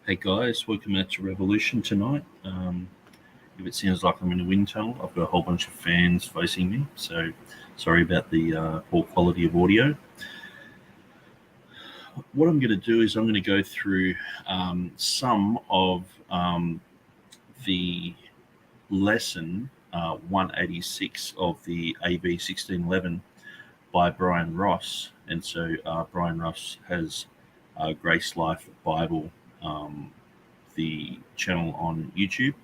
Hey guys, welcome out to Revolution tonight. If it sounds like I'm in a wind tunnel, I've got a whole bunch of fans facing me, so sorry about the poor quality of audio. What I'm going to do is I'm going to go through some of the lesson 186 of the AV 1611 by Bryan Ross. And so Bryan Ross has Grace Life Bible, the channel on YouTube.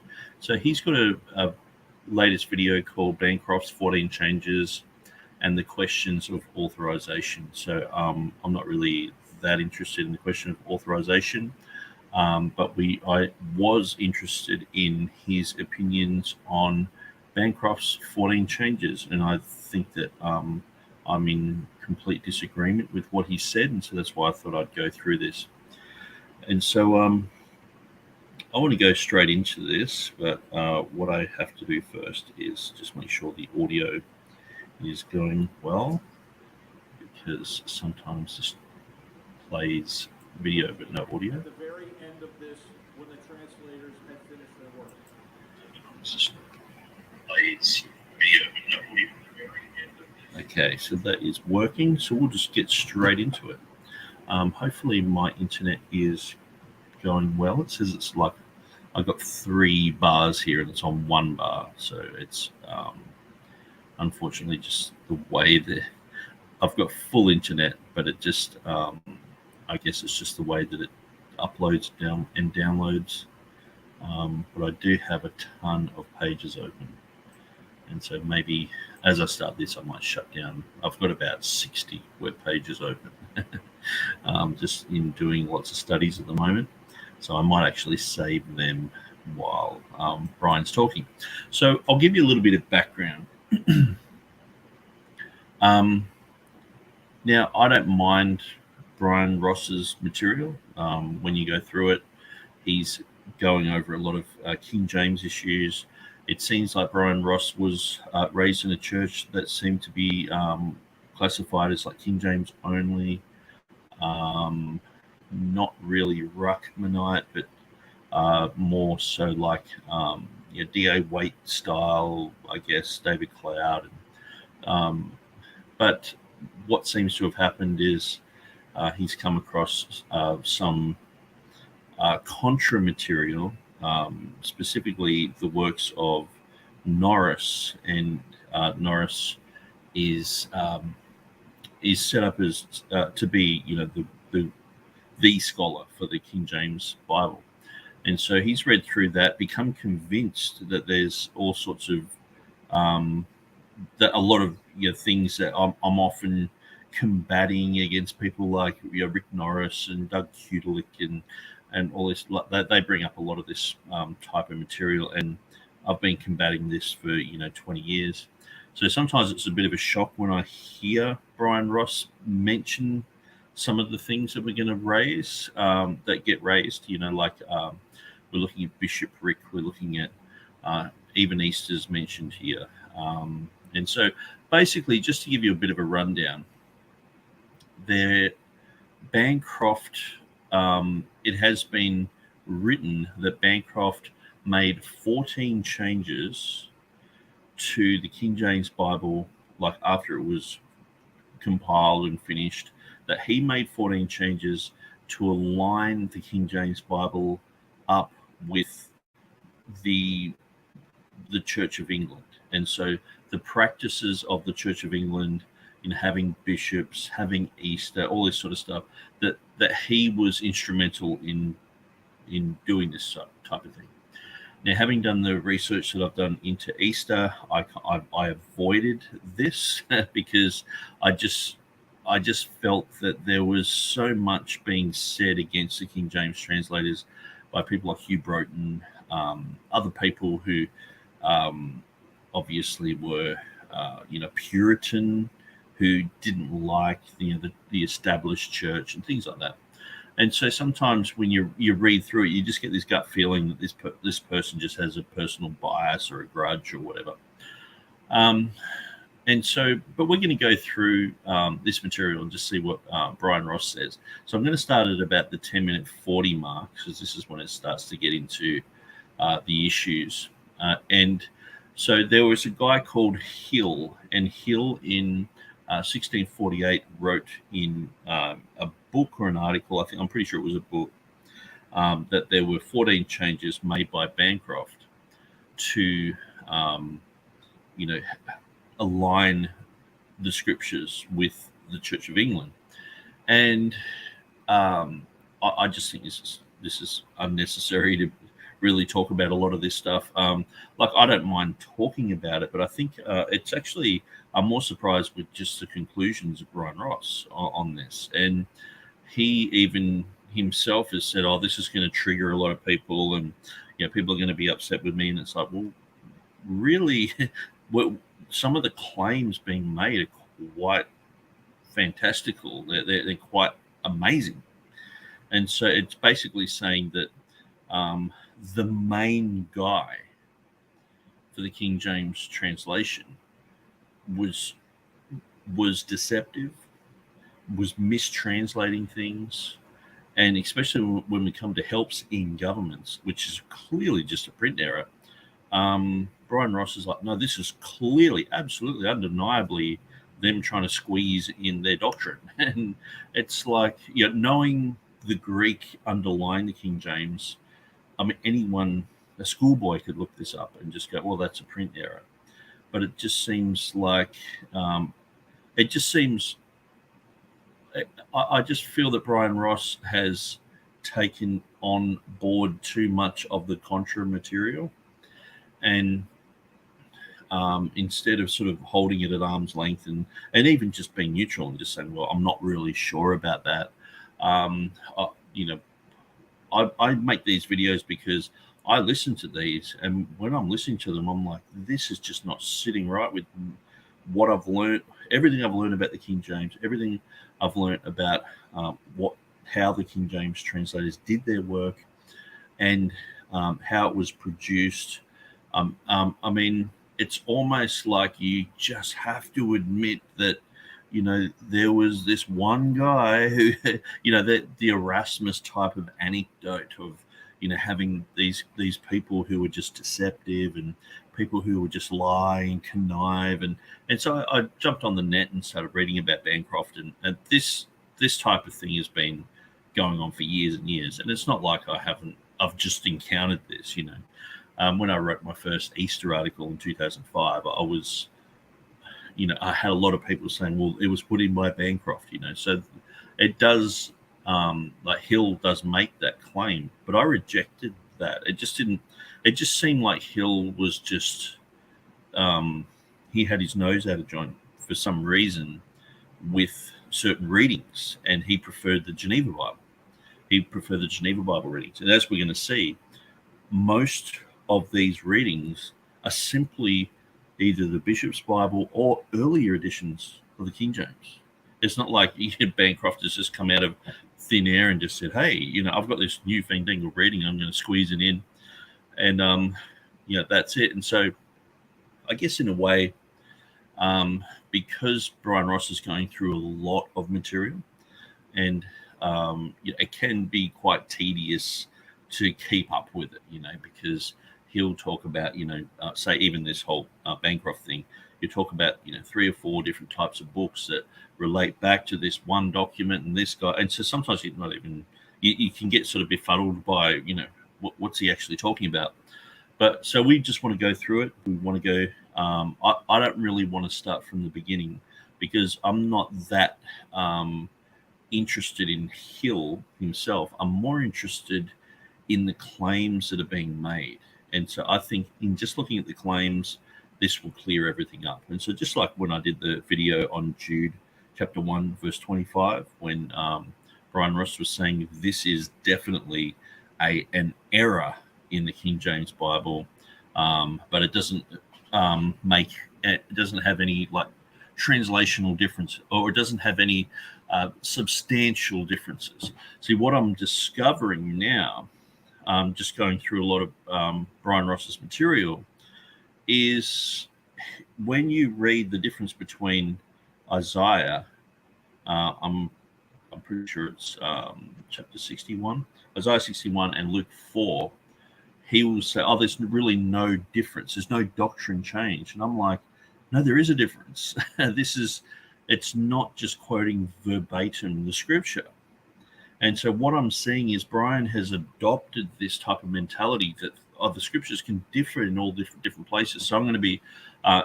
So he's got a latest video called Bancroft's 14 Changes and the Questions of Authorization. So I'm not really that interested in the question of authorization, but I was interested in his opinions on Bancroft's 14 Changes, and I think that I'm in complete disagreement with what he said, and so that's why I thought I'd go through this. And so I want to go straight into this, but what I have to do first is just make sure the audio is going well, because sometimes this plays video but no audio. At the very end of this, when the translators had finished their work. Just plays video but no audio. Okay, so that is working, so we'll just get straight into it. Hopefully my internet is going well. It says it's like I've got 3 bars here and it's on 1 bar, so it's unfortunately just the way that I've got full internet, but it just I guess it's just the way that it uploads down and downloads. But I do have a ton of pages open, and so maybe as I start this I might shut down. I've got about 60 web pages open just in doing lots of studies at the moment, so I might actually save them while Brian's talking. So I'll give you a little bit of background. Now, I don't mind Bryan Ross's material. When you go through it, he's going over a lot of King James issues. It seems like Bryan Ross was raised in a church that seemed to be classified as like King James only, not really Ruckmanite, but more so like D.A. Waite style, I guess, David Cloud. But what seems to have happened is he's come across some contra material, specifically the works of Norris, and Norris is set up as to be the scholar for the King James Bible. And so he's read through that, become convinced that there's all sorts of that a lot of things that I'm often combating against people like Rick Norris and Doug Kudelik and all this. They bring up a lot of this type of material, and I've been combating this for 20 years. So sometimes it's a bit of a shock when I hear Bryan Ross mention some of the things that we're going to raise, that get raised. Like we're looking at bishopric, we're looking at even Easter's mentioned here. And so basically, just to give you a bit of a rundown, Bancroft, it has been written that Bancroft made 14 changes to the King James Bible, like after it was compiled and finished, that he made 14 changes to align the King James Bible up with the Church of England. And so the practices of the Church of England in having bishops, having Easter, all this sort of stuff, that he was instrumental in doing this type of thing. Now, having done the research that I've done into Easter, I avoided this because I just felt that there was so much being said against the King James translators by people like Hugh Broughton, other people who obviously were Puritan, who didn't like the established church and things like that. And so sometimes when you read through it, you just get this gut feeling that this person just has a personal bias or a grudge or whatever. And so, but we're going to go through this material and just see what Bryan Ross says. So I'm going to start at about the 10-minute 40 mark, because this is when it starts to get into the issues. And so there was a guy called Hill, and Hill in 1648 wrote in a book or an article, I'm pretty sure it was a book, that there were 14 changes made by Bancroft to, align the scriptures with the Church of England. And I just think this is unnecessary to really talk about a lot of this stuff. Like, I don't mind talking about it, but I think it's actually, I'm more surprised with just the conclusions of Bryan Ross on this. And he even himself has said, oh, this is going to trigger a lot of people, and people are going to be upset with me. And it's like, well, really, some of the claims being made are quite fantastical. They're quite amazing. And so it's basically saying that the main guy for the King James translation was deceptive, was mistranslating things, and especially when we come to helps in governments, which is clearly just a print error. Bryan Ross is like, no, this is clearly, absolutely, undeniably them trying to squeeze in their doctrine. And it's like, knowing the Greek underlying the King James, I mean, anyone, a schoolboy could look this up and just go, well, that's a print error. But it just seems like, I just feel that Bryan Ross has taken on board too much of the contra material. And instead of sort of holding it at arm's length and even just being neutral and just saying, well, I'm not really sure about that. I make these videos because I listen to these, and when I'm listening to them, I'm like, this is just not sitting right with what I've learned, everything I've learned about the King James, everything I've learned about how the King James translators did their work, and how it was produced. I mean, it's almost like you just have to admit that, there was this one guy who, the Erasmus type of anecdote of, having these people who were just deceptive and people who would just lie and connive. And so I jumped on the net and started reading about Bancroft, and this type of thing has been going on for years and years. And it's not like I've just encountered this, when I wrote my first Easter article in 2005, I was, I had a lot of people saying, well, it was put in by Bancroft, so it does, like Hill does make that claim, but I rejected that. It just seemed like Hill was just, he had his nose out of joint for some reason with certain readings, and he preferred the Geneva Bible. He preferred the Geneva Bible readings. And as we're going to see, most of these readings are simply either the Bishop's Bible or earlier editions of the King James. It's not like Bancroft has just come out of thin air and just said, hey, I've got this new fandangled reading, I'm going to squeeze it in. And, that's it. And so I guess in a way, because Bryan Ross is going through a lot of material, and it can be quite tedious to keep up with it, because he'll talk about, say even this whole Bancroft thing, you talk about, 3 or 4 different types of books that relate back to this one document and this guy. And so sometimes you're not even, you can get sort of befuddled by, what's he actually talking about? But so we just want to go through it. We want to go, I don't really want to start from the beginning, because I'm not that interested in Hill himself. I'm more interested in the claims that are being made. And so I think in just looking at the claims, this will clear everything up. And so just like when I did the video on Jude chapter 1, verse 25, when Bryan Ross was saying this is definitely an error in the King James Bible, but it doesn't it doesn't have any like translational difference, or it doesn't have any substantial differences. See, what I'm discovering now, just going through a lot of Bryan Ross's material, is when you read the difference between Isaiah, I'm pretty sure it's chapter 61, Isaiah 61 and Luke 4, he will say, oh, there's really no difference. There's no doctrine change. And I'm like, no, there is a difference. It's not just quoting verbatim the scripture. And so what I'm seeing is Bryan has adopted this type of mentality that the scriptures can differ in all different places. So I'm going to be,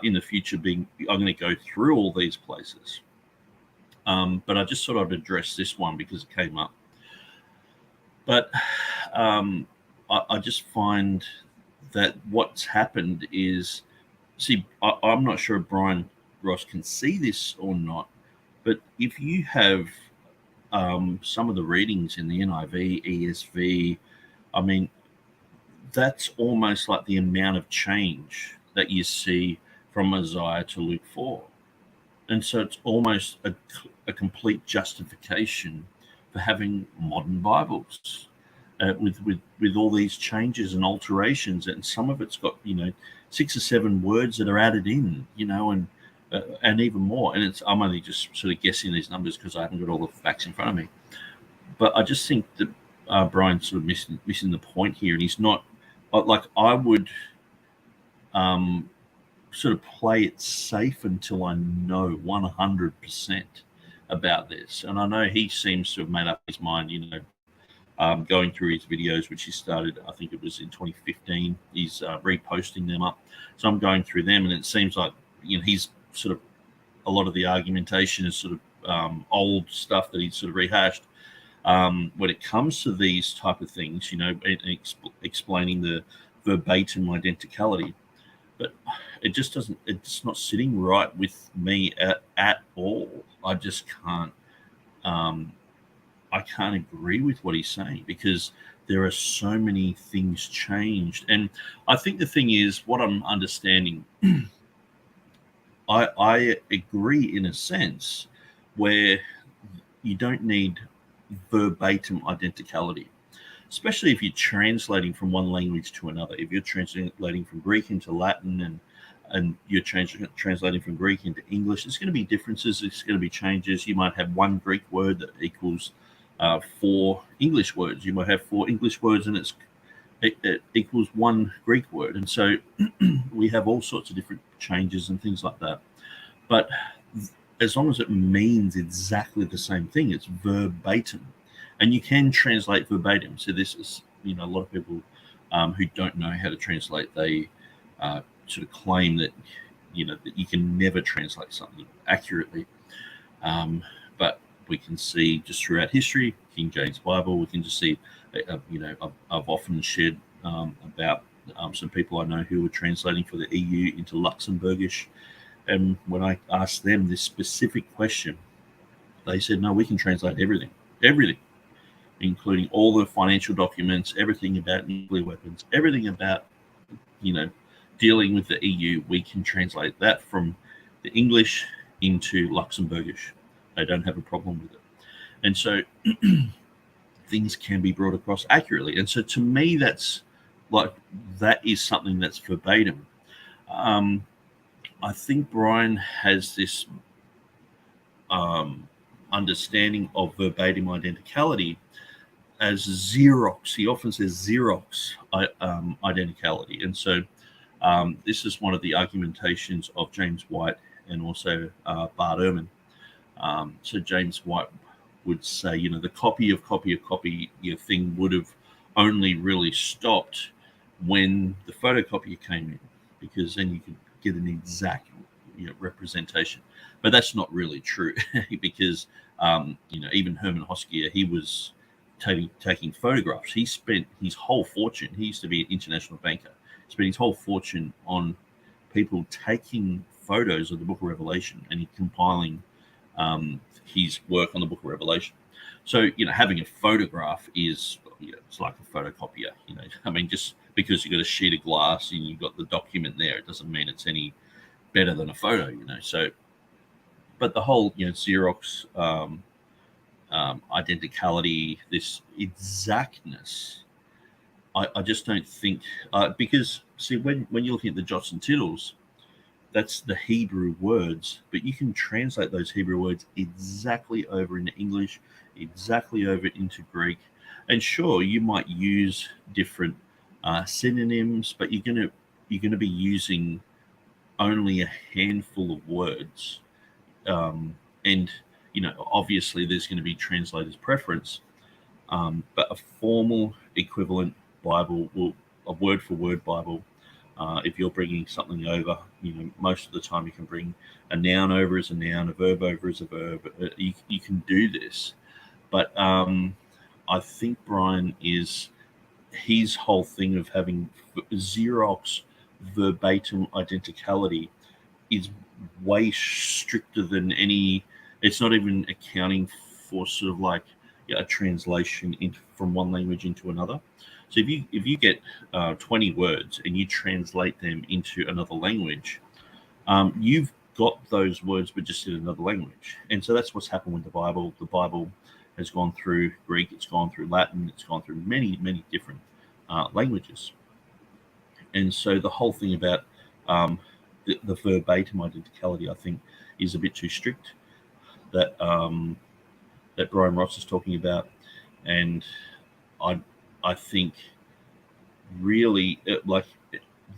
in the future, I'm going to go through all these places. But I just thought I'd address this one because it came up. But I just find that what's happened is, I'm not sure if Bryan Ross can see this or not, but if you have some of the readings in the NIV, ESV, I mean, that's almost like the amount of change that you see from Isaiah to Luke 4. And so it's almost a complete justification for having modern Bibles with all these changes and alterations. And some of it's got, 6 or 7 words that are added in, and even more. And I'm only just sort of guessing these numbers because I haven't got all the facts in front of me. But I just think that Bryan's sort of missing the point here. And he's not, like, I would sort of play it safe until I know 100% about this. And I know he seems to have made up his mind, going through his videos, which he started, I think it was in 2015. He's reposting them up. So I'm going through them, and it seems like, he's sort of, a lot of the argumentation is sort of old stuff that he's sort of rehashed. When it comes to these type of things, explaining the verbatim identicality, but it just doesn't, it's not sitting right with me at all. I just can't, I can't agree with what he's saying because there are so many things changed. And I think the thing is, what I'm understanding, I agree in a sense where you don't need verbatim identicality, especially if you're translating from one language to another. If you're translating from Greek into Latin and you're translating from Greek into English, there's going to be differences. There's going to be changes. You might have one Greek word that equals 4 English words. You might have 4 English words and it equals 1 Greek word. And so we have all sorts of different changes and things like that. But as long as it means exactly the same thing, it's verbatim. And you can translate verbatim. So this is, a lot of people who don't know how to translate, they sort of claim that, that you can never translate something accurately. But we can see just throughout history, King James Bible, we can just see, I've often shared about some people I know who were translating for the EU into Luxembourgish. And when I asked them this specific question, they said, no, we can translate everything, including all the financial documents, everything about nuclear weapons, everything about, dealing with the EU. We can translate that from the English into Luxembourgish. They don't have a problem with it. And so things can be brought across accurately. And so to me, that is something that's verbatim. I think Bryan has this understanding of verbatim identicality as Xerox. He often says Xerox identicality. And so this is one of the argumentations of James White and also Bart Ehrman. So James White would say, the copy thing would have only really stopped when the photocopier came in, because then you could get an exact representation. But that's not really true because even Herman Hoskier, he was taking photographs. He spent his whole fortune. He used to be an international banker. Spent his whole fortune on people taking photos of the Book of Revelation and compiling his work on the Book of Revelation. So having a photograph is it's like a photocopier. Just because you've got a sheet of glass and you've got the document there, it doesn't mean it's any better than a photo. So, but the whole Xerox identicality, this exactness, I just don't think because see when you're looking at the jots and tittles, that's the Hebrew words, but you can translate those Hebrew words exactly over into English, exactly over into Greek. And sure, you might use different synonyms, but you're gonna be using only a handful of words, and obviously there's going to be translator's preference, but a formal equivalent Bible will a word for word Bible. If you're bringing something over, most of the time you can bring a noun over as a noun, a verb over as a verb. You can do this, but I think Bryan is his whole thing of having Xerox verbatim identicality is way stricter than any. It's not even accounting for sort of like a translation from one language into another. So if you get 20 words and you translate them into another language, you've got those words but just in another language. And so that's what's happened with the Bible. The Bible has gone through Greek, it's gone through Latin, it's gone through many different languages. And so the whole thing about the verbatim identicality, I think, is a bit too strict. That Bryan Ross is talking about, and I think really like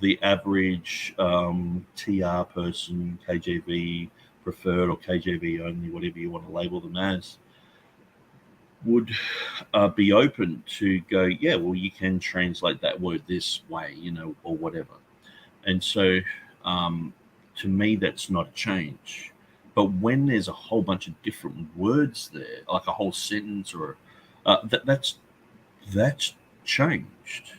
the average TR person, KJV preferred or KJV only, whatever you want to label them as, would be open to go, yeah, well, you can translate that word this way, or whatever. And so to me, that's not a change. But when there's a whole bunch of different words there, like a whole sentence, or that's changed.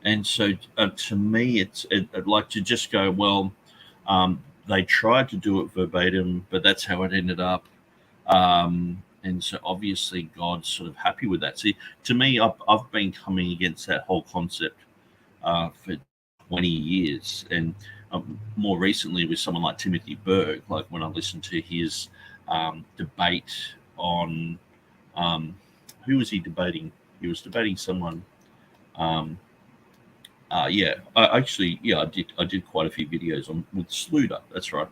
And so to me, I'd like to just go, well, they tried to do it verbatim, but that's how it ended up. And so obviously God's sort of happy with that. See, to me, I've been coming against that whole concept for 20 years. And more recently with someone like Timothy Berg, like when I listened to his debate on who was he debating? He was debating someone. I did quite a few videos with Sluder. That's right.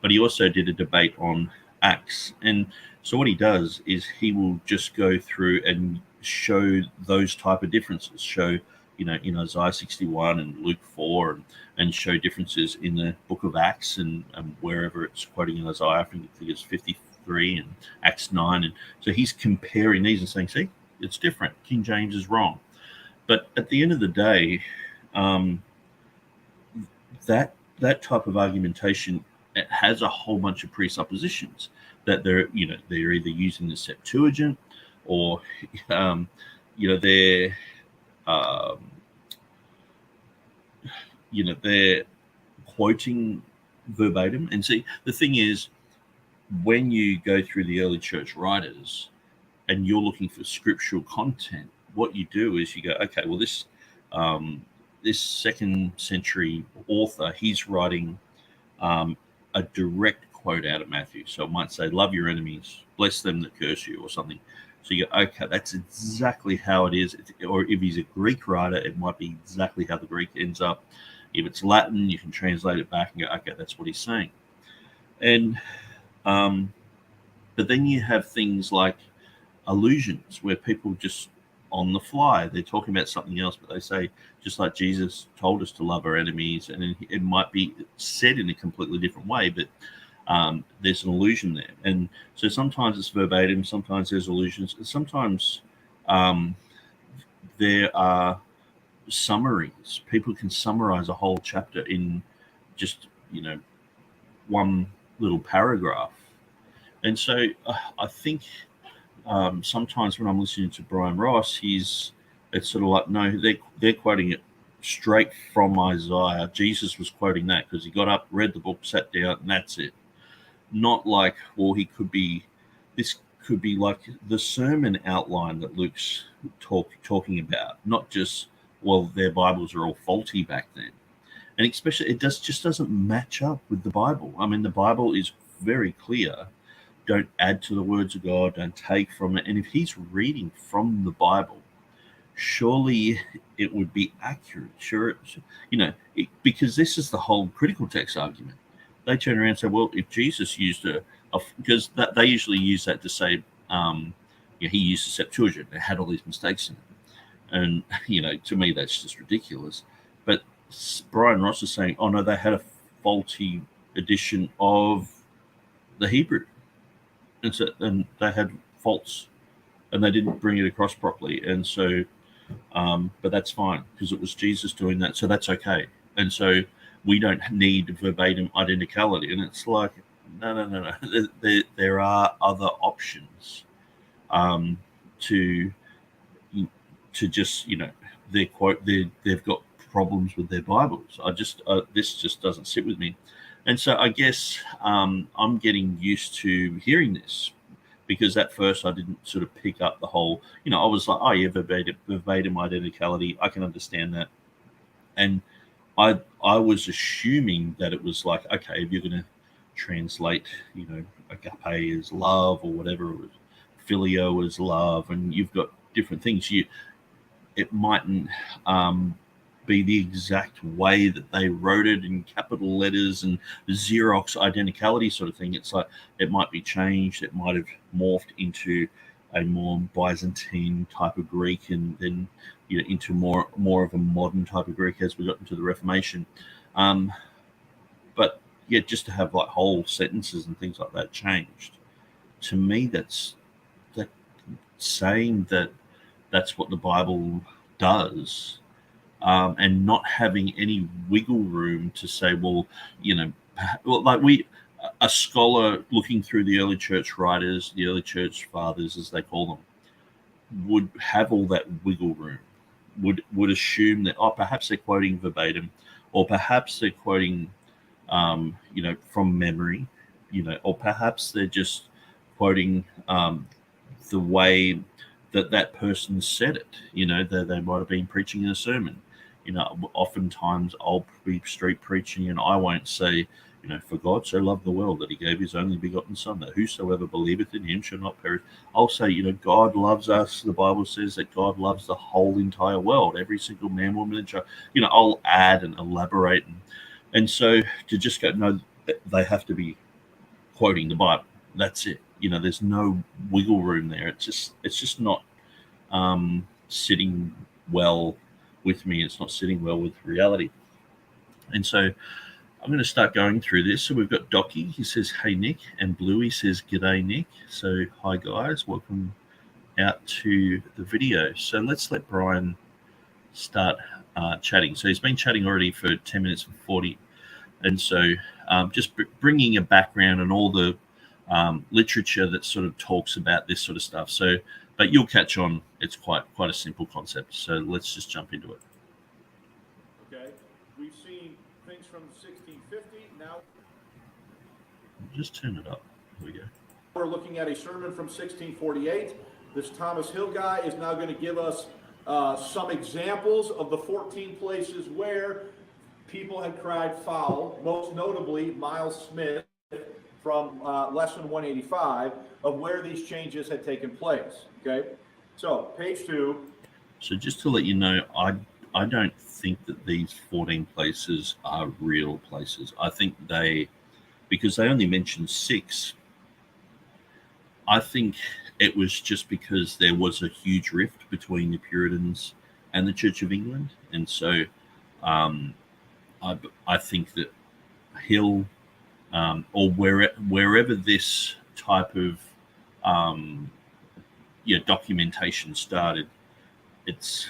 But he also did a debate on Acts. And so what he does is he will just go through and show those type of differences, show, in Isaiah 61 and Luke 4, and show differences in the book of Acts and wherever it's quoting in Isaiah, I think it's 53 and Acts 9. And so he's comparing these and saying, see, it's different. King James is wrong. But at the end of the day, that type of argumentation, it has a whole bunch of presuppositions that they're either using the Septuagint or they're quoting verbatim. And see, the thing is, when you go through the early church writers and you're looking for scriptural content, what you do is you go, okay, well, this second century author, he's writing a direct quote out of Matthew. So it might say, love your enemies, bless them that curse you, or something. So you go, okay, that's exactly how it is. Or if he's a Greek writer, it might be exactly how the Greek ends up. If it's Latin, you can translate it back and go, okay, that's what he's saying. And but then you have things like allusions where people just on the fly, they're talking about something else, but they say, just like Jesus told us to love our enemies, and it might be said in a completely different way, but there's an allusion there. And so sometimes it's verbatim, sometimes there's allusions, sometimes there are summaries. People can summarize a whole chapter in just one little paragraph. And so I think sometimes when I'm listening to Bryan Ross, it's sort of like, no, they're quoting it straight from Isaiah. Jesus was quoting that because he got up, read the book, sat down, and that's it. Not like, well, this could be like the sermon outline that Luke's talking about, not just, well, their Bibles are all faulty back then. And especially, it just doesn't match up with the Bible. I mean, the Bible is very clear. Don't add to the words of God, don't take from it. And if he's reading from the Bible, surely it would be accurate. Sure, because this is the whole critical text argument. They turn around and say, well, if Jesus used because they usually use that to say, he used the Septuagint. It had all these mistakes in it. And, to me, that's just ridiculous. But Bryan Ross is saying, oh, no, they had a faulty edition of the Hebrew. And they had faults, and they didn't bring it across properly. And so, but that's fine, because it was Jesus doing that, so that's okay. And so we don't need verbatim identicality. And it's like, no. There are other options to just, they've got problems with their Bibles. This just doesn't sit with me. And so I guess I'm getting used to hearing this, because at first I didn't sort of pick up the whole, I was like, oh yeah, verbatim identicality, I can understand that. And I was assuming that it was like, okay, if you're going to translate, agape as love or whatever, filio as love, and you've got different things, it mightn't be the exact way that they wrote it in capital letters and Xerox identicality sort of thing. It's like it might be changed, it might have morphed into a more Byzantine type of Greek, and then into more of a modern type of Greek as we got into the Reformation. But yeah, just to have like whole sentences and things like that changed, to me that's saying that that's what the Bible does. And not having any wiggle room to say, a scholar looking through the early church writers, the early church fathers, as they call them, would have all that wiggle room, would assume that, perhaps they're quoting verbatim, or perhaps they're quoting, from memory, or perhaps they're just quoting the way that person said it. They might have been preaching in a sermon. Oftentimes I'll be street preaching and I won't say, for God so loved the world that he gave his only begotten son, that whosoever believeth in him shall not perish. I'll say, God loves us. The Bible says that God loves the whole entire world, every single man, woman, and child. I'll add and elaborate. And so to just go, no, they have to be quoting the Bible. That's it. There's no wiggle room there. It's just not sitting well with me. It's not sitting well with reality. And so I'm going to start going through this. So we've got Docky. He says, hey, Nick. And Bluey says, g'day, Nick. So hi, guys. Welcome out to the video. So let's let Bryan start chatting. So he's been chatting already for 10 minutes and 40. And so just bringing a background and all the literature that sort of talks about this sort of stuff. So, but you'll catch on. It's quite a simple concept. So let's just jump into it. Okay, we've seen things from 1650. Now, just turn it up. Here we go. We're looking at a sermon from 1648. This Thomas Hill guy is now going to give us some examples of the 14 places where people had cried foul. Most notably, Miles Smith from lesson 185 of where these changes had taken place. Okay, so page 2. So just to let you know, I don't think that these 14 places are real places. I think because they only mentioned 6, I think it was just because there was a huge rift between the Puritans and the Church of England. And so I think that Hill, or wherever this type of documentation started, it's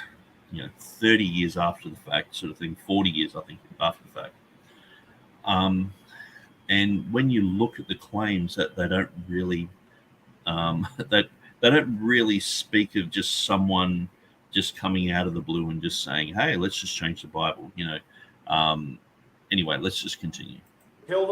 30 years after the fact, sort of thing, 40 years I think after the fact. And when you look at the claims, that they don't really they don't really speak of just someone just coming out of the blue and just saying, hey, let's just change the Bible. Anyway, let's just continue. Hill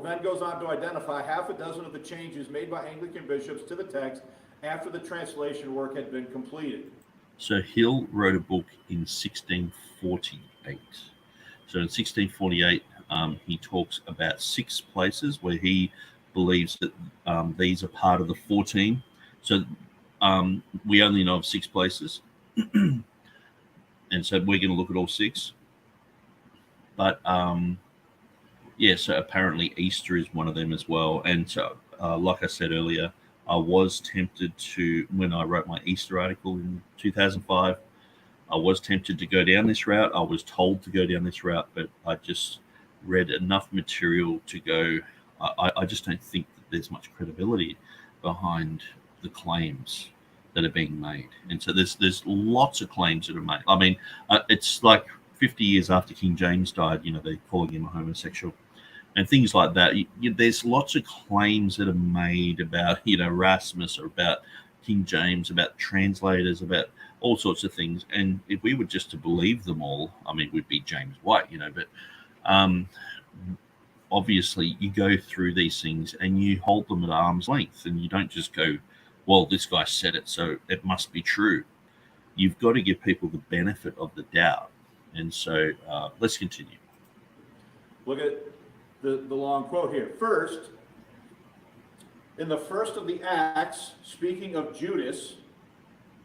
then goes on to identify half a dozen of the changes made by Anglican bishops to the text after the translation work had been completed. So Hill wrote a book in 1648. So in 1648, he talks about 6 places where he believes that these are part of the 14. So we only know of 6 places. And so we're going to look at all 6. But yeah, so apparently Easter is one of them as well. And so, like I said earlier, I was tempted to, when I wrote my Easter article in 2005, I was tempted to go down this route. I was told to go down this route, but I just read enough material to go. I just don't think that there's much credibility behind the claims that are being made. And so there's lots of claims that are made. I mean, it's like 50 years after King James died, they're calling him a homosexual and things like that. There's lots of claims that are made about, Erasmus, or about King James, about translators, about all sorts of things. And if we were just to believe them all, I mean, we'd be James White, but obviously you go through these things and you hold them at arm's length, and you don't just go, well, this guy said it, so it must be true. You've got to give people the benefit of the doubt. And so let's continue. Look at the long quote here. First, in the first of the Acts, speaking of Judas,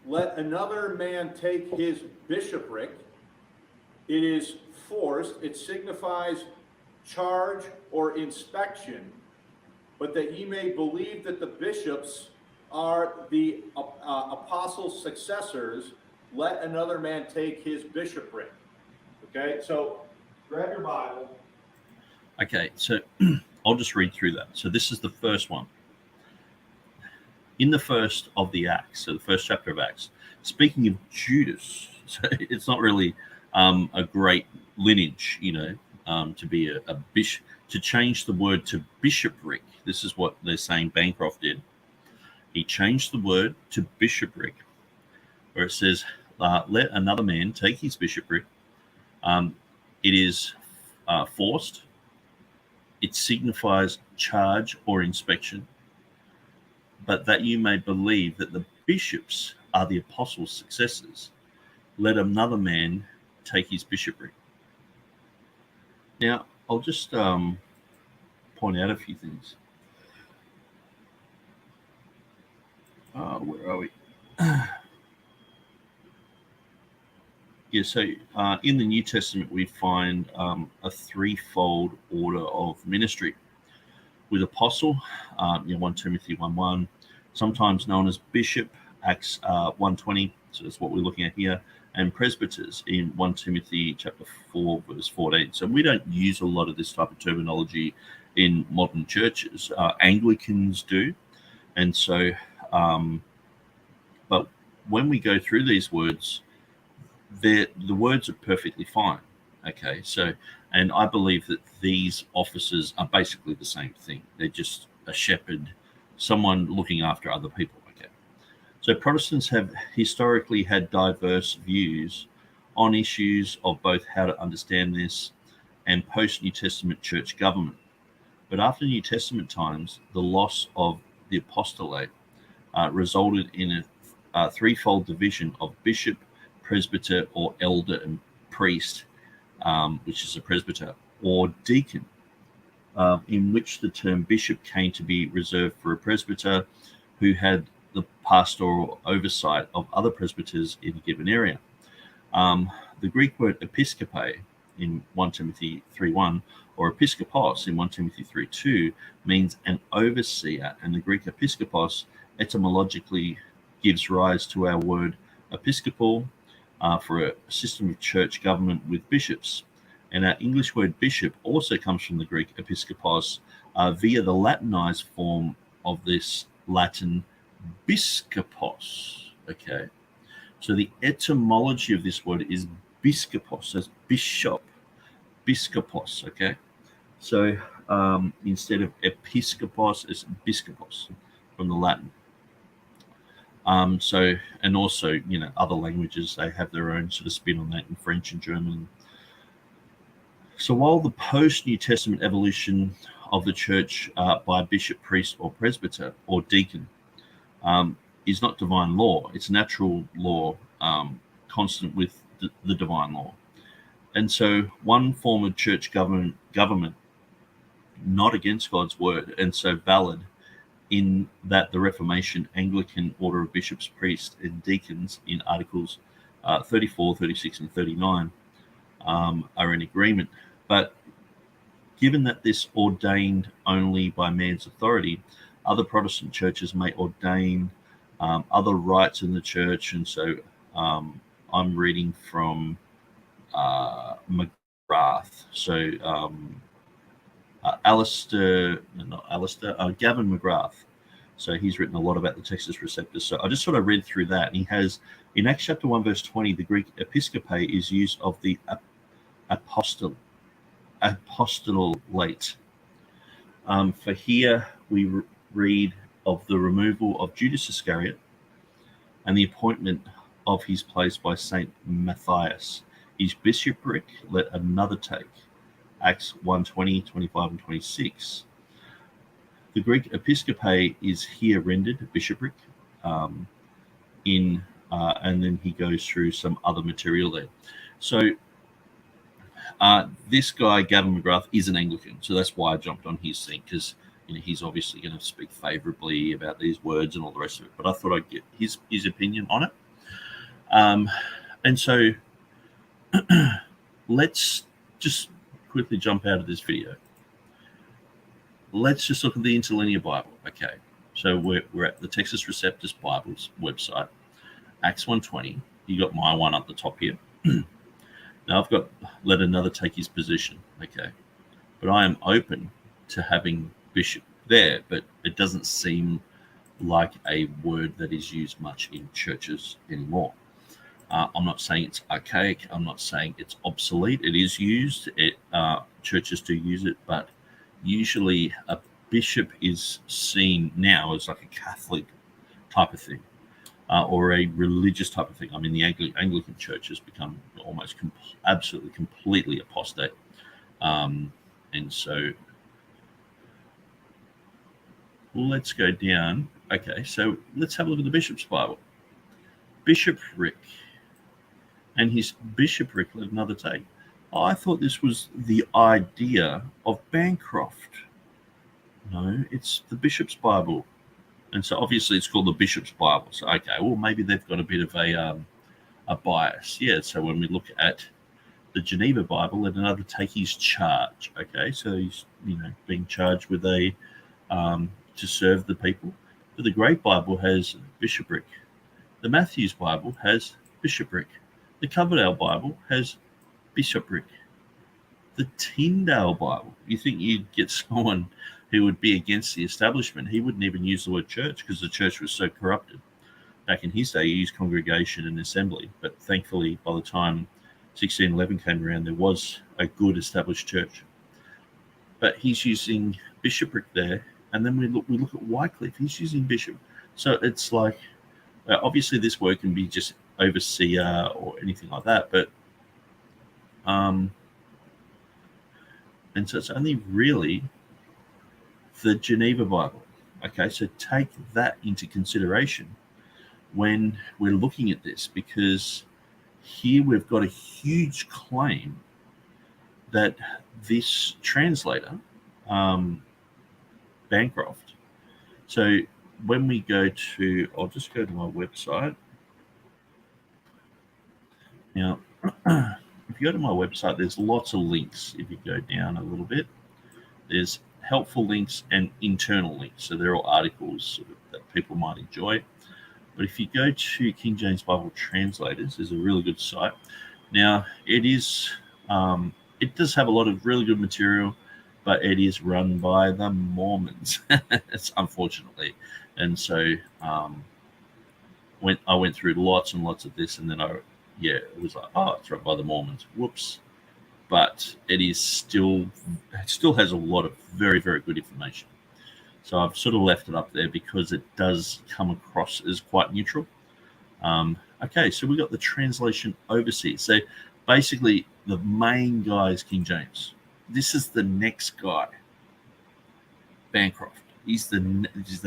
let another man take his bishopric. It is forced. It signifies charge or inspection, but that ye may believe that the bishops are the apostles' successors, let another man take his bishopric. Okay, so grab your Bible. Okay, so I'll just read through that. So this is the first one. In the first of the Acts, so the first chapter of Acts, speaking of Judas, so it's not really a great lineage, to be a bishop, to change the word to bishopric. This is what they're saying Bancroft did. He changed the word to bishopric, where it says, let another man take his bishopric. It is forced. It signifies charge or inspection, but that you may believe that the bishops are the apostles' successors, let another man take his bishopric. Now, I'll just point out a few things. Where are we? Yeah, so in the New Testament, we find a threefold order of ministry. With apostle, 1 Timothy 1:1, sometimes known as bishop, Acts 1:20, so that's what we're looking at here, and presbyters in 1 Timothy chapter 4, verse 14. So we don't use a lot of this type of terminology in modern churches. Anglicans do. And so, but when we go through these words, the words are perfectly fine. Okay, so, and I believe that these offices are basically the same thing. They're just a shepherd, someone looking after other people. Okay, so Protestants have historically had diverse views on issues of both how to understand this and post-New Testament church government. But after New Testament times, the loss of the apostolate resulted in a threefold division of bishop, presbyter, or elder and priest, which is a presbyter, or deacon, in which the term bishop came to be reserved for a presbyter who had the pastoral oversight of other presbyters in a given area. The Greek word episkope in 1 Timothy 3:1 or episkopos in 1 Timothy 3:2 means an overseer, and the Greek episkopos etymologically gives rise to our word episcopal, for a system of church government with bishops. And our English word bishop also comes from the Greek episkopos via the Latinized form of this Latin biskopos. Okay, so the etymology of this word is biskopos, as bishop, biskopos. Okay, so instead of episkopos, it's biskopos from the Latin. So, and also, other languages, they have their own sort of spin on that in French and German. So while the post-New Testament evolution of the church by bishop, priest, or presbyter, or deacon is not divine law, it's natural law, constant with the divine law. And so one form of church government, not against God's word, and so valid, in that the Reformation Anglican order of bishops, priests, and deacons in Articles 34, 36, and 39 are in agreement. But given that this ordained only by man's authority, other Protestant churches may ordain other rites in the church. And so I'm reading from McGrath. So Gavin McGrath. So he's written a lot about the Textus Receptus. So I just sort of read through that. And he has, in Acts chapter 1, verse 20, the Greek episcope is used of the apostolate. For here we read of the removal of Judas Iscariot and the appointment of his place by Saint Matthias. His bishopric let another take. Acts 1:20, 25, and 26. The Greek episcope is here rendered bishopric, and then he goes through some other material there. So this guy, Gavin McGrath, is an Anglican, so that's why I jumped on his thing, because he's obviously going to speak favorably about these words and all the rest of it. But I thought I'd get his opinion on it. And so let's just quickly jump out of this video. Let's just look at the Interlinear Bible. Okay, so we're at the Textus Receptus Bible's website, Acts 1:20. You got my one up the top here. Now I've got let another take his position. Okay, but I am open to having bishop there, but it doesn't seem like a word that is used much in churches anymore. I'm not saying it's archaic. I'm not saying it's obsolete. It is used. Churches do use it, but usually a bishop is seen now as like a Catholic type of thing, or a religious type of thing. I mean, the Anglican Church has become almost absolutely completely apostate. And so let's go down. Okay, so let's have a look at the Bishop's Bible. Bishopric. And his bishopric let another take. I thought this was the idea of Bancroft. No, it's the Bishop's Bible. And so obviously it's called the Bishop's Bible. So, okay, well, maybe they've got a bit of a bias. Yeah, so when we look at the Geneva Bible, let another take his charge. Okay, so he's, being charged with to serve the people. But the Great Bible has bishopric. The Matthew's Bible has bishopric. The Coverdale Bible has bishopric. The Tyndale Bible, you think you'd get someone who would be against the establishment? He wouldn't even use the word church because the church was so corrupted. Back in his day, he used congregation and assembly, but thankfully by the time 1611 came around, there was a good established church. But he's using bishopric there, and then we look at Wycliffe. He's using bishop. So it's like, obviously this word can be just overseer or anything like that, but and so it's only really the Geneva Bible. Okay, so take that into consideration when we're looking at this, because here we've got a huge claim that this translator, Bancroft. So when we go to, I'll just go to my website. Now, if you go to my website, there's lots of links. If you go down a little bit, there's helpful links and internal links. So they're all articles that people might enjoy. But if you go to King James Bible Translators, there's a really good site. Now, it does have a lot of really good material, but it is run by the Mormons, it's unfortunately. And so I went through lots and lots of this, and then it was like, it's run by the Mormons. Whoops. But it still has a lot of very, very good information. So I've sort of left it up there because it does come across as quite neutral. Okay, so we got the translation overseas. So basically, the main guy is King James. This is the next guy, Bancroft. He's the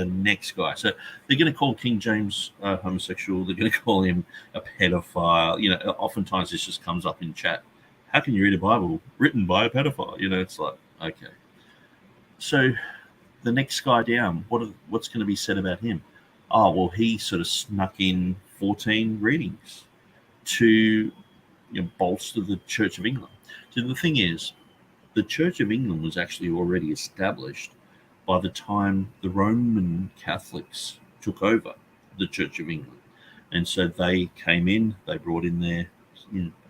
next guy. So they're going to call King James homosexual. They're going to call him a pedophile. Oftentimes this just comes up in chat. How can you read a Bible written by a pedophile? It's like, okay. So the next guy down, what's going to be said about him? Oh, well, he sort of snuck in 14 readings, to bolster the Church of England. So the thing is, the Church of England was actually already established by the time the Roman Catholics took over the Church of England. And so they came in, they brought in their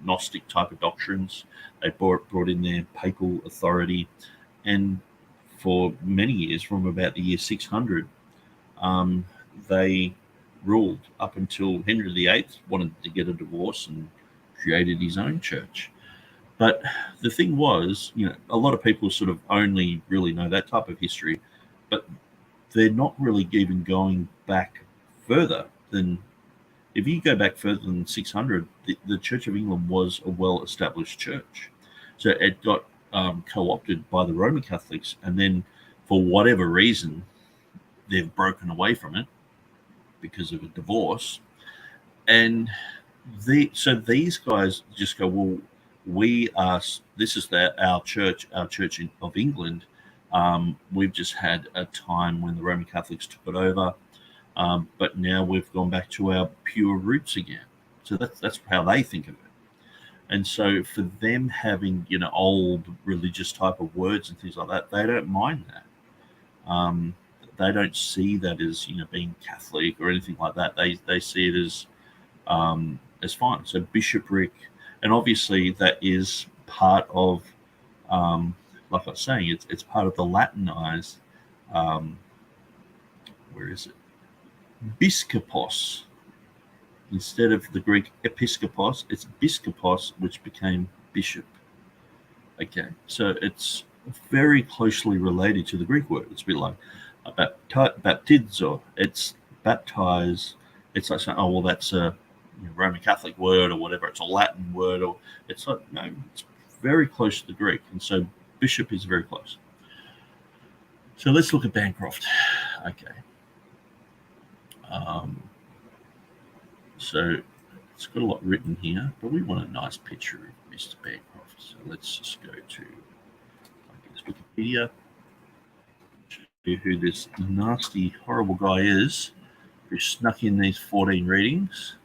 Gnostic type of doctrines, they brought in their papal authority, and for many years, from about the year 600, they ruled up until Henry VIII wanted to get a divorce and created his own church. But the thing was, a lot of people sort of only really know that type of history, but they're not really even going back further than, if you go back further than 600, the Church of England was a well-established church. So it got co-opted by the Roman Catholics, and then for whatever reason, they've broken away from it because of a divorce. And so these guys just go, well, this is our church of England. We've just had a time when the Roman Catholics took it over, but now we've gone back to our pure roots again. So that's how they think of it. And so for them having old religious type of words and things like that, they don't mind that. They don't see that as being Catholic or anything like that. They see it as fine. So bishopric. And obviously that is part of, like I was saying, it's part of the Latinized, where is it? Biskopos. Instead of the Greek episkopos, it's biskopos, which became bishop. Okay, so it's very closely related to the Greek word. It's a bit like baptizo. It's baptize. It's like saying, oh, well, that's a Roman Catholic word or whatever. It's a Latin word, or it's like, no, it's very close to the Greek, and so bishop is very close. So let's look at Bancroft. Okay. So it's got a lot written here, but we want a nice picture of Mr. Bancroft. So let's just go to Wikipedia, show you who this nasty, horrible guy is who snuck in these 14 readings.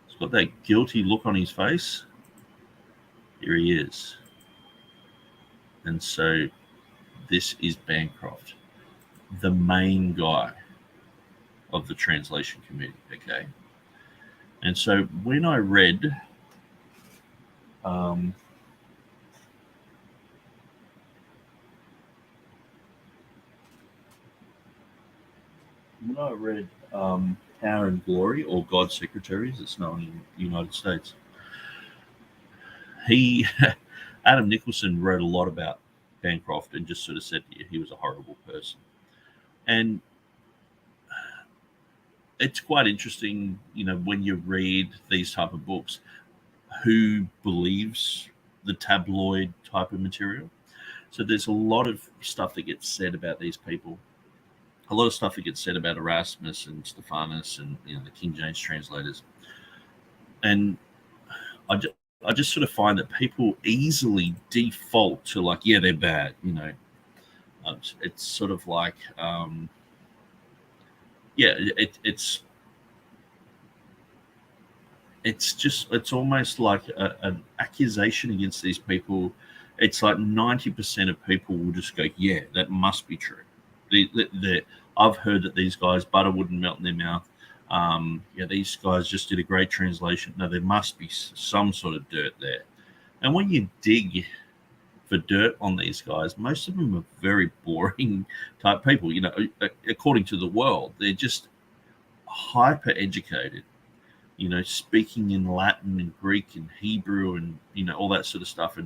He's got that guilty look on his face. Here he is. And so this is Bancroft, the main guy of the translation committee, okay? And so when I read Power and Glory, or God's Secretaries, it's known in the United States, Adam Nicholson wrote a lot about Bancroft and just sort of said he was a horrible person. And it's quite interesting, when you read these type of books, who believes the tabloid type of material. So there's a lot of stuff that gets said about these people. A lot of stuff that gets said about Erasmus and Stephanus and the King James translators. And I just sort of find that people easily default to like, yeah, they're bad, It's sort of like, it's almost like an accusation against these people. It's like 90% of people will just go, yeah, that must be true. I've heard that these guys, butter wouldn't melt in their mouth. These guys just did a great translation. No, there must be some sort of dirt there. And when you dig for dirt on these guys, most of them are very boring type people. According to the world, they're just hyper educated. Speaking in Latin and Greek and Hebrew and all that sort of stuff.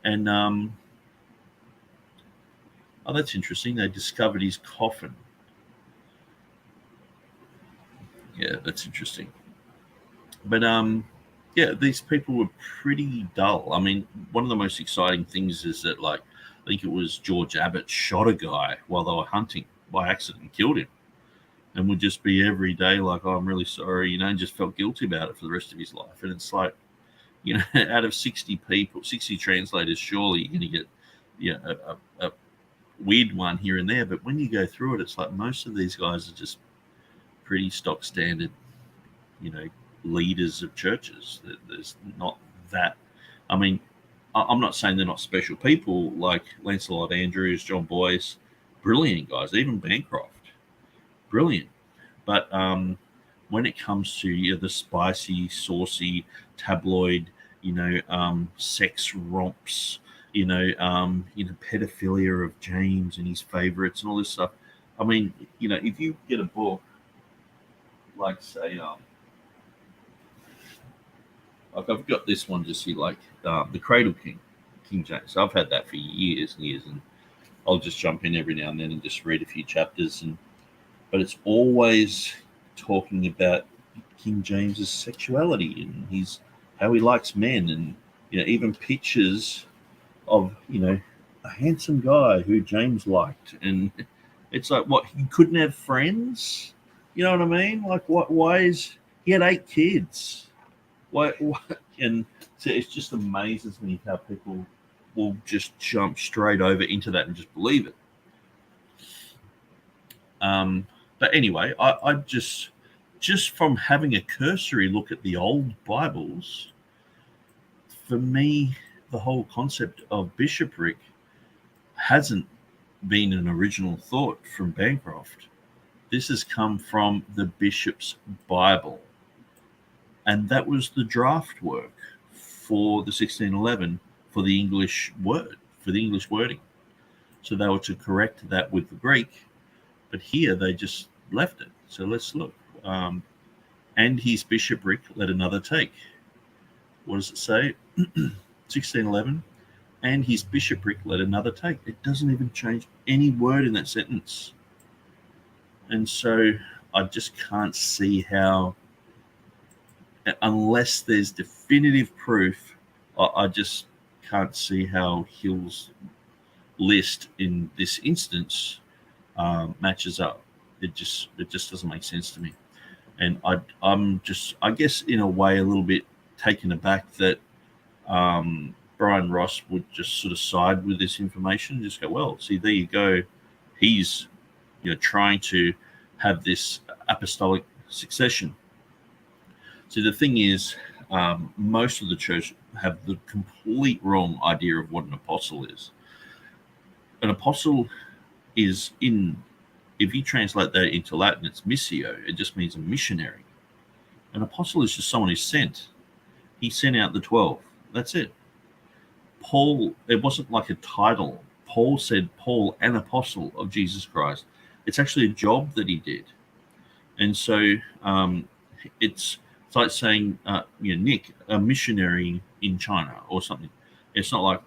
And oh, that's interesting. They discovered his coffin. Yeah, that's interesting. But these people were pretty dull. I mean, one of the most exciting things is that, like, I think it was George Abbott shot a guy while they were hunting by accident and killed him, and would just be every day like, oh, I'm really sorry, and just felt guilty about it for the rest of his life. And it's like, out of 60 people, 60 translators, surely you're going to get a weird one here and there. But when you go through it, it's like most of these guys are just pretty stock standard, leaders of churches. There's not that. I mean, I'm not saying they're not special people like Lancelot Andrews, John Boyce, brilliant guys, even Bancroft, brilliant. But when it comes to the spicy, saucy, tabloid, sex romps, pedophilia of James and his favorites and all this stuff. I mean, if you get a book like, say, like I've got this one just here, like The Cradle King, King James. I've had that for years and years, and I'll just jump in every now and then and just read a few chapters. But it's always talking about King James's sexuality and how he likes men, and even pictures of a handsome guy who James liked, and it's like, what, he couldn't have friends? You know what I mean? Like, why is he had 8 kids? Why? And so it just amazes me how people will just jump straight over into that and just believe it. But anyway, I just from having a cursory look at the old Bibles, for me, the whole concept of bishopric hasn't been an original thought from Bancroft. This has come from the bishop's Bible. And that was the draft work for the 1611 for the English word, for the English wording. So they were to correct that with the Greek, but here they just left it. So let's look. And his bishopric let another take. What does it say? 1611. And his bishopric let another take. It doesn't even change any word in that sentence. And so I just can't see how, unless there's definitive proof, I just can't see how Hill's list in this instance matches up. It just doesn't make sense to me. And I'm just, I guess, in a way, a little bit taken aback that Bryan Ross would just sort of side with this information and just go, well, see, there you go. He's trying to have this apostolic succession. So the thing is, most of the church have the complete wrong idea of what an apostle is. An apostle is, if you translate that into Latin, it's missio. It just means a missionary. An apostle is just someone who's sent. He sent out the 12. That's it. Paul, it wasn't like a title. Paul said, Paul, an apostle of Jesus Christ. It's actually a job that he did. And so it's like saying, Nick, a missionary in China or something. It's not like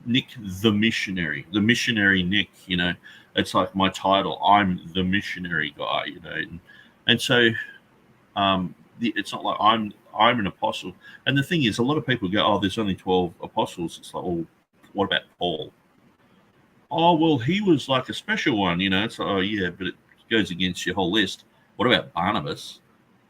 Nick the missionary Nick, it's like my title, I'm the missionary guy, and so it's not like I'm an apostle. And the thing is, a lot of people go, oh, there's only 12 apostles. It's like, well, what about Paul? Oh, well, he was like a special one, it's like, oh yeah, but it goes against your whole list. What about Barnabas?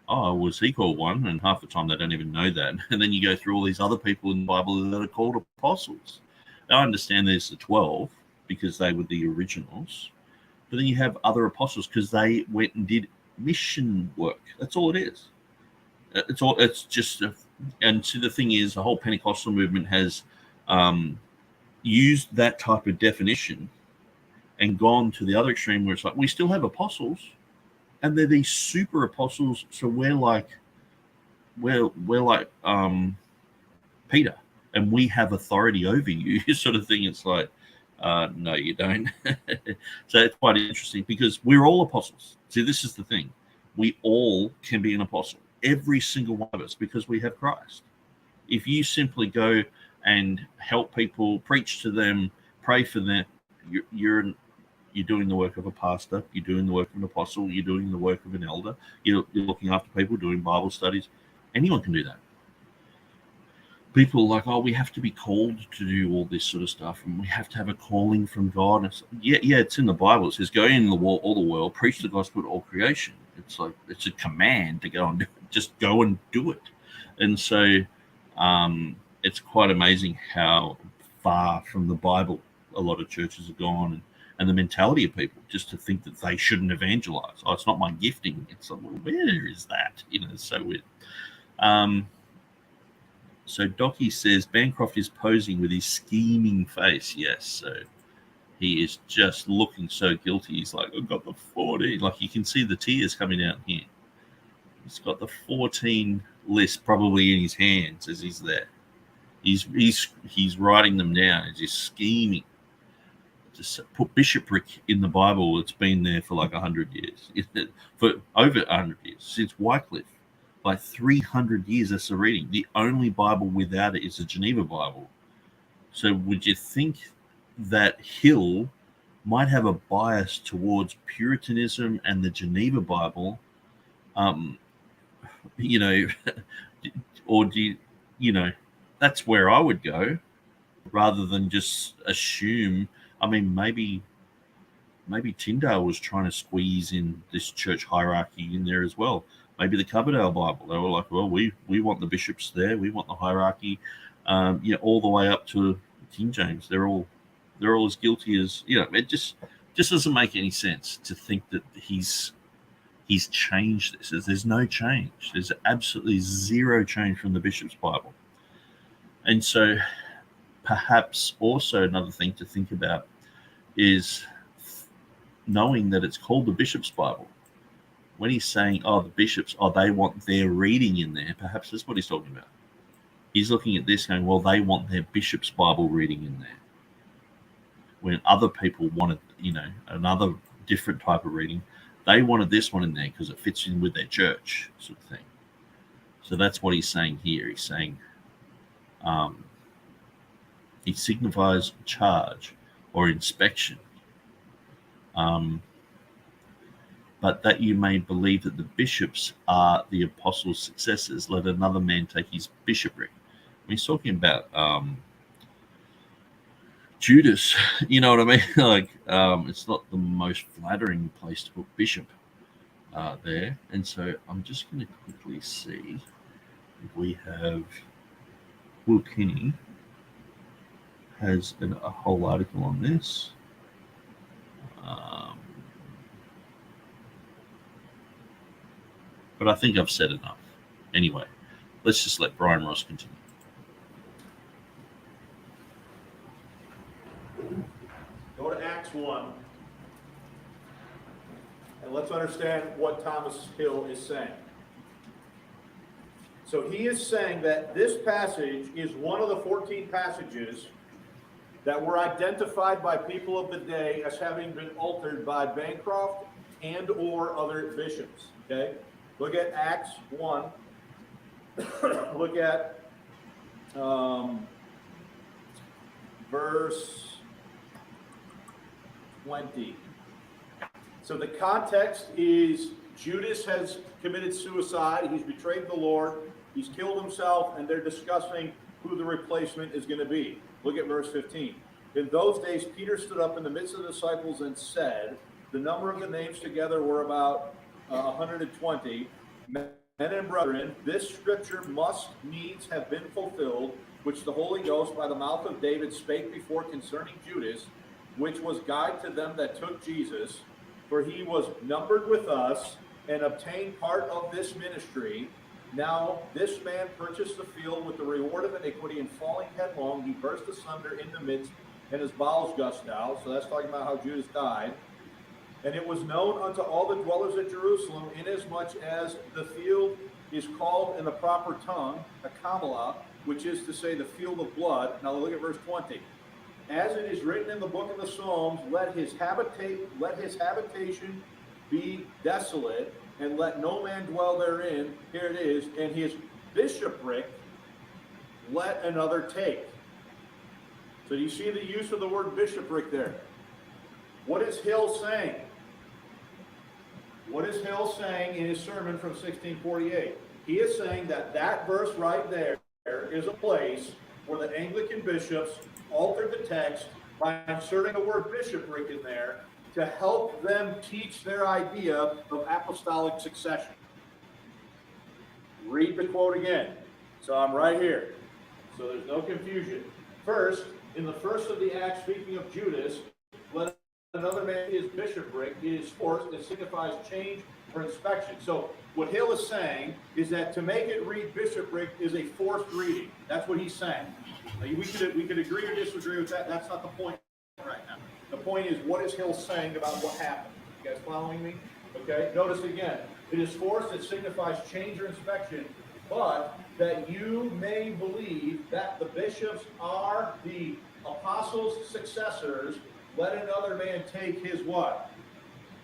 Oh, was he called one? And half the time they don't even know that. And then you go through all these other people in the Bible that are called apostles. Now, I understand there's the 12 because they were the originals. But then you have other apostles because they went and did mission work. That's all it is. It's just, and so the thing is, the whole Pentecostal movement has used that type of definition and gone to the other extreme where it's like, we still have apostles. And they're these super apostles, so we're like Peter, and we have authority over you, sort of thing. It's like, no, you don't. So it's quite interesting because we're all apostles. See, this is the thing: we all can be an apostle, every single one of us, because we have Christ. If you simply go and help people, preach to them, pray for them, you're doing the work of a pastor, you're doing the work of an apostle, you're doing the work of an elder, you're looking after people, doing Bible studies. Anyone can do that. People are like, oh, we have to be called to do all this sort of stuff, and we have to have a calling from God. And yeah, it's in the Bible. It says, go in all the world, preach the gospel to all creation. It's like, it's a command to go and do it. Just go and do it. And so it's quite amazing how far from the Bible a lot of churches have gone. and the mentality of people, just to think that they shouldn't evangelize. Oh, it's not my gifting. It's like, well, where is that? It's so weird. So Docky says Bancroft is posing with his scheming face. Yes, so he is just looking so guilty. He's like, I've got the 14. Like, you can see the tears coming out here. He's got the 14 list probably in his hands as he's there. He's writing them down. He's just scheming. Just put bishopric in the Bible. It's been there for like 100 years. For over 100 years, since Wycliffe. Like 300 years that's the reading. The only Bible without it is the Geneva Bible. So would you think that Hill might have a bias towards Puritanism and the Geneva Bible? Or do you, that's where I would go, rather than just assume. I mean, maybe Tyndale was trying to squeeze in this church hierarchy in there as well. Maybe the Coverdale Bible, they were like, well, we want the bishops there, we want the hierarchy, all the way up to King James. They're all as guilty as, it just doesn't make any sense to think that he's changed this. There's no change. There's absolutely zero change from the bishop's Bible. And so perhaps also another thing to think about is knowing that it's called the bishop's Bible. When he's saying, the bishops, they want their reading in there, perhaps that's what he's talking about. He's looking at this going, well, they want their bishop's Bible reading in there. When other people wanted, another different type of reading, they wanted this one in there because it fits in with their church, sort of thing. So that's what he's saying here. He's saying he signifies charge or inspection. But that you may believe that the bishops are the apostles' successors, let another man take his bishopric. I mean, he's talking about Judas, you know what I mean? Like, it's not the most flattering place to put bishop there. And so I'm just going to quickly see if we have Will Kinney has a whole article on this. But I think I've said enough. Anyway, let's just let Bryan Ross continue. Go to Acts 1. And let's understand what Thomas Hill is saying. So he is saying that this passage is one of the 14 passages that were identified by people of the day as having been altered by Bancroft and or other bishops. Okay? Look at Acts 1. Look at verse 20. So the context is Judas has committed suicide. He's betrayed the Lord. He's killed himself, and they're discussing who the replacement is going to be. Look at verse 15. In those days, Peter stood up in the midst of the disciples and said, the number of the names together were about 120. Men and brethren, this scripture must needs have been fulfilled, which the Holy Ghost by the mouth of David spake before concerning Judas, which was guide to them that took Jesus. For he was numbered with us and obtained part of this ministry. Now this man purchased the field with the reward of iniquity, and falling headlong, he burst asunder in the midst, and his bowels gushed out. So that's talking about how Judas died. And it was known unto all the dwellers at Jerusalem, inasmuch as the field is called in the proper tongue, a Kamala, which is to say the field of blood. Now look at verse 20. As it is written in the book of the Psalms, let his habitation be desolate, and let no man dwell therein. Here it is. And his bishopric let another take. So do you see the use of the word bishopric there? What is Hill saying? What is Hill saying in his sermon from 1648? He is saying that that verse right there is a place where the Anglican bishops altered the text by inserting the word bishopric in there to help them teach their idea of apostolic succession. Read the quote again. So I'm right here. So there's no confusion. First, in the first of the Acts, speaking of Judas, let another man is bishopric, it is forced, it signifies change or inspection. So what Hill is saying is that to make it read bishopric is a forced reading. That's what he's saying. We could agree or disagree with that. That's not the point right now. The point is, what is Hill saying about what happened? You guys following me? Okay, notice again, it is forced, it signifies change or inspection, but that you may believe that the bishops are the apostles' successors, let another man take his what?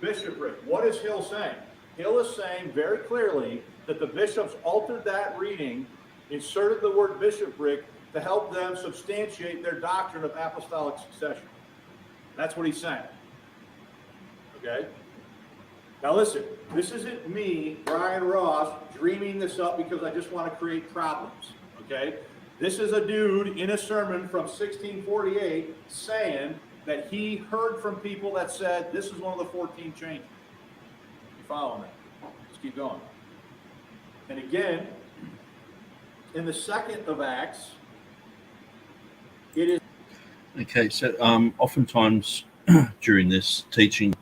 Bishopric. What is Hill saying? Hill is saying very clearly that the bishops altered that reading, inserted the word bishopric to help them substantiate their doctrine of apostolic succession. That's what he's saying. Okay? Now listen, this isn't me, Bryan Ross, dreaming this up because I just want to create problems. Okay? This is a dude in a sermon from 1648 saying that he heard from people that said this is one of the 14 changes. You following that? Let's keep going. And again, in the second of Acts, it is. Okay, so oftentimes during this teaching,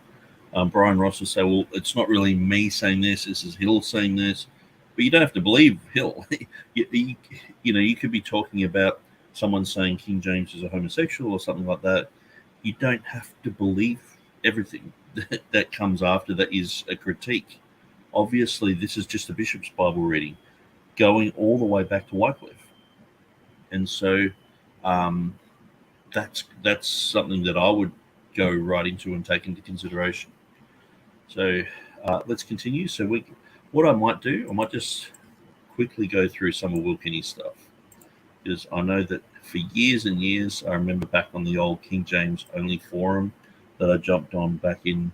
Bryan Ross will say, well, it's not really me saying this is Hill saying this. But you don't have to believe Hill. You could be talking about someone saying King James is a homosexual or something like that. You don't have to believe everything that comes after that is a critique. Obviously, this is just a bishop's Bible reading going all the way back to Wycliffe. And so that's something that I would go right into and take into consideration. So let's continue. So what I might do, I might just quickly go through some of Wilkenny's stuff, because I know that for years and years, I remember back on the old King James only forum that I jumped on back in,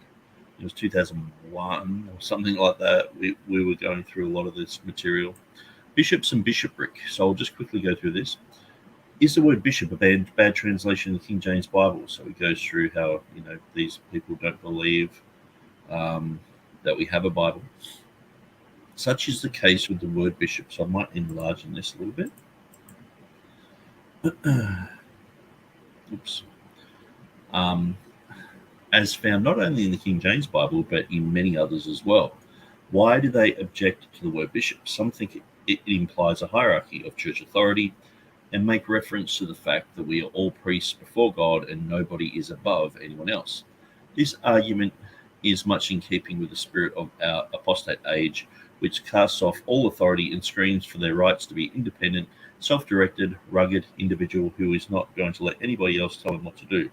it was 2001 or something like that. We were going through a lot of this material. Bishops and bishopric. So I'll just quickly go through this. Is the word bishop a bad translation in the King James Bible? So it goes through how, these people don't believe that we have a Bible. Such is the case with the word bishop. So I might enlarge on this a little bit. Oops. As found not only in the King James Bible, but in many others as well. Why do they object to the word bishop? Some think it implies a hierarchy of church authority and make reference to the fact that we are all priests before God and nobody is above anyone else. This argument is much in keeping with the spirit of our apostate age, which casts off all authority and screams for their rights to be independent, self-directed, rugged individual who is not going to let anybody else tell him what to do.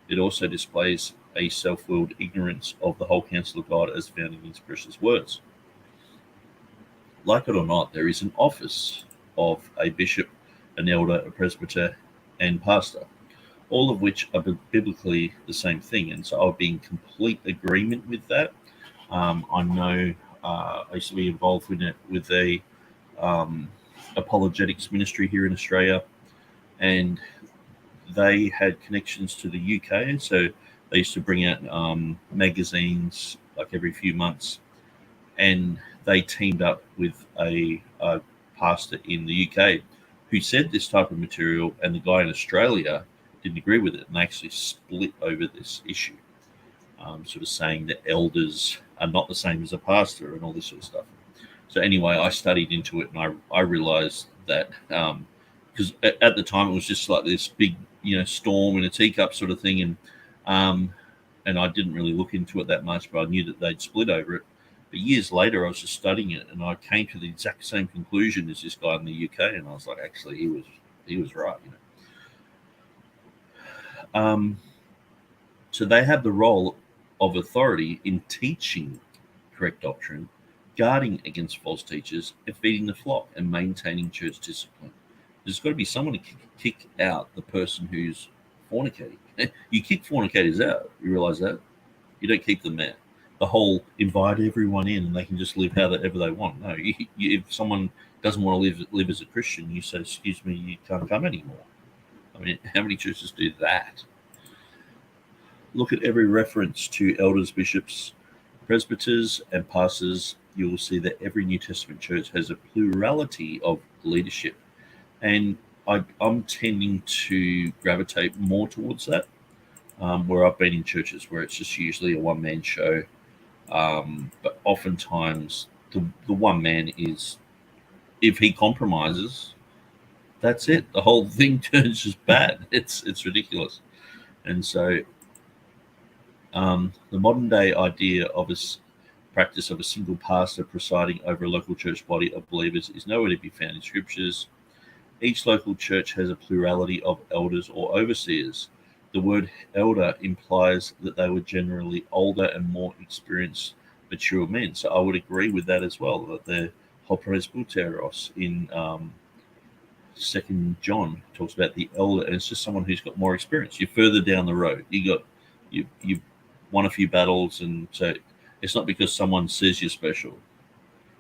It also displays a self-willed ignorance of the whole counsel of God as found in his precious words. Like it or not, there is an office of a bishop, an elder, a presbyter, and pastor, all of which are biblically the same thing. And so I'll be in complete agreement with that. I know I used to be involved with a apologetics ministry here in Australia, and they had connections to the UK. So they used to bring out magazines like every few months, and they teamed up with a pastor in the UK who said this type of material, and the guy in Australia didn't agree with it, and they actually split over this issue, sort of saying that elders are not the same as a pastor and all this sort of stuff. So anyway, I studied into it, and I realized that because at the time it was just like this big, storm in a teacup sort of thing, and I didn't really look into it that much, but I knew that they'd split over it. But years later, I was just studying it, and I came to the exact same conclusion as this guy in the UK, and I was like, actually, he was right, So they have the role of authority in teaching correct doctrine, guarding against false teachers, and feeding the flock and maintaining church discipline. There's got to be someone to kick out the person who's fornicating. You kick fornicators out. You realize that? You don't keep them there. The whole invite everyone in and they can just live however they want. No, if someone doesn't want to live as a Christian, you say, excuse me, you can't come anymore. I mean, how many churches do that? Look at every reference to elders, bishops, presbyters, and pastors. You will see that every New Testament church has a plurality of leadership. And I'm tending to gravitate more towards that. where I've been in churches where it's just usually a one-man show. But oftentimes the one man is, if he compromises, that's it. The whole thing turns just bad. It's ridiculous. And so the modern day idea of a practice of a single pastor presiding over a local church body of believers is nowhere to be found in scriptures. Each local church has a plurality of elders or overseers. The word elder implies that they were generally older and more experienced, mature men. So I would agree with that as well, that the hopresbyteros in 2 John talks about the elder, and it's just someone who's got more experience. You're further down the road. You've won a few battles, and so it's not because someone says you're special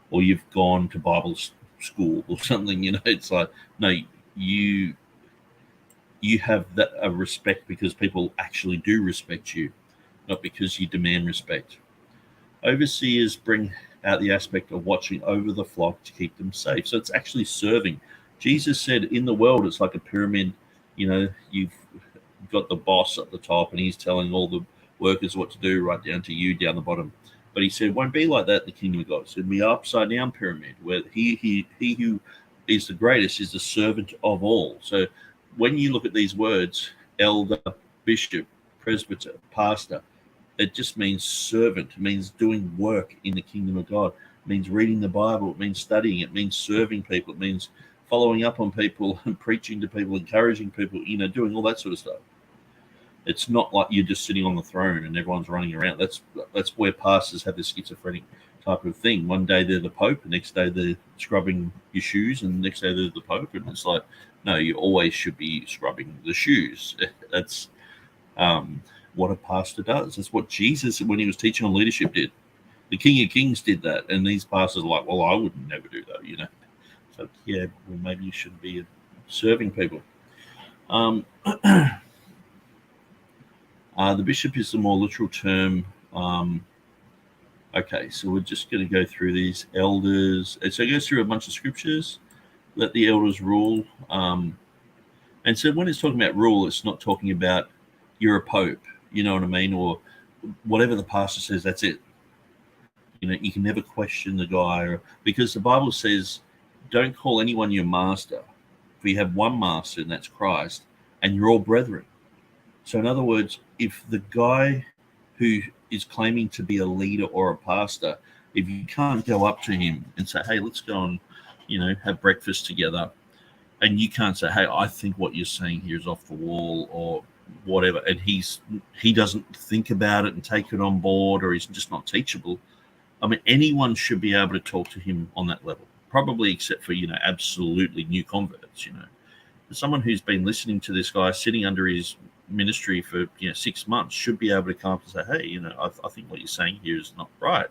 or you've gone to Bible school or something. It's like, no, you have that respect because people actually do respect you, not because you demand respect. Overseers bring out the aspect of watching over the flock to keep them safe. So it's actually serving. Jesus said in the world, it's like a pyramid. You've got the boss at the top and he's telling all the workers what to do, right down to you down the bottom. But he said, it won't be like that in the kingdom of God. It's going to be an upside down pyramid where he who is the greatest is the servant of all. So when you look at these words, elder, bishop, presbyter, pastor, it just means servant. It means doing work in the kingdom of God. It means reading the Bible. It means studying. It means serving people. It means following up on people and preaching to people, encouraging people, doing all that sort of stuff. It's not like you're just sitting on the throne and everyone's running around. That's where pastors have this schizophrenic type of thing. One day they're the Pope, the next day they're scrubbing your shoes, and the next day they're the Pope. And it's like, no, you always should be scrubbing the shoes. That's what a pastor does. That's what Jesus, when he was teaching on leadership, did. The King of Kings did that. And these pastors are like, well, I would never do that, So, yeah, well, maybe you shouldn't be serving people. The bishop is the more literal term. Okay, so we're just going to go through these elders. And so it goes through a bunch of scriptures. Let the elders rule. And so when it's talking about rule, it's not talking about you're a pope, you know what I mean? Or whatever the pastor says, that's it. You can never question the guy, because the Bible says, don't call anyone your master. For you have one master, and that's Christ, and you're all brethren. So in other words, if the guy who is claiming to be a leader or a pastor, if you can't go up to him and say, hey, let's go and, have breakfast together, and you can't say, hey, I think what you're saying here is off the wall or whatever, and he doesn't think about it and take it on board, or he's just not teachable. I mean, anyone should be able to talk to him on that level, probably except for, absolutely new converts, But someone who's been listening to this guy sitting under his ministry for 6 months should be able to come up and say, hey, I think what you're saying here is not right.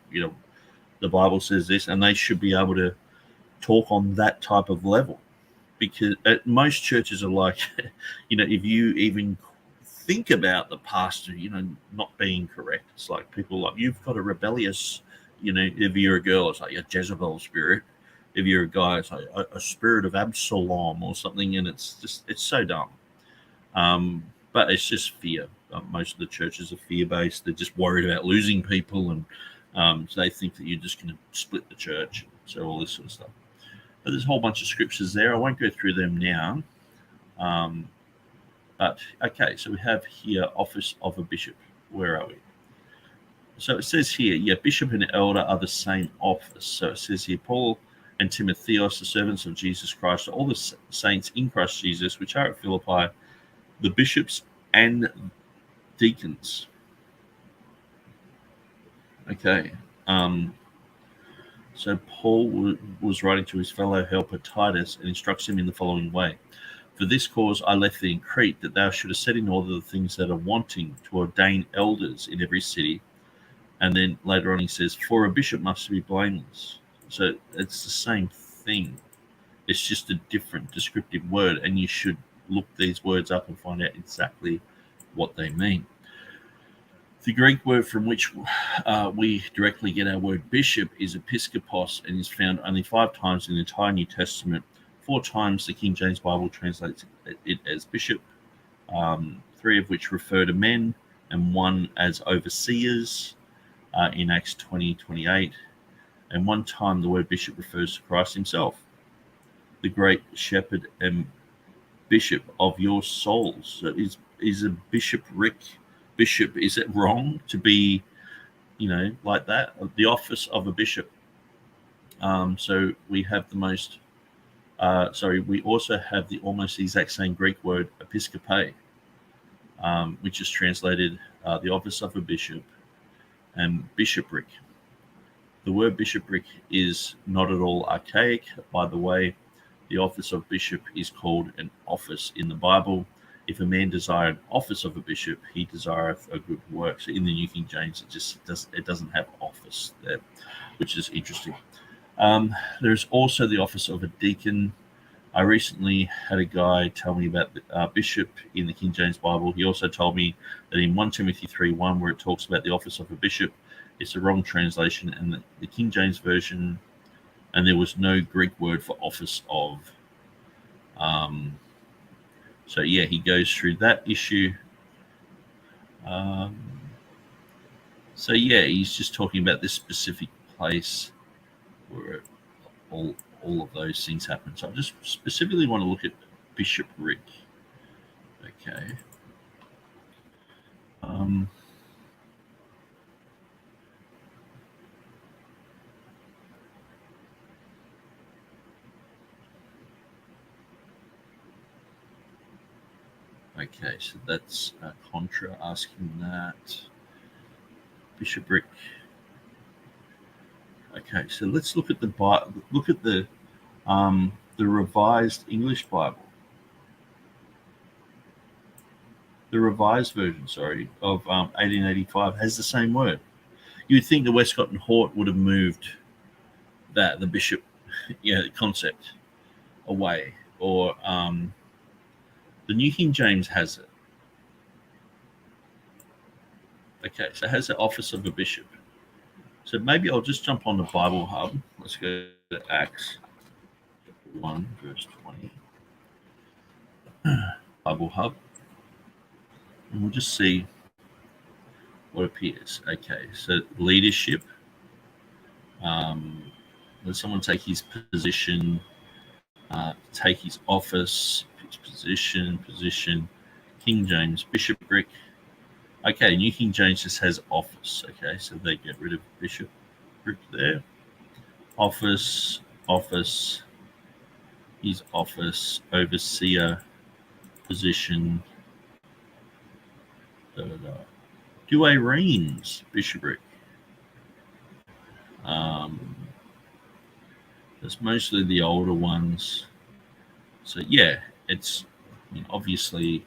The Bible says this, and they should be able to talk on that type of level, because most churches are like, if you even think about the pastor, not being correct, it's like people like, you've got a rebellious, if you're a girl, it's like a Jezebel spirit. If you're a guy, it's like a spirit of Absalom or something, and it's so dumb. But it's just fear. Most of the churches are fear-based. They're just worried about losing people, and so they think that you're just going to split the church. So all this sort of stuff. But there's a whole bunch of scriptures there. I won't go through them now. But, okay, so we have here office of a bishop. Where are we? So it says here, bishop and elder are the same office. So it says here, Paul and Timotheus, the servants of Jesus Christ, all the saints in Christ Jesus, which are at Philippi, the bishops and deacons. Okay. So Paul was writing to his fellow helper Titus and instructs him in the following way. For this cause I left thee in Crete, that thou shouldest set in order the things that are wanting, to ordain elders in every city. And then later on he says, for a bishop must be blameless. So it's the same thing. It's just a different descriptive word, and you should look these words up and find out exactly what they mean. The Greek word from which we directly get our word bishop is episkopos, and is found only 5 times in the entire New Testament. 4 times the King James Bible translates it as bishop. 3 3 of which refer to men, and 1 as overseers in Acts 20:28. And 1 time the word bishop refers to Christ himself, the great shepherd and bishop of your souls. So is a bishopric bishop, is it wrong to be, like that? The office of a bishop. So we have we also have the almost exact same Greek word episkope, which is translated the office of a bishop, and bishopric. The word bishopric is not at all archaic. By the way, the office of bishop is called an office in the Bible. If a man desire an office of a bishop, he desireth a good work. So in the New King James, it doesn't have office there, which is interesting. There's also the office of a deacon. I recently had a guy tell me about the bishop in the King James Bible. He also told me that in 1 Timothy 3:1, where it talks about the office of a bishop, it's a wrong translation, and the King James Version, and there was no Greek word for office of. So yeah, he goes through that issue. So yeah, he's just talking about this specific place where all of those things happen. So I just specifically want to look at bishopric. Okay. Okay, so that's Contra asking that. Bishopric. Okay, so let's look at the Revised English Bible. The Revised Version, of 1885 has the same word. You'd think the Westcott and Hort would have moved the bishop, concept away, or the New King James has it. Okay, so it has the office of a bishop. So maybe I'll just jump on the Bible Hub. Let's go to Acts 1, verse 20. Bible Hub. And we'll just see what appears. Okay, so leadership. Let someone take his position, take his office, his position, King James, bishopric. Okay, New King James just has office. Okay, so they get rid of bishopric there. Office, his office, overseer, position. Douay Rheims, bishopric. That's mostly the older ones. So yeah, it's obviously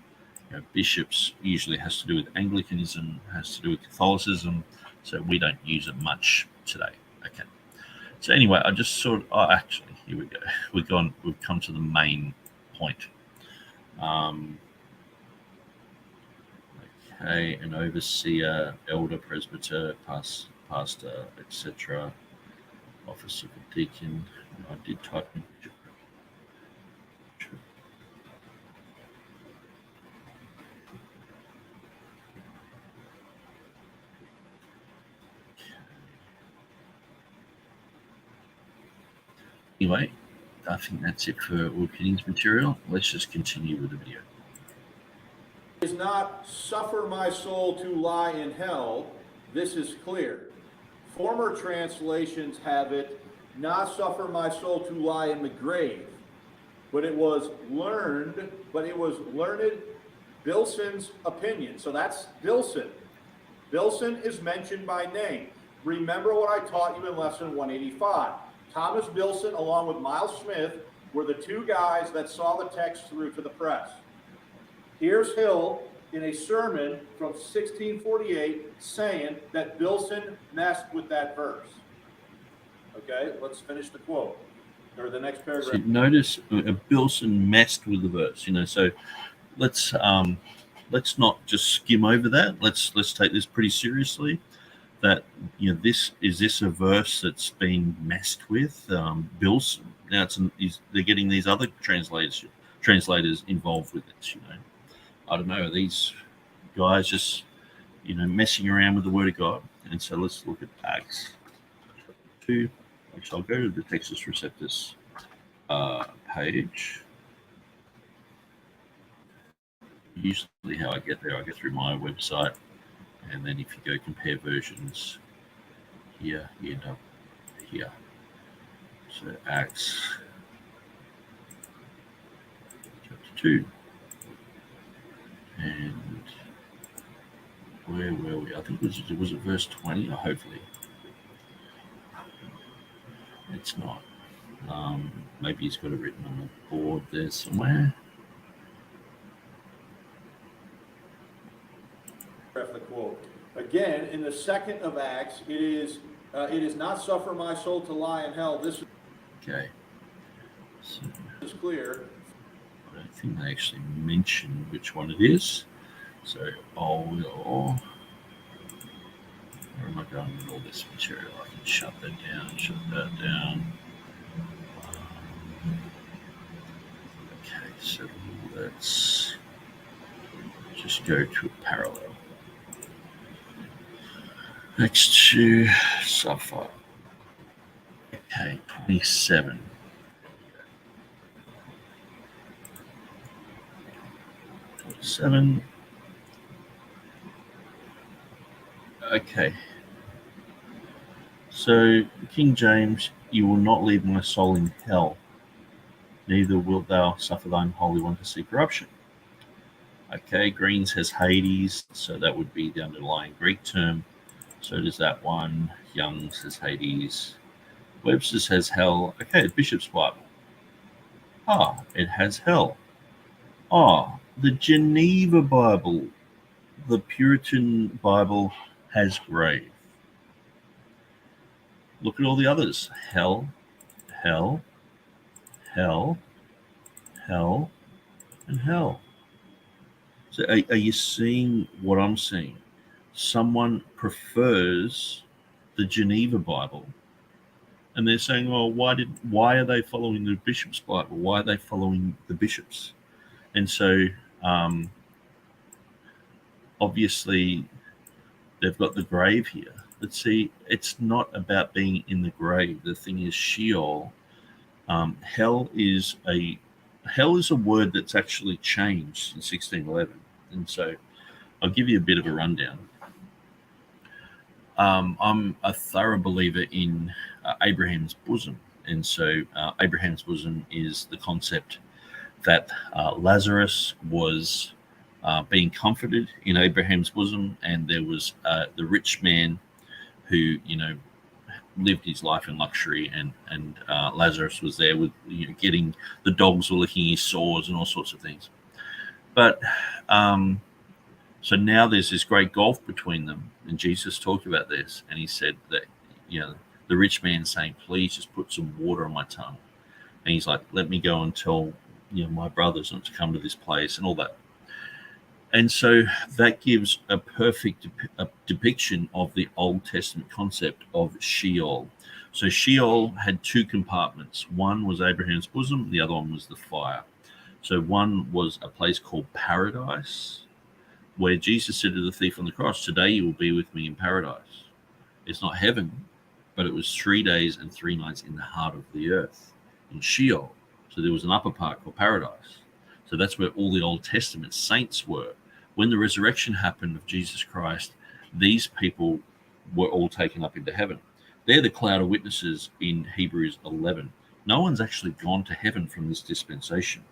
bishops usually has to do with Anglicanism, has to do with Catholicism, so we don't use it much today. Okay. So anyway, I just actually, here we go. We've come to the main point. Okay, an overseer, elder, presbyter, pastor, etc. Office of a deacon. I did type in bishop. Anyway, I think that's it for Wilkins material. Let's just continue with the video. Is not suffer my soul to lie in hell. This is clear. Former translations have it not suffer my soul to lie in the grave. But it was learned Bilson's opinion. So that's Bilson. Bilson is mentioned by name. Remember what I taught you in lesson 185. Thomas Bilson, along with Miles Smith, were the two guys that saw the text through to the press. Here's Hill in a sermon from 1648 saying that Bilson messed with that verse. Okay, let's finish the quote, or the next paragraph. So notice Bilson messed with the verse, so let's not just skim over that. Let's take this pretty seriously. That this is a verse that's been messed with. Bilson now they're getting these other translators involved with it. I don't know. Are these guys just, messing around with the Word of God. And so let's look at Acts 2. Actually, I'll go to the Textus Receptus page. Usually how I get there, I go through my website, and then if you go compare versions here, you end up here. So Acts chapter 2. And where were we? I think was it verse 20, or hopefully. It's not. Maybe he's got it written on the board there somewhere. The quote again in the 2nd of Acts. It is not suffer my soul to lie in hell. This okay. So, is clear. I don't think they actually mention which one it is. So where am I going with all this material? I can shut that down. Okay, so let's just go to a parallel. Next to suffer. Okay, 27. Okay. So, King James, you will not leave my soul in hell, neither wilt thou suffer thine Holy One to see corruption. Okay, Green says Hades, so that would be the underlying Greek term. So does that one. Young says Hades. Webster says hell. Okay, Bishop's Bible. It has hell. The Geneva Bible, the Puritan Bible, has grave. Look at all the others. Hell, hell, hell, hell, and hell. So are you seeing what I'm seeing? Someone prefers the Geneva Bible, and they're saying, "Oh, why are they following the Bishop's Bible? Why are they following the bishops?" And so, obviously, they've got the grave here. But see, it's not about being in the grave. The thing is, Sheol. Hell is a word that's actually changed in 1611, and so I'll give you a bit of a rundown. I'm a thorough believer in Abraham's bosom. And so Abraham's bosom is the concept that Lazarus was being comforted in Abraham's bosom, and there was the rich man who, lived his life in luxury, and Lazarus was there with getting, the dogs were licking his sores and all sorts of things. But so now there's this great gulf between them, and Jesus talked about this, and he said that the rich man saying, "Please just put some water on my tongue," and he's like, "Let me go and tell my brothers not to come to this place," and all that. And so that gives a perfect depiction of the Old Testament concept of Sheol. So Sheol had two compartments. One was Abraham's bosom, the other one was the fire. So one was a place called paradise, where Jesus said to the thief on the cross, "Today you will be with me in paradise." It's not heaven, but it was 3 days and 3 nights in the heart of the earth, in Sheol. So there was an upper part called paradise. So that's where all the Old Testament saints were. When the resurrection happened of Jesus Christ, these people were all taken up into heaven. They're the cloud of witnesses in Hebrews 11. No one's actually gone to heaven from this dispensation.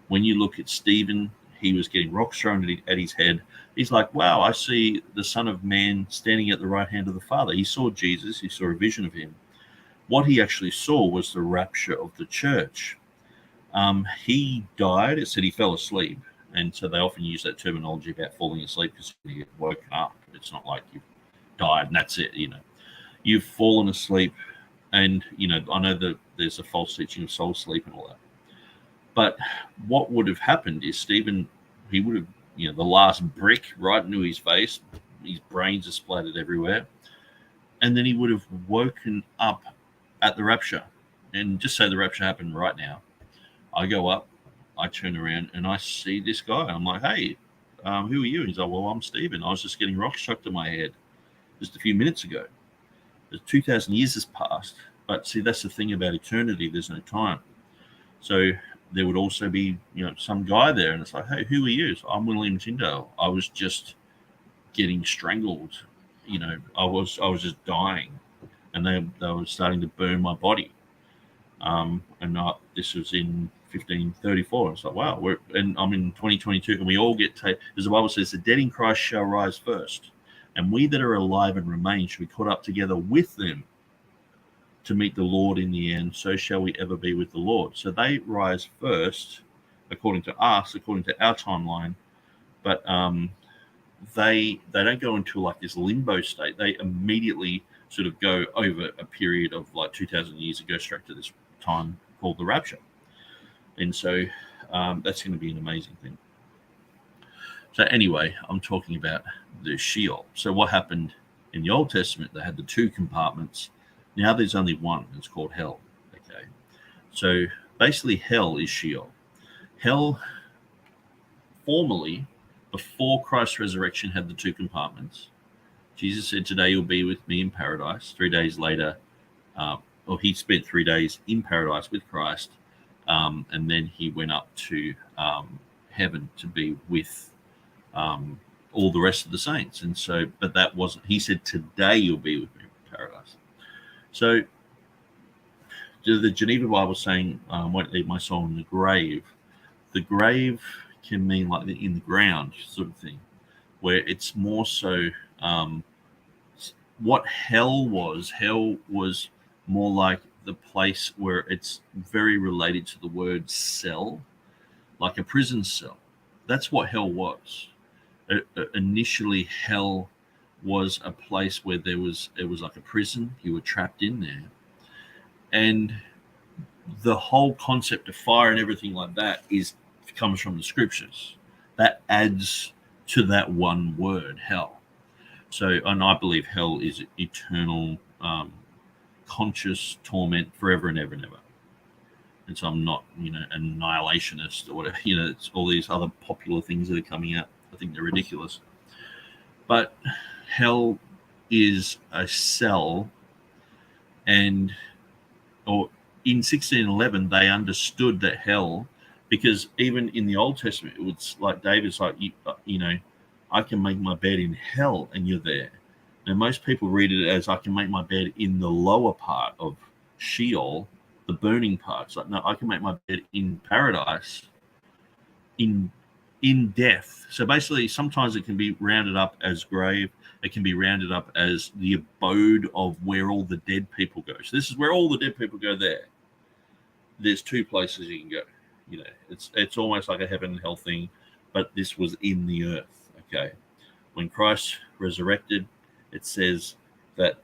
When you look at Stephen, he was getting rocks thrown at his head. He's like, "Wow, I see the Son of Man standing at the right hand of the Father." He saw Jesus. He saw a vision of him. What he actually saw was the rapture of the church. He died. It said he fell asleep. And so they often use that terminology about falling asleep because you get woken up. It's not like you've died and that's it. You've fallen asleep. And, I know that there's a false teaching of soul sleep and all that. But what would have happened is Stephen, he would have, the last brick right into his face, his brains are splattered everywhere. And then he would have woken up at the rapture. And just say the rapture happened right now. I go up, I turn around, and I see this guy. I'm like, "Hey, who are you? He's like, well, I'm Stephen. I was just getting rocks chucked at my head just a few minutes ago. 2,000 years has passed. But see, that's the thing about eternity. There's no time. So there would also be, some guy there, and it's like, hey, who are you? So, I'm William Tyndale. I was just getting strangled. I was just dying, and they were starting to burn my body. This was in 1534. It's like, wow, and I'm in 2022, and we all get as the Bible says, the dead in Christ shall rise first, and we that are alive and remain shall be caught up together with them to meet the Lord in the end. So shall we ever be with the Lord. So they rise first, according to us, according to our timeline, but they don't go into like this limbo state. They immediately sort of go over a period of like 2,000 years and go straight to this time called the rapture. And so that's going to be an amazing thing. So anyway, I'm talking about the Sheol. So what happened in the Old Testament? They had the two compartments. Now there's only one. It's called hell. Okay. So basically hell is Sheol. Hell, formerly, before Christ's resurrection, had the two compartments. Jesus said, today you'll be with me in paradise. 3 days later, he spent 3 days in paradise with Christ. And then he went up to heaven to be with all the rest of the saints. And so, but that wasn't, he said, today you'll be with me in paradise. So the Geneva Bible saying, won't leave my soul in the grave. The grave can mean like in the ground sort of thing, where it's more so what hell was more like the place where it's very related to the word cell, like a prison cell. That's what hell was. Initially, hell was a place where it was like a prison. You were trapped in there. And the whole concept of fire and everything like that comes from the scriptures. That adds to that one word, hell. So, and I believe hell is eternal, conscious torment forever and ever and ever. And so I'm not, an annihilationist or whatever, it's all these other popular things that are coming out. I think they're ridiculous. But hell is a cell, or in 1611 they understood that hell, because even in the Old Testament it was like David's like, I can make my bed in hell and you're there. Now most people read it as I can make my bed in the lower part of Sheol, the burning part. It's like, no, I can make my bed in paradise, in death. So basically sometimes it can be rounded up as grave. It can be rounded up as the abode of where all the dead people go. So this is where all the dead people go there. There's two places you can go. It's almost like a heaven and hell thing, but this was in the earth. Okay. When Christ resurrected, it says that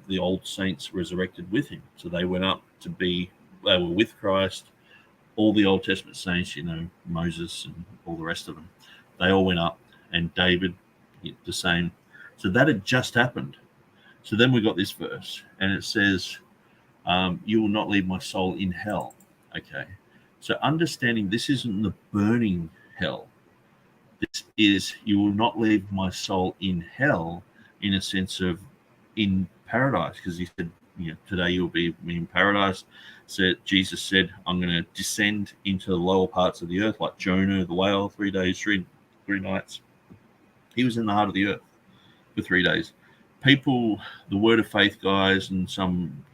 the old saints resurrected with him. So they went up they were with Christ. All the Old Testament saints, Moses and all the rest of them, they all went up, and David, the same. So that had just happened. So then we got this verse, and it says, you will not leave my soul in hell. Okay. So understanding this isn't the burning hell. This is, you will not leave my soul in hell, in a sense of in paradise, because he said, today you'll be with me in paradise. So Jesus said, I'm going to descend into the lower parts of the earth, like Jonah the whale, 3 days, three nights. He was in the heart of the earth for 3 days. People, the Word of Faith guys, and some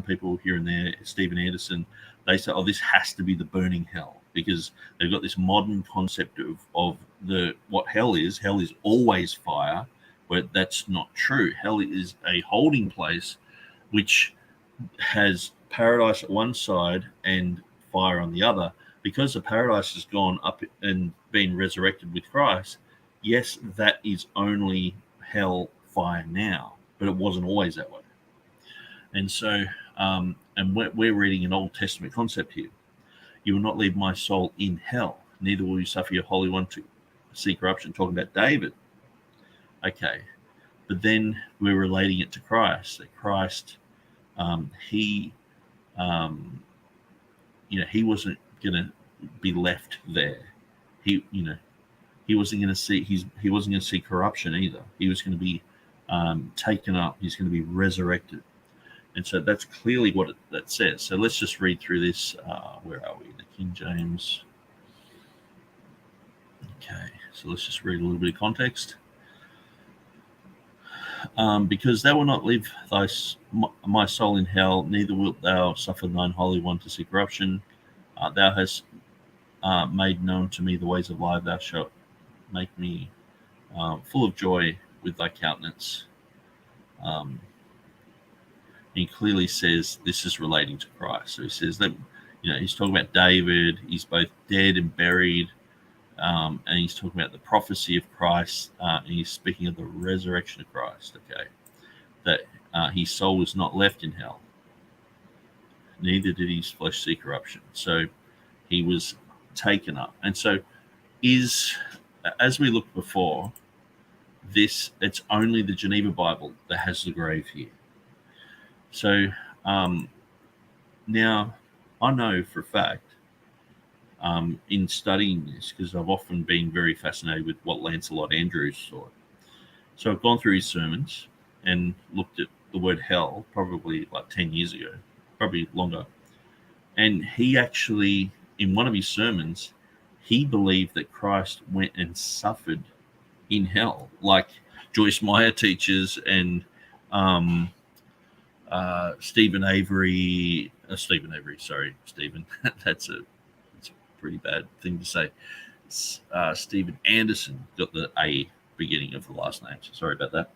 people here and there, Stephen Anderson, they say, this has to be the burning hell, because they've got this modern concept of what hell is. Hell is always fire, but that's not true. Hell is a holding place which has paradise at one side and fire on the other. Because the paradise has gone up and been resurrected with Christ, yes, that is only hell fire now, but it wasn't always that way. And so, and we're reading an Old Testament concept here. You will not leave my soul in hell, neither will you suffer your Holy One to see corruption. Talking about David. Okay. But then we're relating it to Christ, that Christ, he wasn't going to be left there. He he wasn't going to see corruption either. He was going to be taken up. He's going to be resurrected. And so that's clearly what that says. So let's just read through this. Where are we? The King James. Okay, so let's just read a little bit of context. Because thou wilt not leave my soul in hell, neither wilt thou suffer thine Holy One to see corruption. Thou hast made known to me the ways of life. Thou shalt make me full of joy with thy countenance. He clearly says this is relating to Christ. So he says that, he's talking about David. He's both dead and buried. And he's talking about the prophecy of Christ. And he's speaking of the resurrection of Christ. Okay. That his soul was not left in hell. Neither did his flesh see corruption. So he was taken up. And so as we looked before, it's only the Geneva Bible that has the grave here. So now I know for a fact in studying this, because I've often been very fascinated with what Lancelot Andrewes thought. So I've gone through his sermons and looked at the word hell probably like 10 years ago, probably longer. And he actually, in one of his sermons, he believed that Christ went and suffered in hell, like Joyce Meyer teaches and Stephen. That's a pretty bad thing to say. Stephen Anderson got the A beginning of the last name, so sorry about that.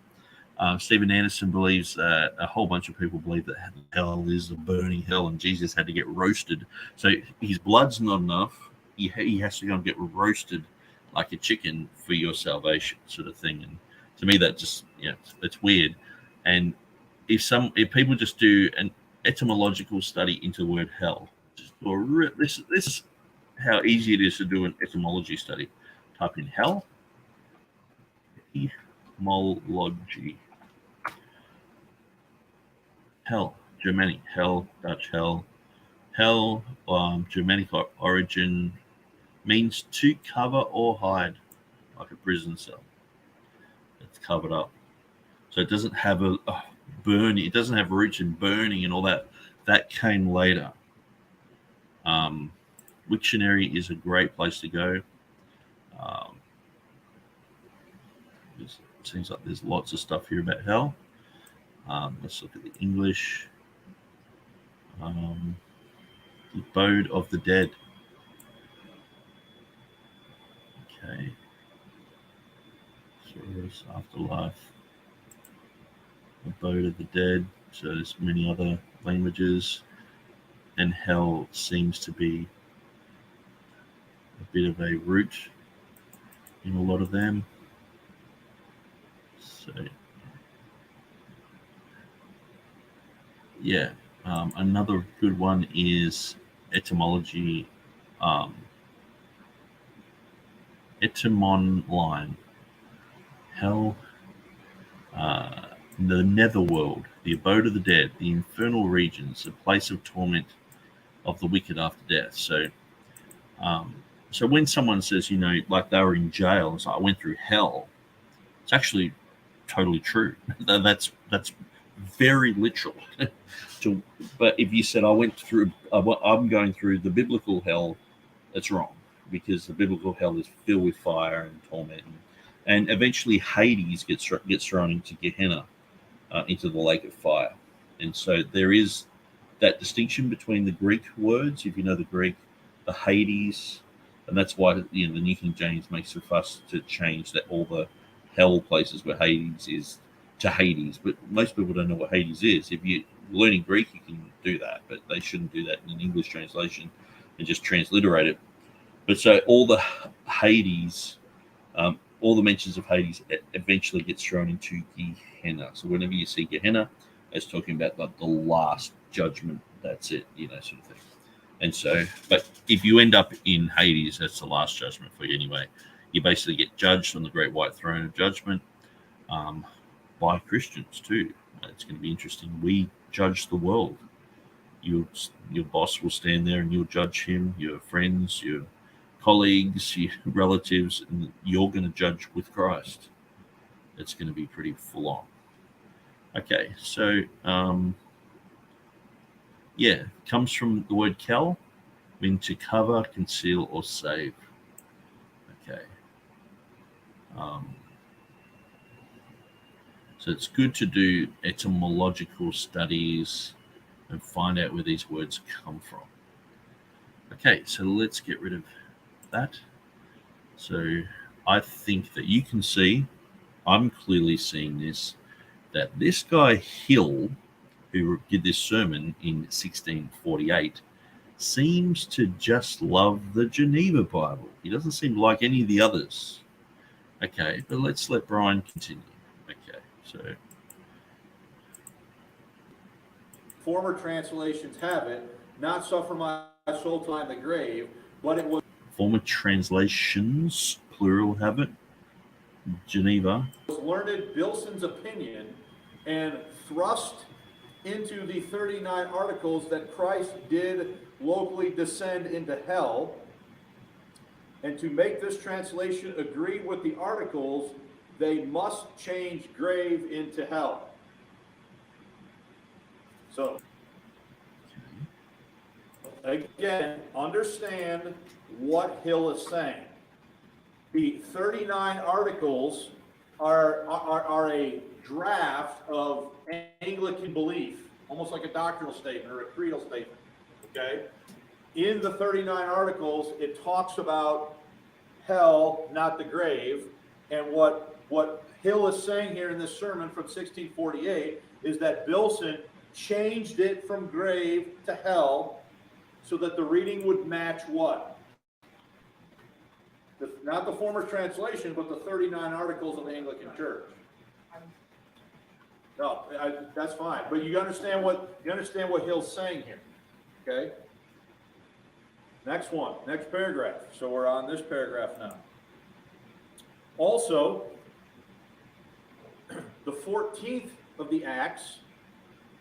Stephen Anderson believes that a whole bunch of people believe that hell is a burning hell and Jesus had to get roasted. So his blood's not enough. He has to go and get roasted like a chicken for your salvation, sort of thing. And to me, that just, it's weird. And if people just do an etymological study into the word hell, this is how easy it is to do an etymology study. Type in hell, etymology. Hell, Germanic, hell, Dutch hell. Hell, Germanic origin, means to cover or hide, like a prison cell. It's covered up. So it doesn't have a burning, it doesn't have roots in burning and all that. That came later. Wiktionary is a great place to go. It seems like there's lots of stuff here about hell. Let's look at the English. The abode of the dead. Okay. Source, afterlife. Abode of the dead. So there's many other languages. And hell seems to be a bit of a root in a lot of them. So, yeah. Another good one is etymology. Etymon line. Hell, the netherworld, the abode of the dead, the infernal regions, the place of torment of the wicked after death. So, so when someone says, like they were in jail, it's like, I went through hell, it's actually totally true. That's very literal. But if you said I'm going through the biblical hell, that's wrong, because the biblical hell is filled with fire and torment, and eventually Hades gets thrown into Gehenna, into the lake of fire. And so there is that distinction between the Greek words, if you know the Greek, the Hades, and that's why the New King James makes a fuss to change that all the hell places where Hades is to Hades. But most people don't know what Hades is. If you're learning Greek, you can do that, but they shouldn't do that in an English translation and just transliterate it. But so all the Hades, all the mentions of Hades eventually gets thrown into Gehenna. So whenever you see Gehenna, it's talking about like the last judgment. That's it, sort of thing. And so, but if you end up in Hades, that's the last judgment for you anyway. You basically get judged on the great white throne of judgment by Christians too. It's going to be interesting. We judge the world. Your boss will stand there and you'll judge him. Your friends, your colleagues, your relatives, and you're going to judge with Christ. It's going to be pretty full on. Okay, so comes from the word kel, meaning to cover, conceal, or save. Okay. So it's good to do etymological studies and find out where these words come from. Okay, so let's get rid of that. So I think that you can see, I'm clearly seeing this, that this guy Hill, who did this sermon in 1648, seems to just love the Geneva Bible. He doesn't seem to like any of the others. Okay, but let's let Bryan continue. Okay, so former translations have it, not suffer my soul to lie in the grave, but it was former translations, plural, have it. Geneva. Learned Bilson's opinion and thrust into the 39 articles that Christ did locally descend into hell. And to make this translation agree with the articles, they must change grave into hell. So, again, understand what Hill is saying. The 39 articles are a draft of Anglican belief, almost like a doctrinal statement or a creedal statement, okay? In the 39 articles, it talks about hell, not the grave, and what Hill is saying here in this sermon from 1648 is that Bilson changed it from grave to hell so that the reading would match what? Not the former translation, but the 39 articles of the Anglican Church. No, that's fine. But you understand what Hill's saying here. Okay? Next one, next paragraph. So we're on this paragraph now. Also, the 14th of the Acts,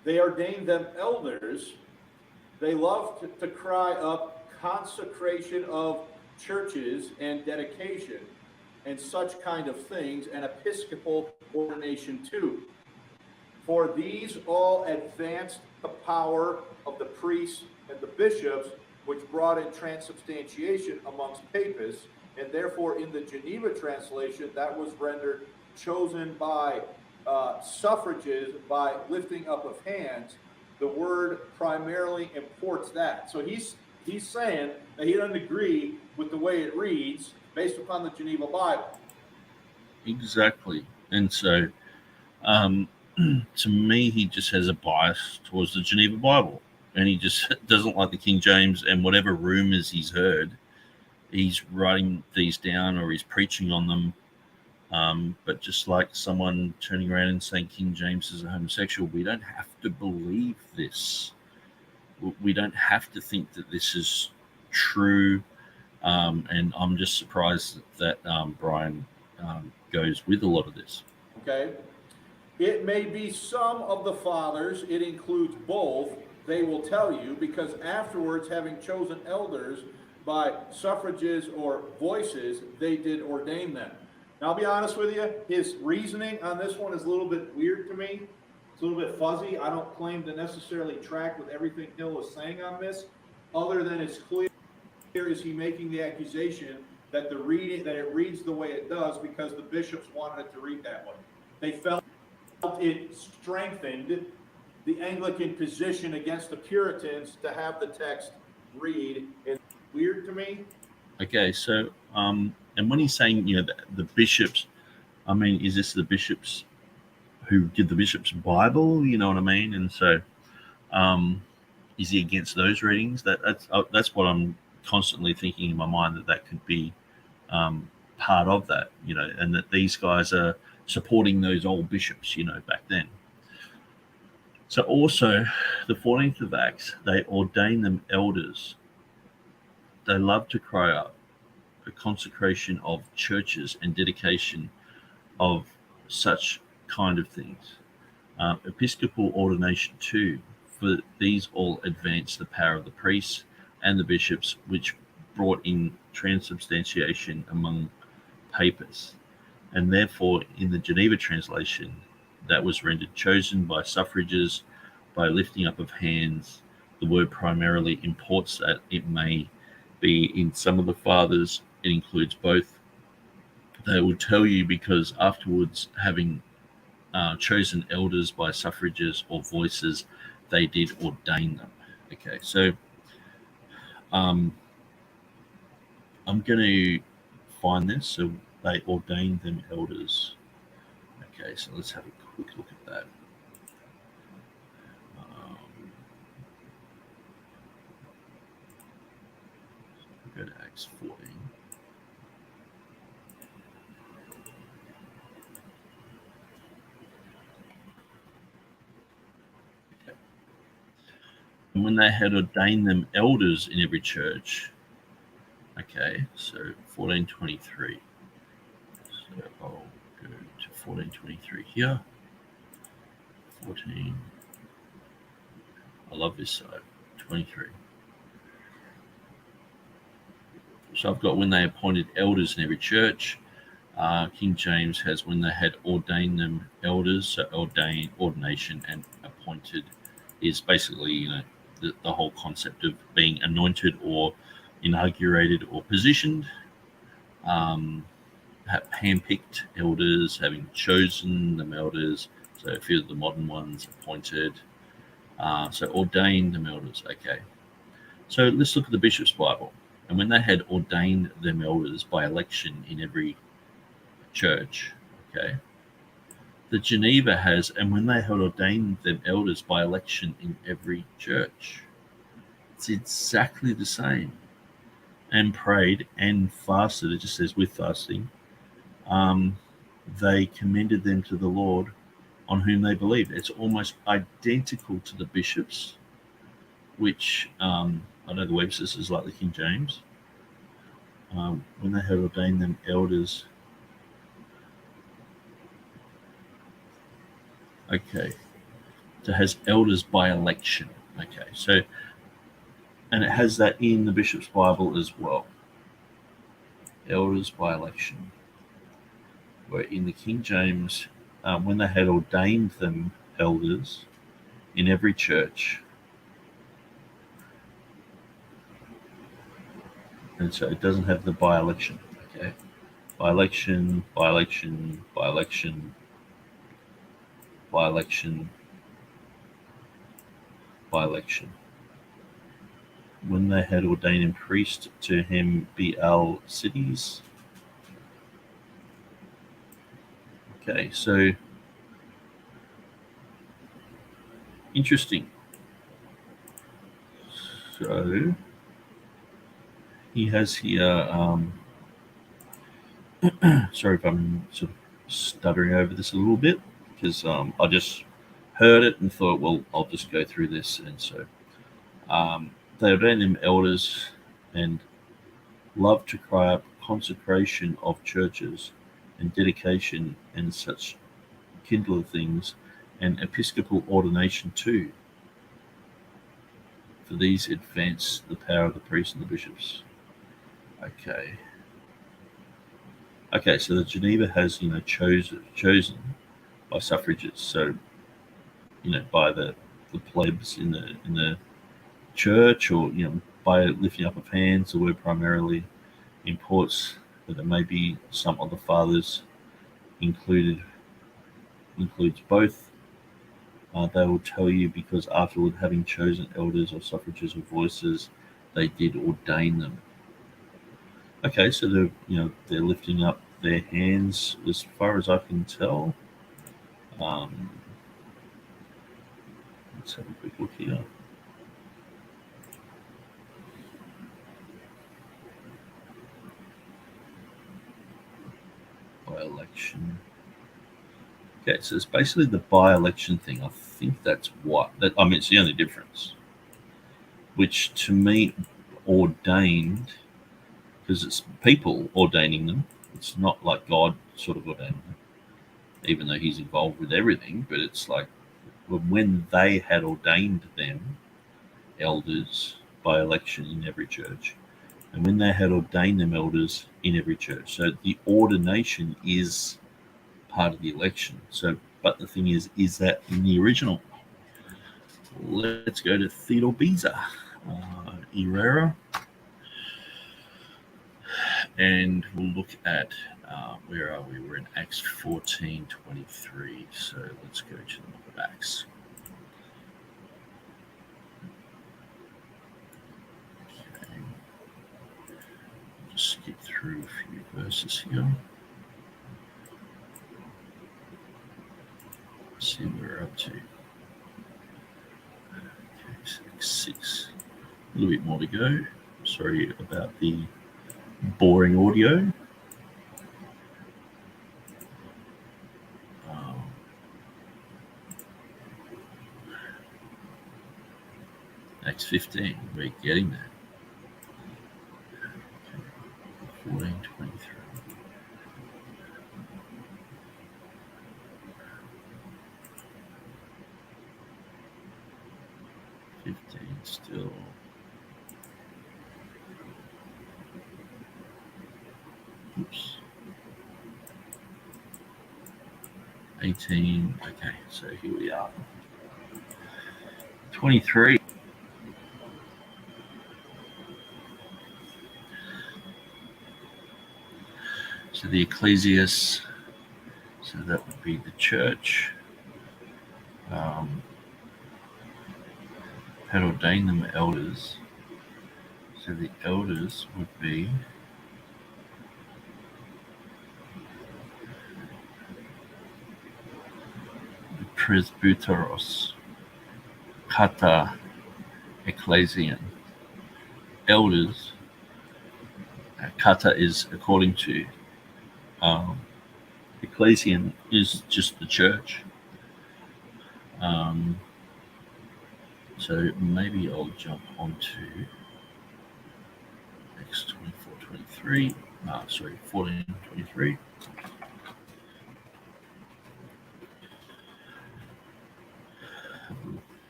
they ordained them elders. They love to cry up consecration of churches and dedication and such kind of things, and episcopal ordination too. For these all advanced the power of the priests and the bishops, which brought in transubstantiation amongst papists, and therefore in the Geneva translation that was rendered chosen by suffrages by lifting up of hands. The word primarily imports that. So he's saying that he doesn't agree with the way it reads based upon the Geneva Bible. Exactly. And so to me, he just has a bias towards the Geneva Bible, and he just doesn't like the King James, and whatever rumors he's heard, he's writing these down or he's preaching on them. But just like someone turning around and saying King James is a homosexual, we don't have to believe this. We don't have to think that this is true. And I'm just surprised that Bryan goes with a lot of this. Okay. It may be some of the fathers, it includes both, they will tell you, because afterwards, having chosen elders by suffrages or voices, they did ordain them. Now, I'll be honest with you, his reasoning on this one is a little bit weird to me. It's a little bit fuzzy. I don't claim to necessarily track with everything Hill is saying on this, other than it's clear is he making the accusation that it reads the way it does because the bishops wanted it to read that way. They felt it strengthened the Anglican position against the Puritans to have the text read. It's weird to me. Okay, so and when he's saying, the bishops, I mean, is this the bishops who did the bishop's Bible? You know what I mean? And so, is he against those readings? That's what I'm constantly thinking in my mind, that could be part of that, and that these guys are supporting those old bishops, back then. So also, the 14th of Acts, they ordain them elders. They love to cry out the consecration of churches and dedication of such kind of things. Episcopal ordination too, for these all advance the power of the priests and the bishops, which brought in transubstantiation among papists, and therefore in the Geneva translation that was rendered chosen by suffrages by lifting up of hands. The word primarily imports that it may be in some of the fathers, it includes both. They will tell you because afterwards, having chosen elders by suffrages or voices, they did ordain them. Okay, so I'm going to find this. So they ordained them elders. Okay, so let's have a quick look at that. Go to Acts 14. Okay. And when they had ordained them elders in every church, okay, so 1423. So I'll go to 1423 here. 14. I love this side. 23. So I've got when they appointed elders in every church. King James has when they had ordained them elders. So ordination and appointed is basically, the whole concept of being anointed or inaugurated or positioned. Handpicked elders, having chosen them elders. So a few of the modern ones appointed. So ordained them elders. Okay. So let's look at the Bishop's Bible. And when they had ordained them elders by election in every church, okay, the Geneva has, and when they had ordained them elders by election in every church, it's exactly the same. And prayed and fasted, it just says with fasting, they commended them to the Lord on whom they believed. It's almost identical to the bishops, which I know the Webster's is like the King James. When they had ordained them elders. Okay. So it has elders by election. Okay. So, and it has that in the Bishop's Bible as well. Elders by election. Where in the King James, when they had ordained them elders in every church. And so it doesn't have the by-election, okay? By-election, by-election, by-election, by-election, by-election. When they had ordained him priest to him Baal cities. Okay, so interesting. So he has here, sorry if I'm sort of stuttering over this a little bit, because I just heard it and thought, well, I'll just go through this. And so they ordained them elders and loved to cry up consecration of churches and dedication and such kindler things, and episcopal ordination too. For these advance the power of the priests and the bishops. Okay, so the Geneva has, chosen by suffrages, so, by the plebs in the church, or, by lifting up of hands. The word primarily imports that there may be some of the fathers includes both. They will tell you because afterward, having chosen elders or suffrages or voices, they did ordain them. Okay, so they're lifting up their hands as far as I can tell. Let's have a quick look here. By-election. Okay, so it's basically the by-election thing. I think that's it's the only difference. Which to me, ordained, because it's people ordaining them. It's not like God sort of ordaining them, even though he's involved with everything. But it's like when they had ordained them elders by election in every church, And when they had ordained them elders in every church. So the ordination is part of the election. So, but the thing is that in the original? Let's go to Theodore Beza, Herrera, and we'll look at where are we? We're in Acts 14:23. So let's go to the book of Acts. Okay. Just skip through a few verses here. Let's see where we're up to. Okay, 6. A little bit more to go. Sorry about the boring audio. Acts 15, we're getting there. 14:23. Still. Oops. 18. Okay, so here we are. 23. So the ecclesias, so that would be the church, had ordained them elders. So the elders would be the presbyteros, kata ecclesian. Elders, kata is according to ecclesian is just the church. So maybe I'll jump onto Acts 14:23.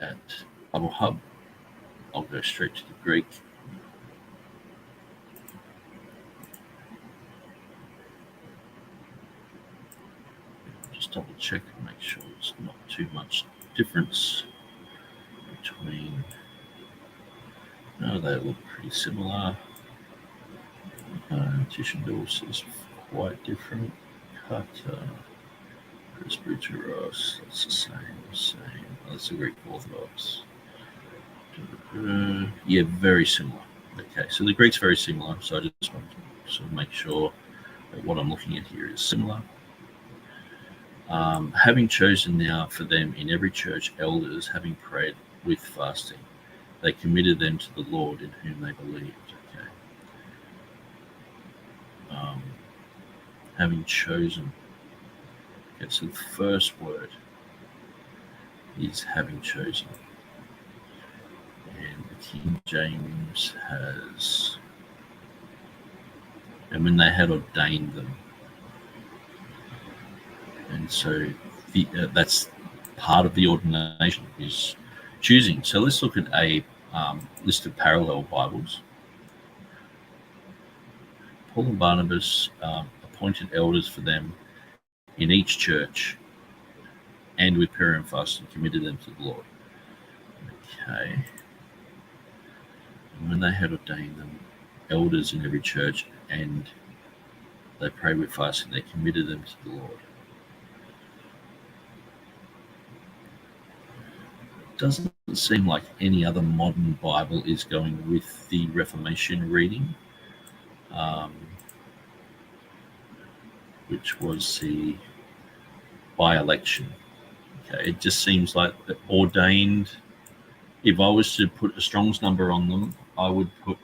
At Bible Hub, I'll go straight to the Greek. Just double check and make sure it's not too much difference between. No, they look pretty similar. Tischendorf is quite different. Kata, presbyteros, that's the same. That's the Greek Orthodox. Yeah, very similar. Okay, so the Greek's very similar, so I just want to sort of make sure that what I'm looking at here is similar. Having chosen now for them in every church elders, having prayed with fasting, they committed them to the Lord in whom they believed. Okay. Having chosen. Okay, so the first word is having chosen. And the King James has, and when they had ordained them. And so that's part of the ordination is choosing. So let's look at a list of parallel Bibles. Paul and Barnabas appointed elders for them in each church, and with prayer and fasting committed them to the Lord. Okay. And when they had ordained them elders in every church, and they prayed with fasting, they committed them to the Lord. Doesn't seem like any other modern Bible is going with the Reformation reading, which was the by election. Okay, it just seems like the ordained. If I was to put a Strong's number on them, I would put.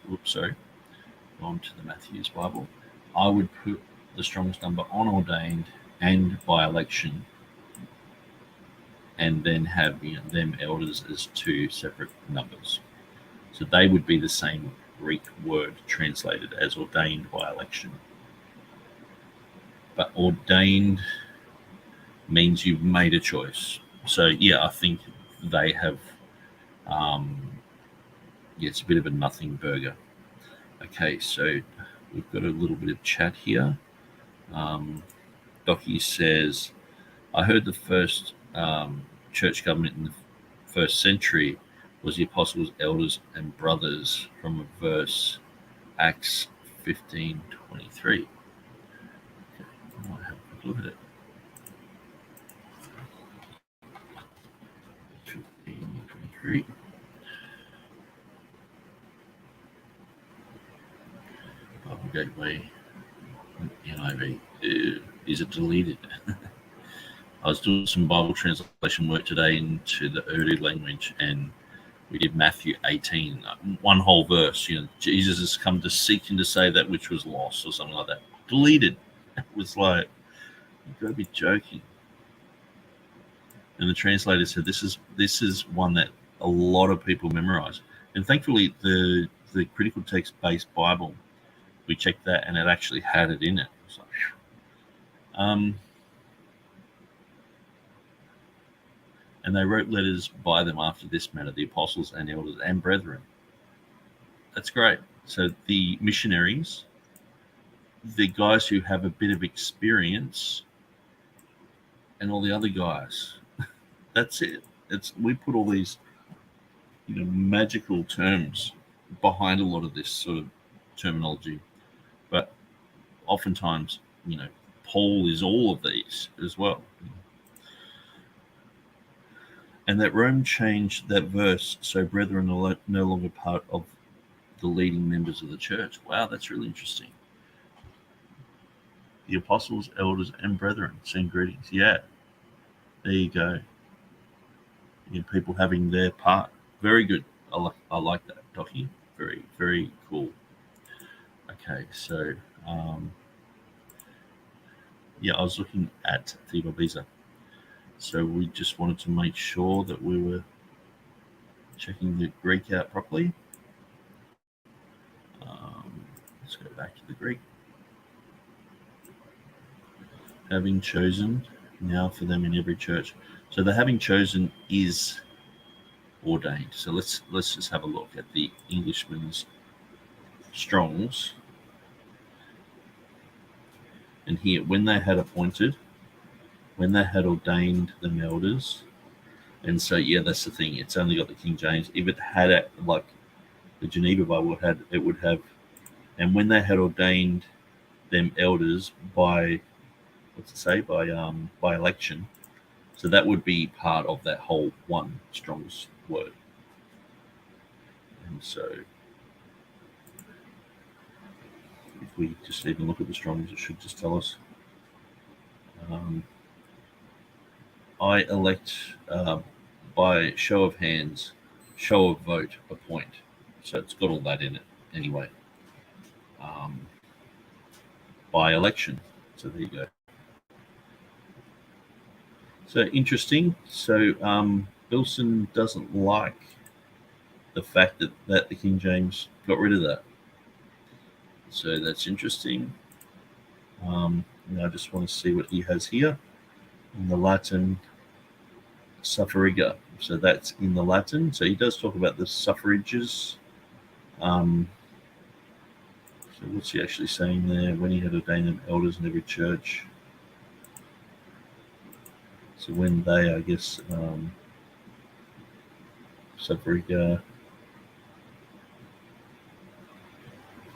On to the Matthew's Bible. I would put the Strong's number on ordained and by election, and then have them elders as two separate numbers. So they would be the same Greek word translated as ordained by election. But ordained means you've made a choice. So yeah, I think they have, it's a bit of a nothing burger. Okay, so we've got a little bit of chat here. Docky says, I heard the first church government in the first century was the apostles, elders, and brothers from a verse, Acts 15:23. Okay, I might have a quick look at it. 15:23. Bible Gateway, NIV. Is it deleted? I was doing some Bible translation work today into the Urdu language, and we did Matthew 18, one whole verse. Jesus has come to seek and to save that which was lost, or something like that. Deleted. It was like, you've got to be joking. And the translator said, this is one that a lot of people memorize. And thankfully, the critical text-based Bible, we checked that, and it actually had it in it. So, and they wrote letters by them after this manner, the apostles and elders and brethren. That's great. So the missionaries, the guys who have a bit of experience, and all the other guys. That's it. We put all these, magical terms behind a lot of this sort of terminology, but oftentimes, Paul is all of these as well. And that Rome changed that verse, so brethren are no longer part of the leading members of the church. Wow, that's really interesting. The apostles, elders, and brethren send greetings. Yeah, there you go. People having their part. Very good. I like that, Docky. Very, very cool. Okay, so I was looking at Thiba Visa. So we just wanted to make sure that we were checking the Greek out properly. Let's go back to the Greek. Having chosen, now for them in every church. So the having chosen is ordained. So let's just have a look at the Englishman's Strong's. And here, when they had appointed, when they had ordained them elders, and so that's the thing. It's only got the King James. If it had like the Geneva Bible it would have, and when they had ordained them elders by, what's it say, by election. So that would be part of that whole one Strong's word. And so if we just even look at the Strong's, it should just tell us. I elect by show of hands, show of vote, appoint. So it's got all that in it anyway. By election. So there you go. So interesting. So Bilson doesn't like the fact that the King James got rid of that. So that's interesting. I just want to see what he has here in the Latin suffraga. So that's in the Latin. So he does talk about the suffrages. So what's he actually saying there? When he had ordained them elders in every church. So when they, I guess, suffraga,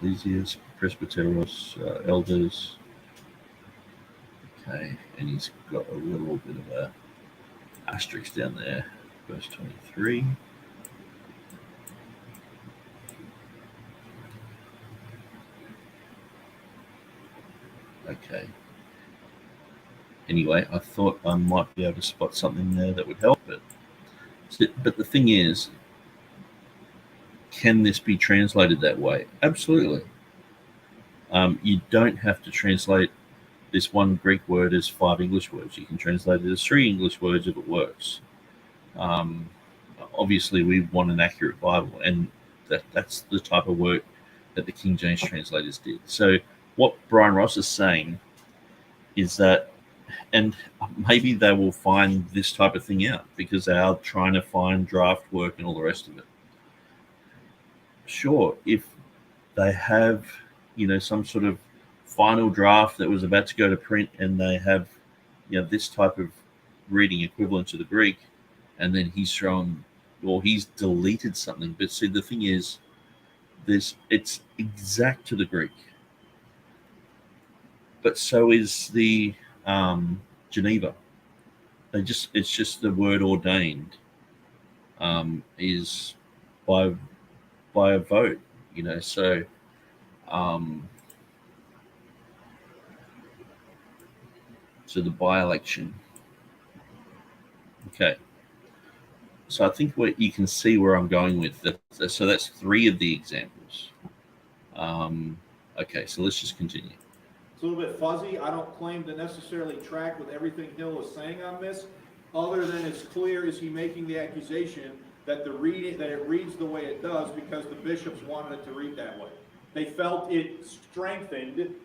ecclesias, presbyteros, elders. Okay, and he's got a little bit of a asterisk down there, verse 23. Okay. Anyway, I thought I might be able to spot something there that would help it. But the thing is, can this be translated that way? Absolutely. You don't have to translate this one Greek word as 5 English words. You can translate it as 3 English words if it works. Obviously, we want an accurate Bible, and that's the type of work that the King James translators did. So what Bryan Ross is saying is that, and maybe they will find this type of thing out because they are trying to find draft work and all the rest of it. Sure, if they have, some sort of final draft that was about to go to print, and they have, this type of reading equivalent to the Greek, and then he's deleted something. But see, the thing is, it's exact to the Greek, but so is the Geneva. It's just the word ordained is by a vote, so so the by-election. Okay, so I think you can see where I'm going with that. So that's 3 of the examples. Okay, so let's just continue. It's a little bit fuzzy. I don't claim to necessarily track with everything Hill is saying on this, other than it's clear is he making the accusation that it reads the way it does because the bishops wanted it to read that way. They felt it strengthened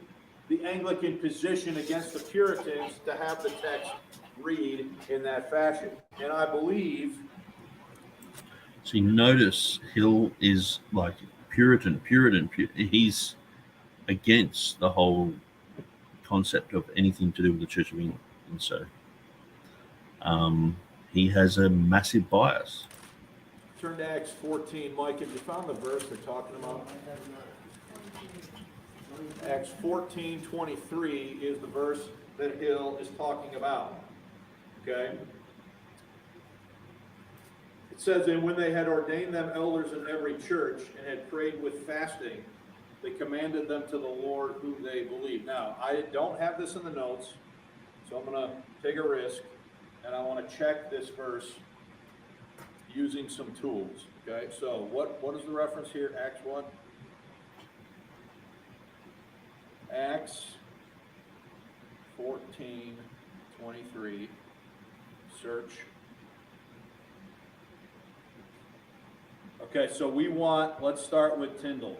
the Anglican position against the Puritans to have the text read in that fashion. And I believe... So you notice Hill is like Puritan. He's against the whole concept of anything to do with the Church of England. And so he has a massive bias. Turn to Acts 14. Mike, have you found the verse they're talking about? Acts 14:23 is the verse that Hill is talking about. Okay? It says, and when they had ordained them elders in every church and had prayed with fasting, they commanded them to the Lord whom they believed. Now, I don't have this in the notes, so I'm going to take a risk, and I want to check this verse using some tools. Okay, so what is the reference here? Acts what? Acts 14:23. Search. Okay, so let's start with Tyndall.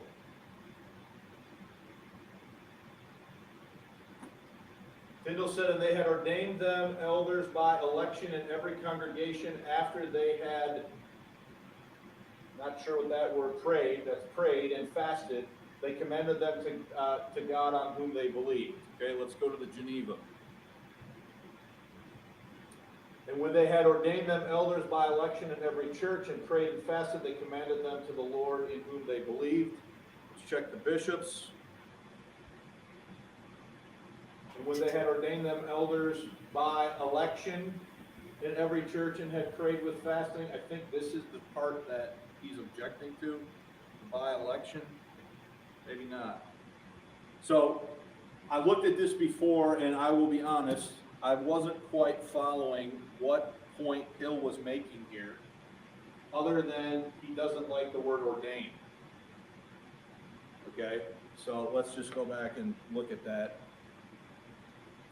Tyndall said, and they had ordained them elders by election in every congregation after they had, not sure what that word prayed and fasted. They commended them to God on whom they believed. Okay, let's go to the Geneva. And when they had ordained them elders by election in every church and prayed and fasted, they commended them to the Lord in whom they believed. Let's check the bishops. And when they had ordained them elders by election in every church and had prayed with fasting, I think this is the part that he's objecting to, by election. Maybe not. So I looked at this before, and I will be honest, I wasn't quite following what point Hill was making here, other than he doesn't like the word ordained. Okay, so let's just go back and look at that.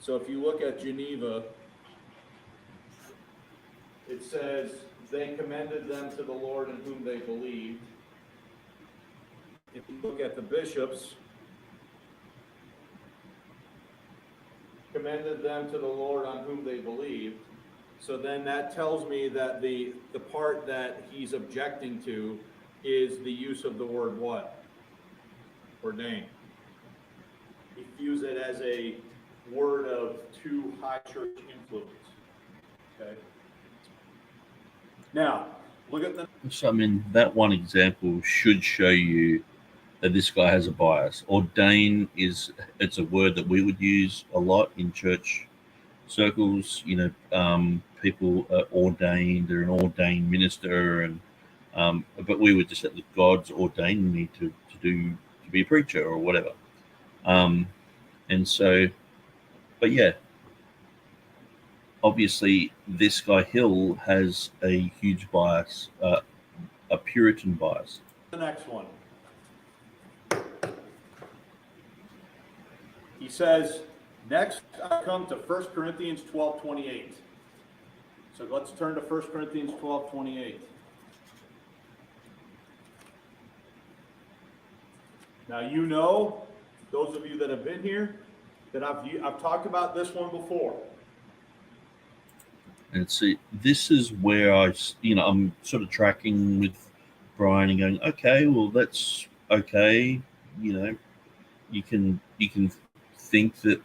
So if you look at Geneva, it says, they commended them to the Lord in whom they believed. If you look at the bishops, commended them to the Lord on whom they believed. So then that tells me that the part that he's objecting to is the use of the word what? Ordained. He views it as a word of too high church influence. Okay. Now, look at the... So, I mean, that one example should show you that this guy has a bias. Ordain it's a word that we would use a lot in church circles. People are ordained, they're an ordained minister, and but we would just say that God's ordained me to be a preacher or whatever. And so, but yeah, obviously this guy Hill has a huge bias, a Puritan bias. The next one. He says, next I come to 1 Corinthians 12:28. So let's turn to 1 Corinthians 12:28. Now you know, those of you that have been here, that I've talked about this one before. And see, this is where I'm sort of tracking with Bryan and going, okay, well, that's okay. you can think that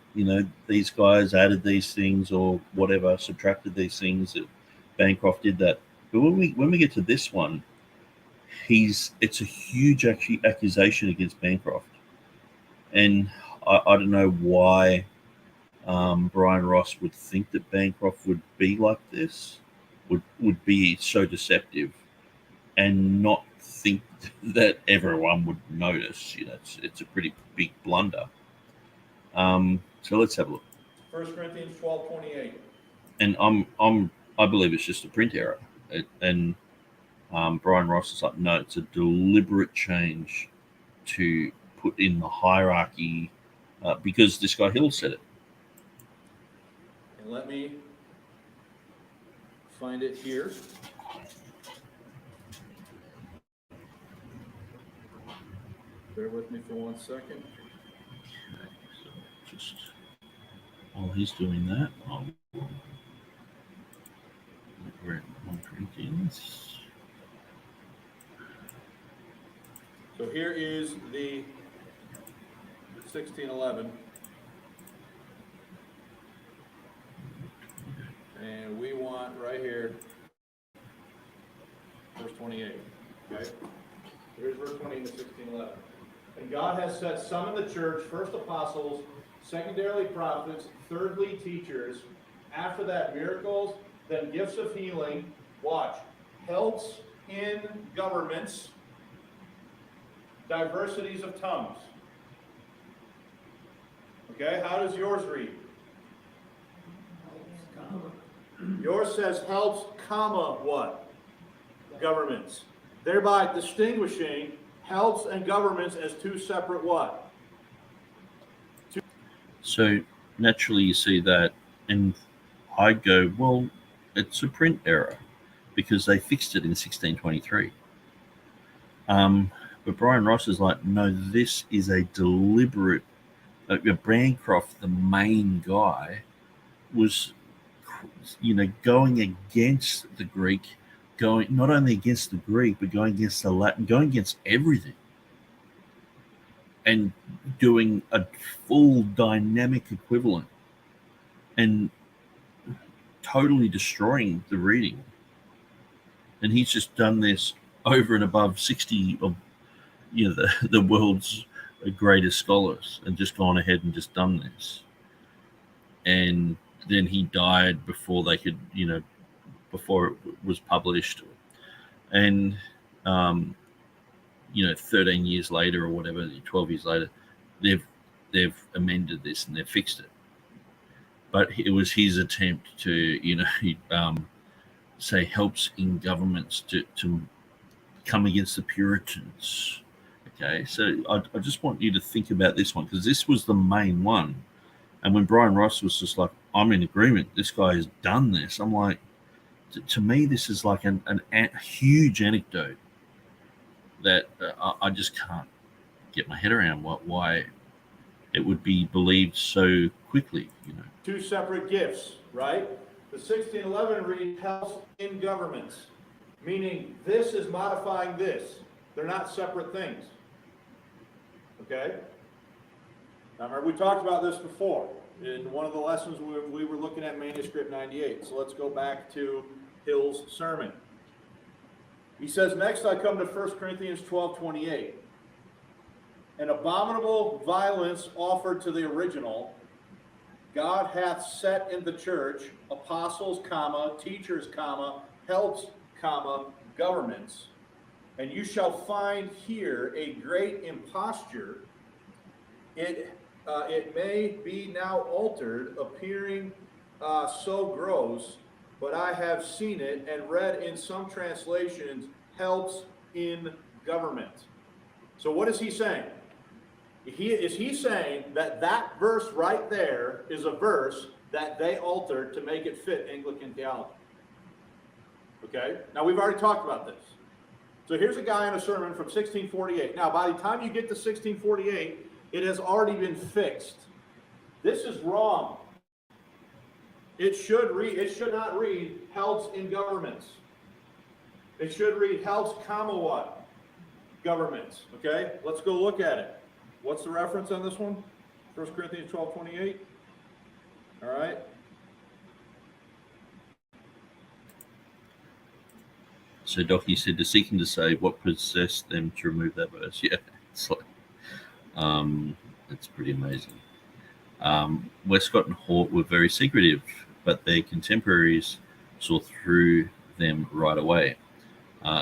these guys added these things or whatever, subtracted these things, that Bancroft did that. But when we get to this one, it's a huge accusation against Bancroft, and I don't know why Bryan Ross would think that Bancroft would be like this, would be so deceptive, and not think that everyone would notice. It's a pretty big blunder. So let's have a look. 1 Corinthians 12:28. And I believe it's just a print error. And Bryan Ross is like, no, it's a deliberate change to put in the hierarchy because this guy Hill said it. And let me find it here. Bear with me for 1 second. Okay, so just while he's doing that, we're at 1 Corinthians. So here is the 1611. And we want right here, verse 28. Okay? Here's verse 20 in the 1611. And God has set some in the church, first apostles, secondarily prophets, thirdly teachers, after that miracles, then gifts of healing, watch, helps in governments, diversities of tongues. Okay, how does yours read? Yours says helps, comma, what? Governments. Thereby distinguishing helps and governments as two separate what? So naturally you see that, and I go, well, it's a print error because they fixed it in 1623. But Bryan Ross is like, no, this is a deliberate. Bancroft, the main guy, was, going against the Greek, going not only against the Greek, but going against the Latin, going against everything, and doing a full dynamic equivalent, and totally destroying the reading. And he's just done this over and above 60 of the world's greatest scholars, and just gone ahead and just done this. And then he died before they could, before it was published. And 13 years later or whatever, 12 years later, they've amended this and they've fixed it. But it was his attempt to, say helps in governments to come against the Puritans. Okay, so I just want you to think about this one, because this was the main one. And when Bryan Ross was just like, I'm in agreement, this guy has done this, I'm like, to me, this is like a huge anecdote that I just can't get my head around why it would be believed so quickly. Two separate gifts, right? The 1611 reads helps in governments, meaning this is modifying this. They're not separate things. Okay? Now remember, we talked about this before in one of the lessons we were looking at manuscript 98. So let's go back to Hill's sermon. He says, next I come to 1 Corinthians 12:28. An abominable violence offered to the original, God hath set in the church apostles, comma, teachers, comma, helps, comma, governments. And you shall find here a great imposture. It may be now altered, appearing so gross, but I have seen it and read in some translations, helps in government. So what is he saying? Is he saying that verse right there is a verse that they altered to make it fit Anglican theology? Okay? Now, we've already talked about this. So here's a guy in a sermon from 1648. Now, by the time you get to 1648, it has already been fixed. This is wrong. It should not read helps in governments. It should read helps, comma, what? Governments. Okay? Let's go look at it. What's the reference on this one? 1 Corinthians 12:28. All right. So Docky said to seeking to say what possessed them to remove that verse. Yeah, it's like, it's pretty amazing. Westcott and Hort were very secretive, but their contemporaries saw through them right away.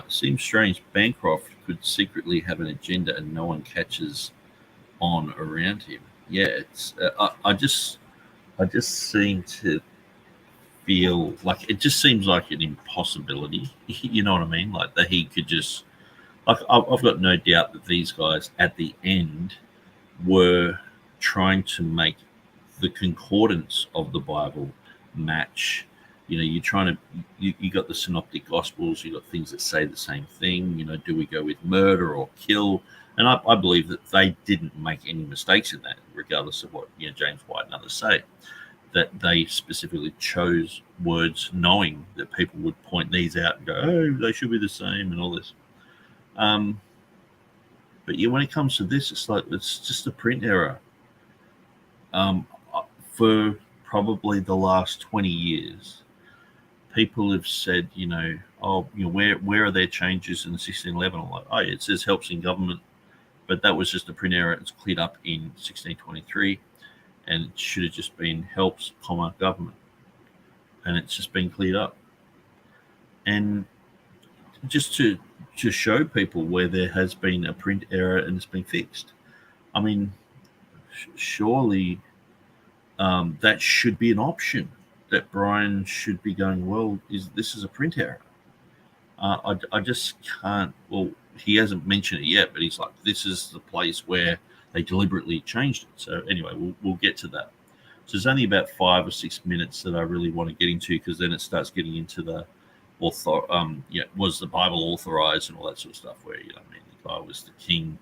Seems strange Bancroft could secretly have an agenda and no one catches on around him. Yeah, it's I just seem to feel like it just seems like an impossibility. You know what I mean? Like that he could just like I've got no doubt that these guys at the end were trying to make the concordance of the Bible match. You know, you're trying to you got the synoptic gospels, you got things that say the same thing. You know, do we go with murder or kill? And I believe that they didn't make any mistakes in that, regardless of what James White and others say. That they specifically chose words knowing that people would point these out and go, oh, they should be the same and all this. But yeah, when it comes to this, it's like it's just a print error. For probably the last 20 years, people have said, where are their changes in the 1611? I'm like, oh, yeah, it says helps in government, but that was just a print error. It's cleared up in 1623. And it should have just been helps, government. And it's just been cleared up. And just to show people where there has been a print error and it's been fixed. I mean, surely that should be an option that Bryan should be going, well, this is a print error. I just can't, well, he hasn't mentioned it yet, but he's like, this is the place where they deliberately changed it. So anyway, we'll get to that. So there's only about 5 or 6 minutes that I really want to get into, because then it starts getting into the was the Bible authorized and all that sort of stuff, where the guy was the king.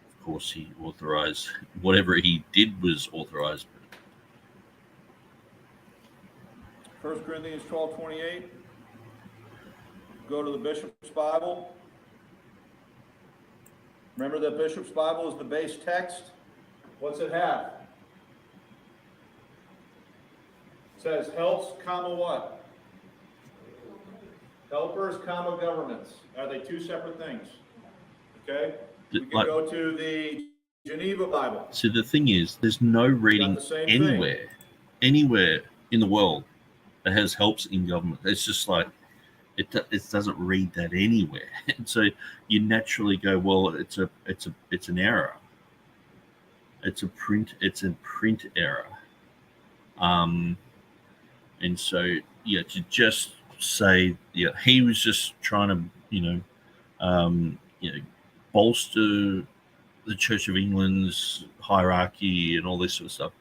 Of course, he authorized whatever he did was authorized. 1 Corinthians 12:28. Go to the Bishop's Bible. Remember that Bishop's Bible is the base text. What's it have? It says helps, what? Helpers, governments. Are they two separate things? Okay? We can go to the Geneva Bible. So the thing is, there's no reading anywhere in the world that has helps in government. It's just like, it doesn't read that anywhere. And so you naturally go, well, it's an error. It's a print error. And so to just say he was just trying to bolster the Church of England's hierarchy and all this sort of stuff.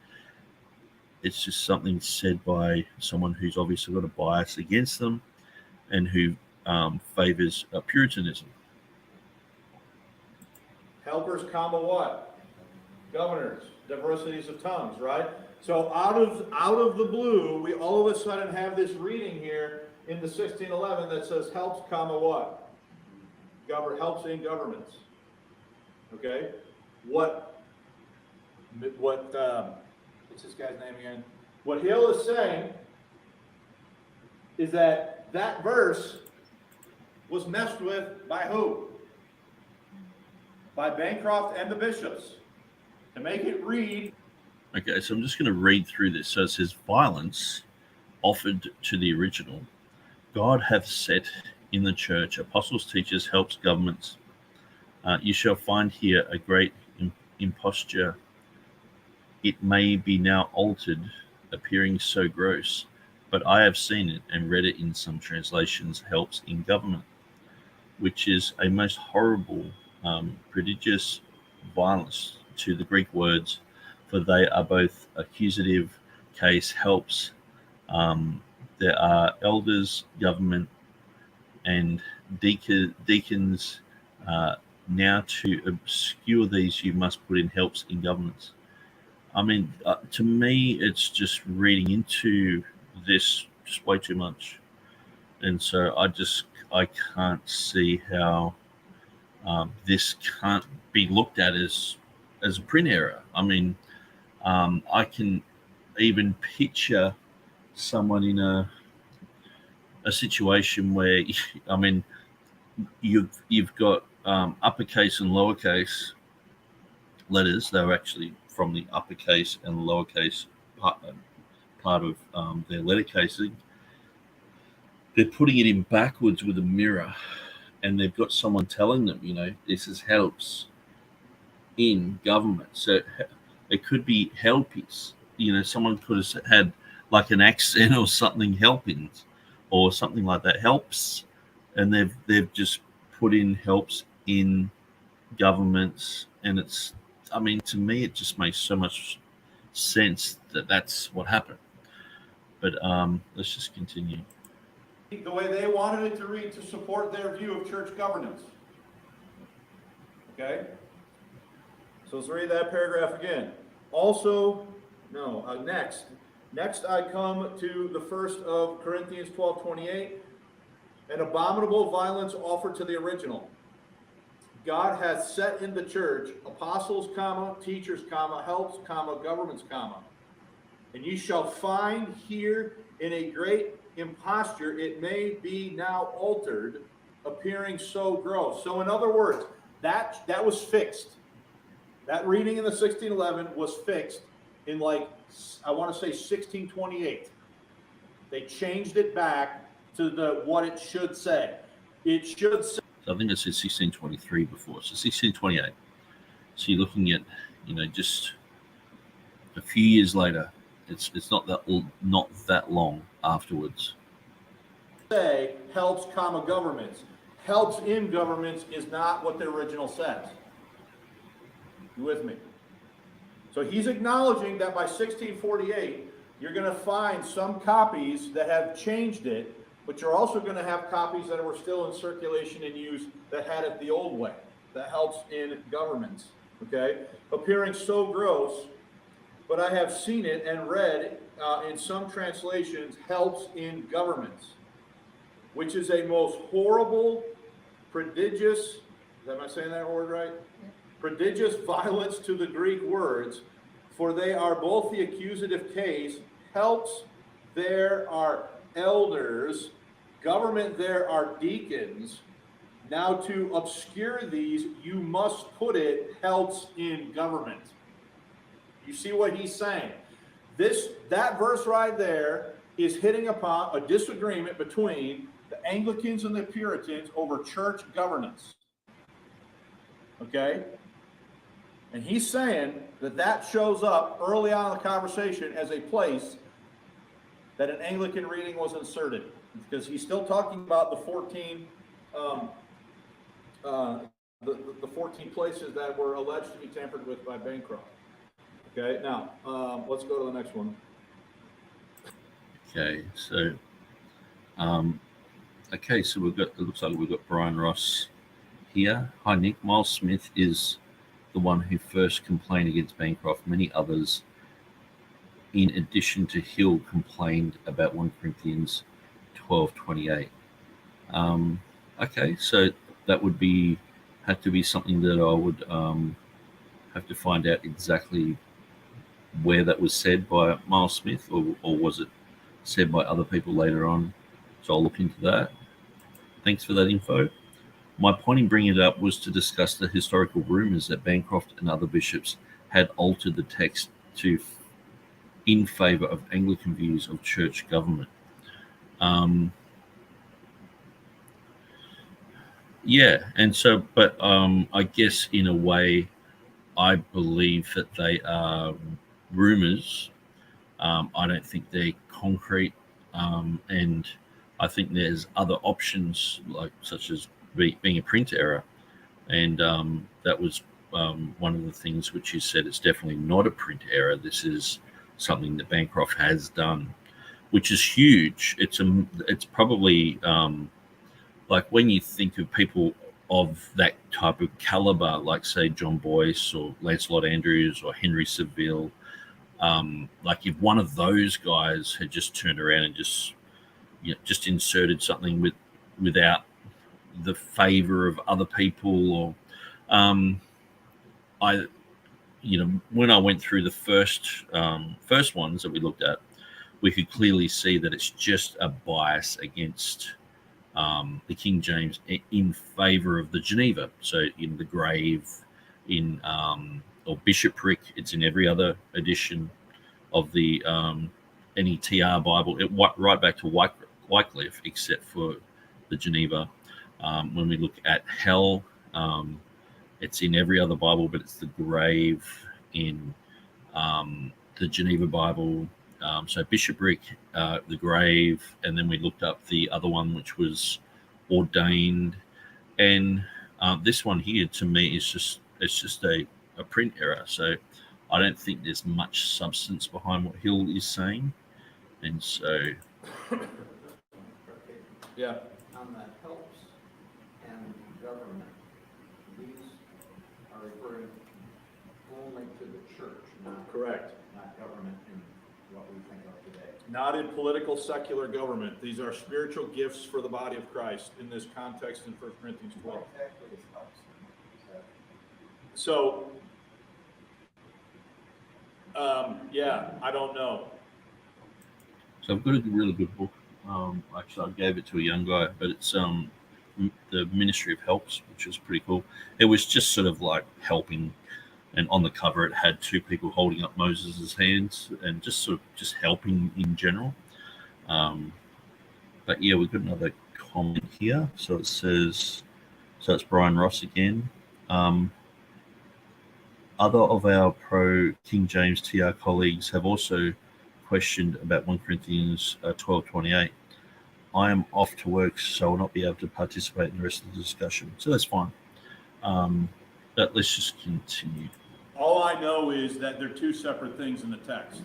It's just something said by someone who's obviously got a bias against them and who favors Puritanism. Helpers, what? Governors, diversities of tongues, right? So out of the blue, we all of a sudden have this reading here in the 1611 that says helps, what? Helps in governments. Okay? What's this guy's name again? What Hill is saying is that verse was messed with by who? By Bancroft and the bishops to make it read. Okay, so I'm just going to read through this. So it says, violence offered to the original. God hath set in the church apostles, teachers, helps, governments. You shall find here a great imposture. It may be now altered, appearing so gross, but I have seen it and read it in some translations, helps in government, which is a most horrible, prodigious violence to the Greek words, for they are both accusative case, helps. There are elders, government, and deacons. Now to obscure these, you must put in helps in governments. I mean, to me, it's just reading into this just way too much. And so I can't see how this can't be looked at as as a print error. I mean, I can even picture someone in a situation where, I mean, you've got uppercase and lowercase letters. They're actually from the uppercase and lowercase part of their letter casing. They're putting it in backwards with a mirror, and they've got someone telling them, this is helps in government. So it could be helpies. Someone could have had like an accent or something, helping, or something like that, helps, and they've just put in helps in governments, and it's, I mean, to me, it just makes so much sense that that's what happened. But let's just continue. The way they wanted it to read to support their view of church governance. Okay? So let's read that paragraph again. Also, next. Next I come to the 1st of Corinthians 12:28. An abominable violence offered to the original. God hath set in the church apostles, teachers, helps, governments, and ye shall find here in a great imposture, it may be now altered, appearing so gross. So in other words, that was fixed. That reading in the 1611 was fixed in, like, I want to say 1628. They changed it back to what it should say. It should say. So I think it says 1623 before, so 1628. So you're looking at, just a few years later. It's not that long afterwards. Say helps, governments. Helps in governments is not what the original says. You with me? So he's acknowledging that by 1648, you're going to find some copies that have changed it, but you're also going to have copies that were still in circulation and use that had it the old way. That helps in governments. Okay? Appearing so gross, but I have seen it and read in some translations, helps in governments, which is a most horrible, prodigious, am I saying that word right? Yeah. Prodigious violence to the Greek words, for they are both the accusative case, helps there are elders, government there are deacons. Now to obscure these, you must put it helps in government. You see what he's saying? That verse right there is hitting upon a disagreement between the Anglicans and the Puritans over church governance. Okay? And he's saying that shows up early on in the conversation as a place that an Anglican reading was inserted, because he's still talking about the 14 the 14 places that were alleged to be tampered with by Bancroft. Okay, now let's go to the next one. Okay, so it looks like we've got Bryan Ross here. Hi Nick, Miles Smith is the one who first complained against Bancroft. Many others, in addition to Hill, complained about 1 Corinthians 12:28. Okay, so that would have to be something that I would have to find out exactly where that was said by Miles Smith, or was it said by other people later on. So I'll look into that. Thanks for that info. My point in bringing it up was to discuss the historical rumors that Bancroft and other bishops had altered the text in favor of Anglican views of church government. And so, but I guess in a way, I believe that they are rumors. I don't think they're concrete, and I think there's other options, such as being a print error, and that was one of the things which you said. It's definitely not a print error. This is something that Bancroft has done, which is huge. It's probably like when you think of people of that type of caliber, like say John Boyce or Lancelot Andrews or Henry Saville, like if one of those guys had just turned around and just inserted something without the favor of other people, or when I went through the first ones that we looked at, we could clearly see that it's just a bias against the King James in favor of the Geneva. So in the grave, in or bishopric, it's in every other edition of the NETR Bible, right back to Wycliffe, except for the Geneva. When we look at hell, it's in every other Bible, but it's the grave in the Geneva Bible. So bishopric, the grave, and then we looked up the other one, which was ordained. And this one here, to me, is just a print error. So I don't think there's much substance behind what Hill is saying. And so, yeah. On the helps and government, these are referring only to the church, not Correct. Not government in what we think of today. Not in political secular government. These are spiritual gifts for the body of Christ in this context in 1 Corinthians 12. What exactly is helps? So, yeah, I don't know. So I've got a really good book. Actually, I gave it to a young guy, but it's the Ministry of Helps, which was pretty cool. It was just sort of like helping, and on the cover it had two people holding up Moses' hands and just helping in general. But yeah, we've got another comment here. So it says, so it's Bryan Ross again. Other of our pro-King James TR colleagues have also questioned about 1 Corinthians 12:28. I am off to work, so I will not be able to participate in the rest of the discussion. So that's fine. But let's just continue. All I know is that they're two separate things in the text.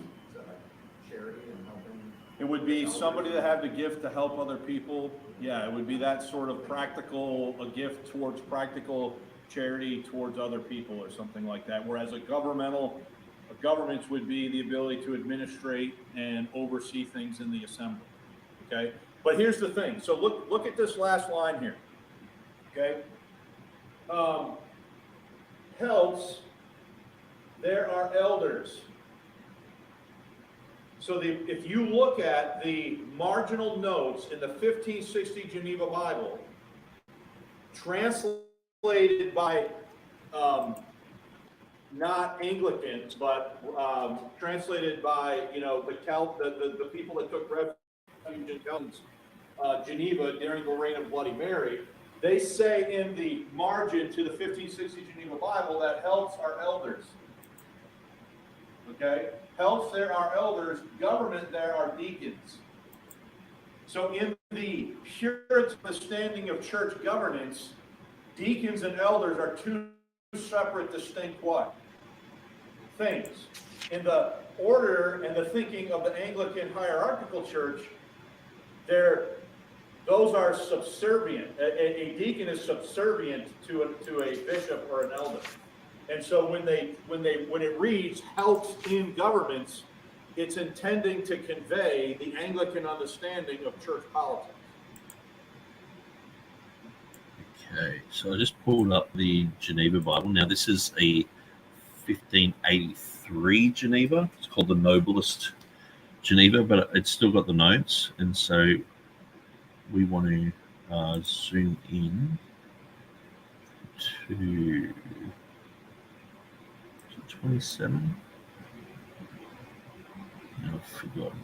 Charity and helping. It would be somebody that had the gift to help other people. Yeah, it would be that sort of a gift towards practical charity towards other people or something like that. Whereas a government would be the ability to administrate and oversee things in the assembly. Okay, but here's the thing. So look at this last line here. Okay, helps. There are elders. So if you look at the marginal notes in the 1560 Geneva Bible, translated by not Anglicans, but translated by the people that took refuge in Geneva during the reign of Bloody Mary, they say in the margin to the 1560 Geneva Bible that helps are elders. Okay? Helps there are elders, government there are deacons. So in the Puritan understanding of church governance, deacons and elders are two separate, distinct what? Things. In the order and the thinking of the Anglican hierarchical church, those are subservient. A deacon is subservient to a bishop or an elder. And so when it reads helps in governments, it's intending to convey the Anglican understanding of church politics. Okay, so I just pulled up the Geneva Bible. Now this is a 1583 Geneva. It's called the Noblest Geneva, but it's still got the notes. And so we want to zoom in to 27. Now I've forgotten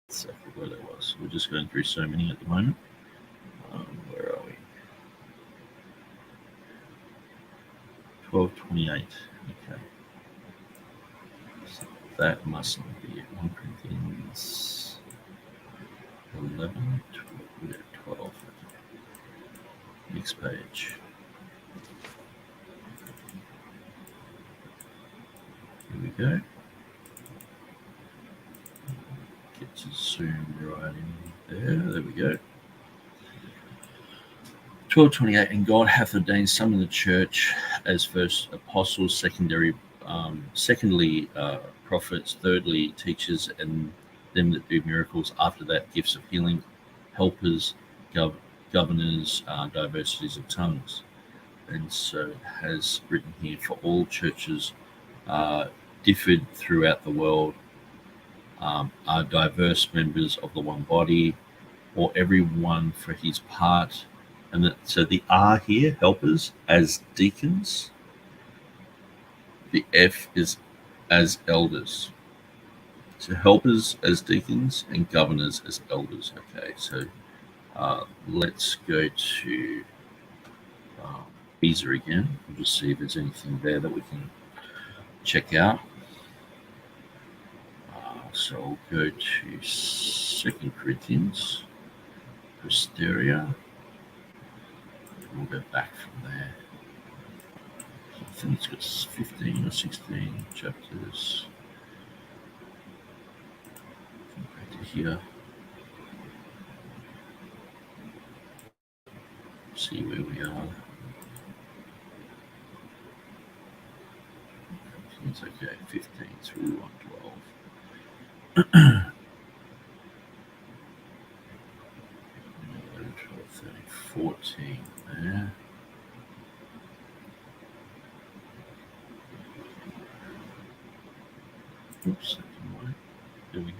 exactly where that was. We're just going through so many at the moment. Where are we? 12:28. Okay. So that must not be it. 1 Corinthians 11, 12. Next page. Here we go. Get to zoom right in there. There we go. 12:28. And God hath ordained some in the church as first apostles, secondly prophets, thirdly teachers, and them that do miracles. After that, gifts of healing, helpers, governors, diversities of tongues. And so it has written here for all churches differed throughout the world, are diverse members of the one body, or everyone for his part. And so the R here, helpers, as deacons. The F is as elders. So helpers as deacons and governors as elders. Okay, so let's go to Visa again. We'll just see if there's anything there that we can check out. So I'll go to 2 Corinthians, Posterior. We'll go back from there. I think it's got 15 or 16 chapters. Back to here. See where we are. It's okay, 15 through 112. 11, 12, 13, 14 there. Oops, that didn't work. There we go.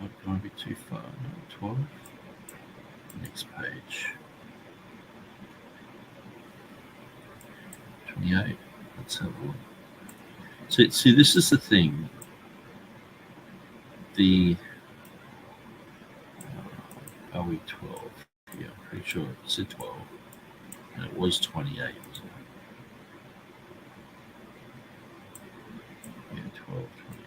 Not going to be too far. No, 12. Next page. 28. Let's have a look. So, see, this is the thing. The are we 12? Yeah, I'm pretty sure it said 12. And it was 28, wasn't it? Yeah, 12, 28.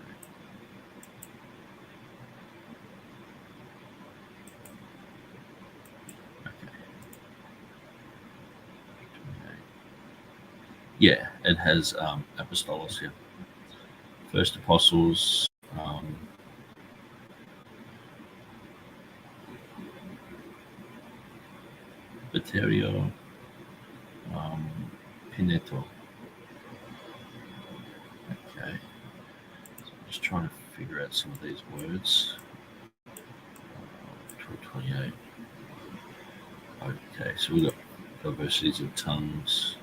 Okay. 28. Yeah, it has apostolos here. First apostles, Baterio, Pineto. Okay, so I'm just trying to figure out some of these words. 1228. Okay, so we've got diversities of tongues.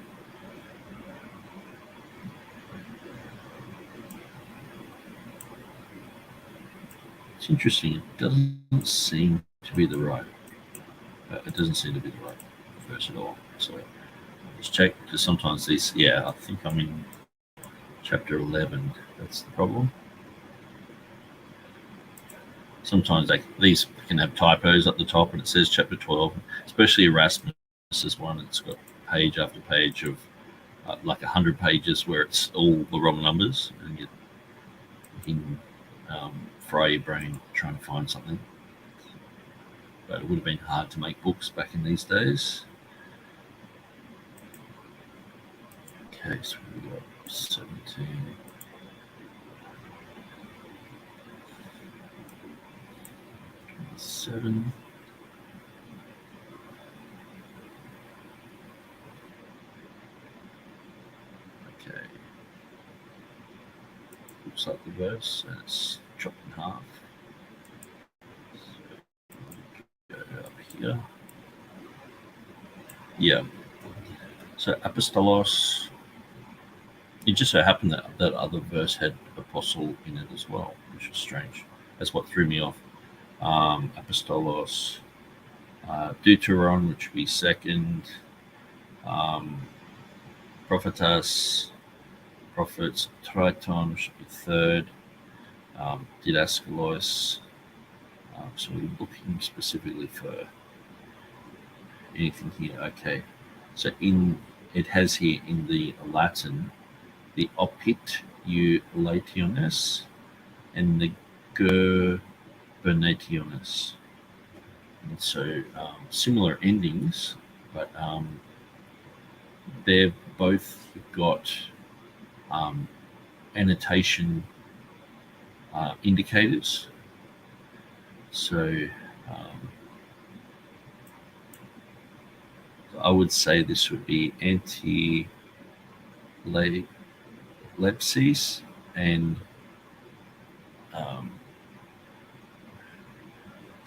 It's interesting. It doesn't seem to be the right. It doesn't seem to be the right verse at all. So let's check, because sometimes these, yeah, I think I'm in chapter 11. That's the problem. Sometimes these can have typos at the top, and it says chapter 12. Especially Erasmus is one. It's got page after page of like 100 pages where it's all the wrong numbers, and you can fry your brain trying to find something. But it would have been hard to make books back in these days. Okay, so we've got 17. Seven. Okay. Looks like the verse, and it's chopped in half. So go up here. Yeah. So apostolos. It just so happened that that other verse had apostle in it as well, which was strange. That's what threw me off. Apostolos, deuteron, which would be second, prophetas, prophets, triton should be third, didaskalos. So we're looking specifically for anything here. Okay, so it has here in the Latin the opit eulationis and the Bernationis. And so similar endings, but they've both got annotation indicators. So I would say this would be anti-lepsis and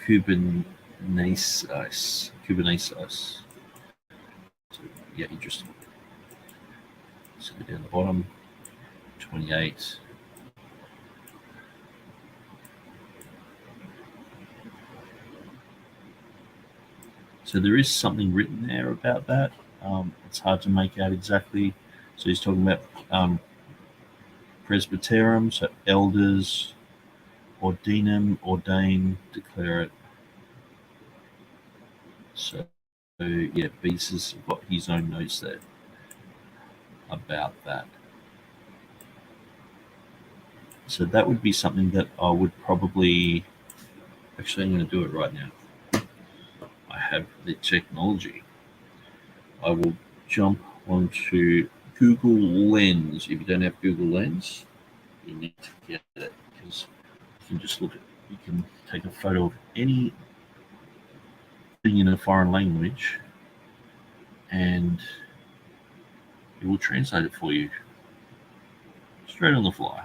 Kubernetes. So, yeah, interesting. So down the bottom, 28. So there is something written there about that. It's hard to make out exactly. So he's talking about presbyterum, so elders, ordinum, ordain, declare it. So yeah, Beezus has got his own notes there about that. So that would be something that I would probably, actually I'm going to do it right now. I have the technology. I will jump onto Google Lens. If you don't have Google Lens, you need to get it, because you can just look at, you can take a photo of any thing in a foreign language and it will translate it for you straight on the fly.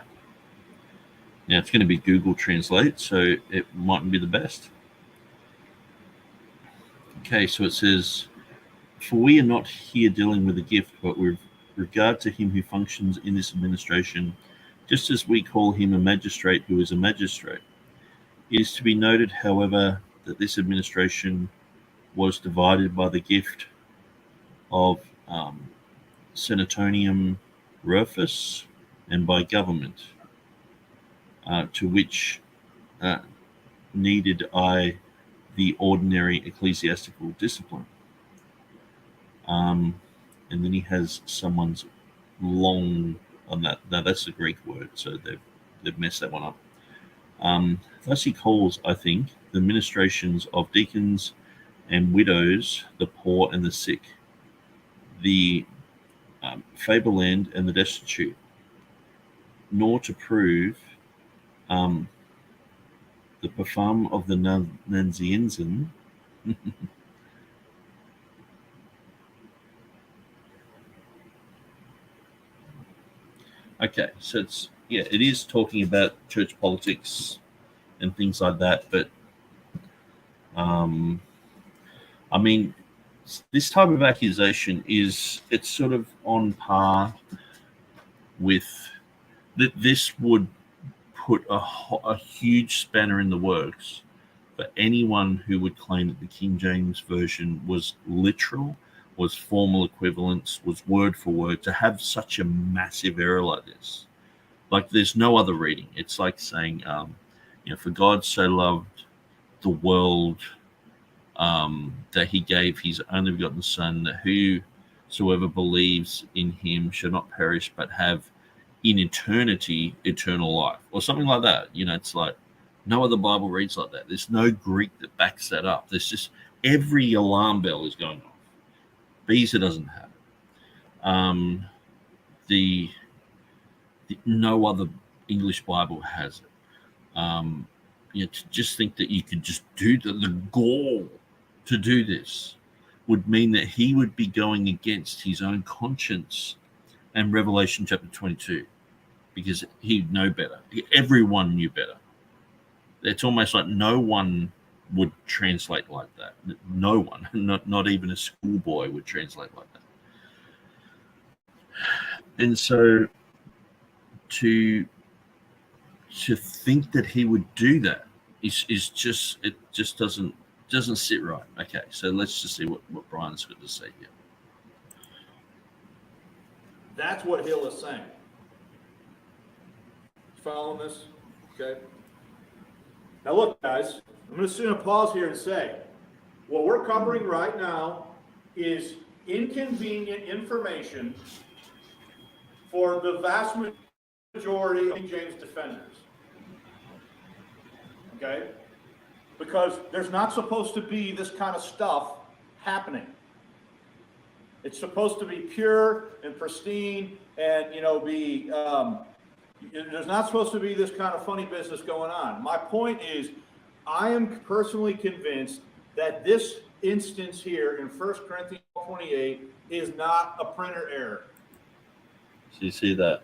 Now it's going to be Google Translate, so it mightn't be the best. Okay, so it says, for we are not here dealing with a gift, but with regard to him who functions in this administration, just as we call him a magistrate who is a magistrate. It is to be noted, however, that this administration was divided by the gift of Senatonium Rufus and by government, to which needed I the ordinary ecclesiastical discipline. And then he has someone's long on that. Now that's a Greek word, so they've messed that one up. Thus he calls, I think, the ministrations of deacons and widows, the poor and the sick, the favourland and the destitute, nor to prove the parfum of the Nanziensen. Okay, so it's, yeah, it is talking about church politics and things like that, but I mean, this type of accusation is, it's sort of on par with that. This would put a huge spanner in the works for anyone who would claim that the King James Version was literal, was formal equivalence, was word for word, to have such a massive error like this. Like, there's no other reading. It's like saying, for God so loved the world that he gave his only begotten Son, that whosoever believes in him shall not perish but have in eternity eternal life, or something like that. It's like no other Bible reads like that. There's no Greek that backs that up. There's just, every alarm bell is going off. Beza doesn't have it. The no other English Bible has it. To just think that you could just do the gall to do this would mean that he would be going against his own conscience and Revelation chapter 22, because he'd know better. Everyone knew better. It's almost like no one would translate like that. No one, not even a schoolboy would translate like that. And so to think that he would do that is just, it just doesn't sit right. Okay, so let's just see what Brian's got to say here. That's what Hill is saying. Following this? Okay. Now look, guys, I'm going to pause here and say, what we're covering right now is inconvenient information for the vast majority of King James defenders. Okay? Because there's not supposed to be this kind of stuff happening. It's supposed to be pure and pristine, and there's not supposed to be this kind of funny business going on. My point is, I am personally convinced that this instance here in 1 Corinthians 28 is not a printer error. So you see that?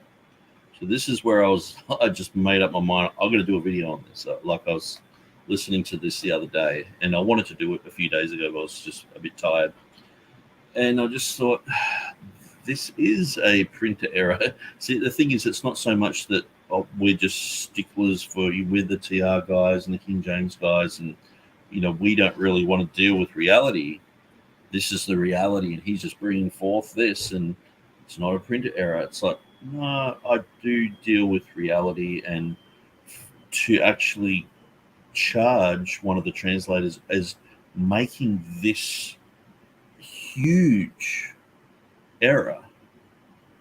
So this is where I just made up my mind. I'm going to do a video on this. Like I was listening to this the other day, and I wanted to do it a few days ago, but I was just a bit tired. And I just thought, this is a printer error. See, the thing is, it's not so much that we're just sticklers with the TR guys and the King James guys, and we don't really want to deal with reality. This is the reality, and he's just bringing forth this, and it's not a printer error. It's like, no, I do deal with reality, and to actually charge one of the translators as making this huge error,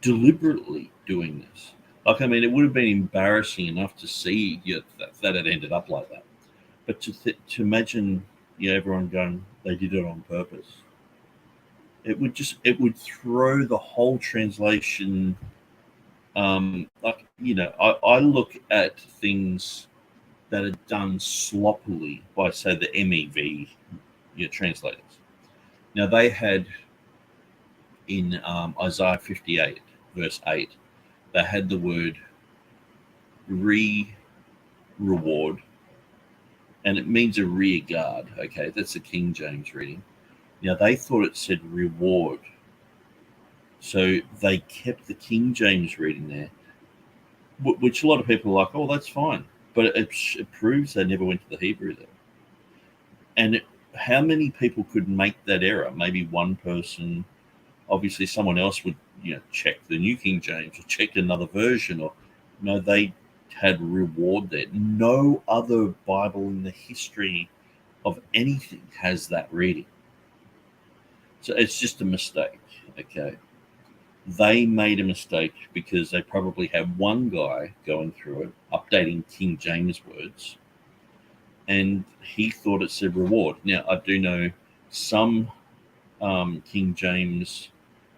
deliberately doing this. Like, I mean, it would have been embarrassing enough to see that it ended up like that. But to imagine, everyone going, they did it on purpose. It would throw the whole translation. I look at things that are done sloppily by, say, the MEV translators. Now, they had in Isaiah 58, verse 8, they had the word reward, and it means a rear guard. Okay, that's the King James reading. Now, they thought it said reward, so they kept the King James reading there, which a lot of people are like, oh, that's fine. But it proves they never went to the Hebrew there. And how many people could make that error? Maybe one person. Obviously, someone else would, check the New King James or check another version. Or no, they had reward there. No other Bible in the history of anything has that reading. So it's just a mistake. Okay. They made a mistake because they probably had one guy going through it, updating King James words, and he thought it said reward. Now, I do know some King James,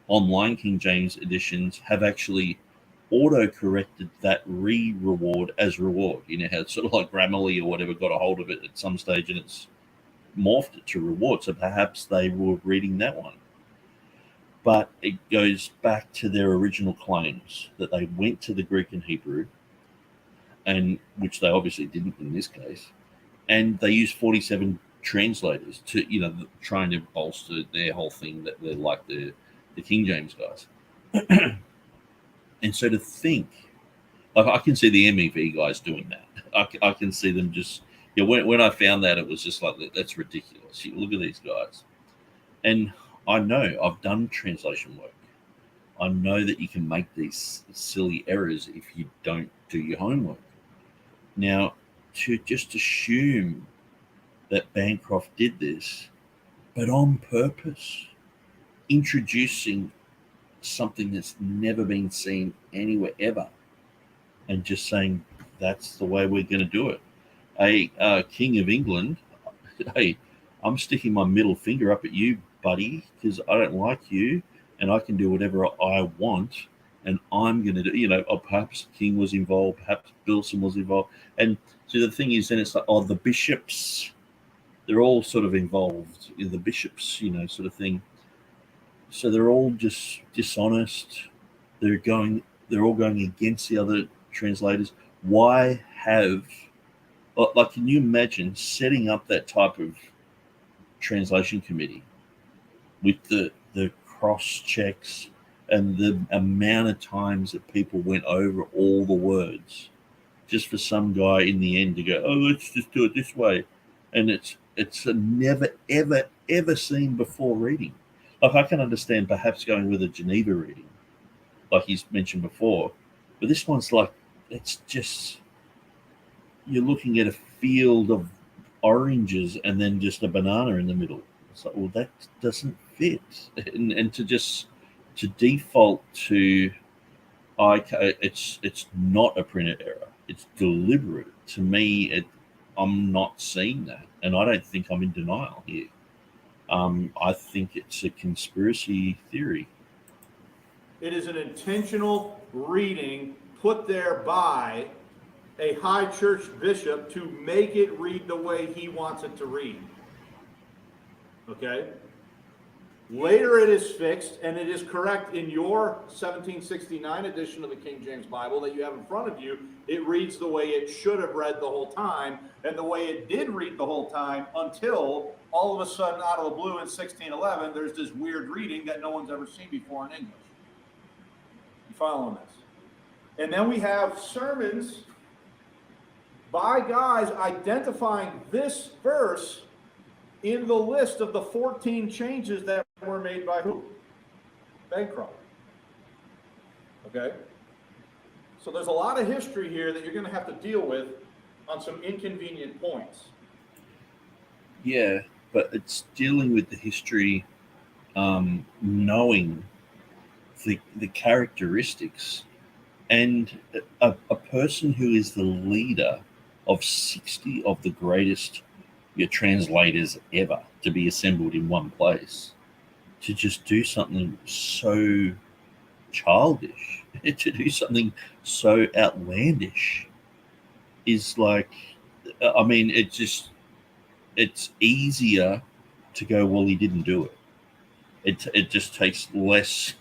online King James editions have actually auto-corrected that reward as reward. How it's sort of like Grammarly or whatever got a hold of it at some stage and it's morphed it to reward. So perhaps they were reading that one. But it goes back to their original claims that they went to the Greek and Hebrew, and which they obviously didn't in this case, and they used 47 translators to, trying to bolster their whole thing that they're like the King James guys. And so to think, like, I can see the MEV guys doing that. I can see them just, when I found that, it was just like, that's ridiculous. Look at these guys. And I know I've done translation work. I know that you can make these silly errors if you don't do your homework. Now, to just assume that Bancroft did this, but on purpose, introducing something that's never been seen anywhere ever, and just saying that's the way we're going to do it. King of England, hey, I'm sticking my middle finger up at you, buddy, because I don't like you, and I can do whatever I want, and I'm going to do, or perhaps King was involved, perhaps Bilson was involved. And so the thing is, then it's like, the bishops, they're all sort of involved, the bishops, sort of thing. So they're all just dishonest. They're all going against the other translators. Why have, like, can you imagine setting up that type of translation committee with the cross checks and the amount of times that people went over all the words just for some guy in the end to go, oh, let's just do it this way. And it's a never, ever, ever seen before reading. Like, I can understand perhaps going with a Geneva reading, like he's mentioned before, but this one's like, it's just, you're looking at a field of oranges and then just a banana in the middle. It's like, well, that doesn't fit. And to default to, it's not a printed error. It's deliberate. To me, I'm not seeing that, and I don't think I'm in denial here. I think it's a conspiracy theory. It is an intentional reading put there by a high church bishop to make it read the way he wants it to read. Okay? Later it is fixed, and it is correct in your 1769 edition of the King James Bible that you have in front of you. It reads the way it should have read the whole time, and the way it did read the whole time until all of a sudden, out of the blue in 1611, there's this weird reading that no one's ever seen before in English. You following this? And then we have sermons by guys identifying this verse in the list of the 14 changes that were made by who? Bancroft. Okay? So there's a lot of history here that you're going to have to deal with on some inconvenient points. Yeah, but it's dealing with the history, knowing the characteristics, and a person who is the leader of 60 of the greatest translators ever to be assembled in one place, to just do something so childish, to do something so outlandish, is like, I mean, it's easier to go, well, he didn't do it. It just takes less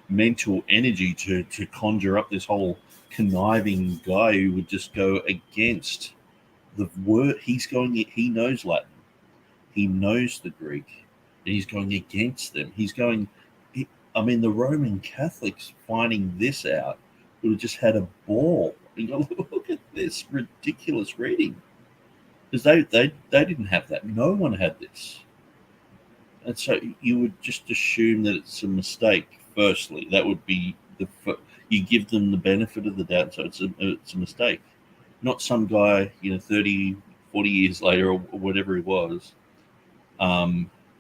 mental energy to conjure up this whole conniving guy who would just go against the word. He knows Latin, he knows the Greek, and he's going against them. I mean, the Roman Catholics finding this out would have just had a ball. You know, look at this ridiculous reading, because they didn't have that. No one had this. And so you would just assume that it's a mistake. Firstly, that would be you give them the benefit of the doubt, so it's a mistake, not some guy 30, 40 years later or whatever he was,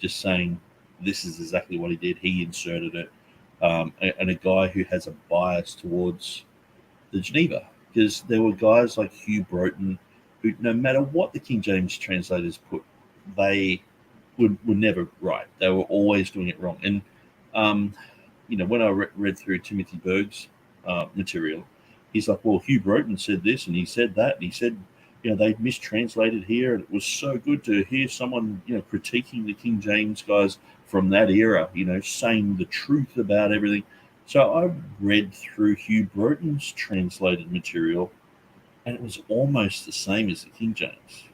just saying this is exactly what he did. He inserted it, and a guy who has a bias towards the Geneva, because there were guys like Hugh Broughton who, no matter what the King James translators put, they were never right. They were always doing it wrong. And when I read through Timothy Berg's material, he's like, well, Hugh Broughton said this and he said that, and he said they mistranslated here, and it was so good to hear someone critiquing the King James guys from that era, saying the truth about everything. So I read through Hugh Broughton's translated material, and it was almost the same as the King James.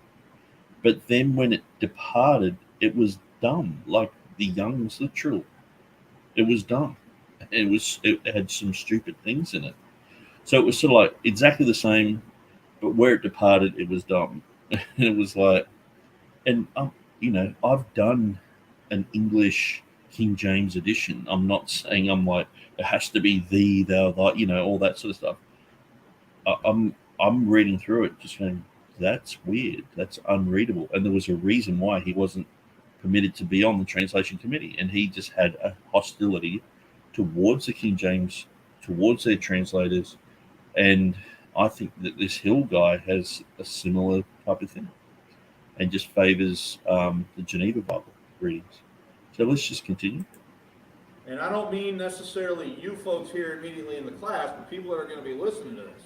But then when it departed, it was dumb, like the Young's literal. It was dumb. It had some stupid things in it. So it was sort of like exactly the same, but where it departed, it was dumb. And it was like, and I've done an English King James edition. I'm not saying I'm like, it has to be thee, thou, thy, all that sort of stuff. I'm reading through it, just going, that's weird. That's unreadable. And there was a reason why he wasn't permitted to be on the translation committee, and he just had a hostility towards the King James, towards their translators. And I think that this Hill guy has a similar type of thing, and just favors the Geneva Bible readings. So let's just continue. And I don't mean necessarily you folks here immediately in the class, but people that are going to be listening to this.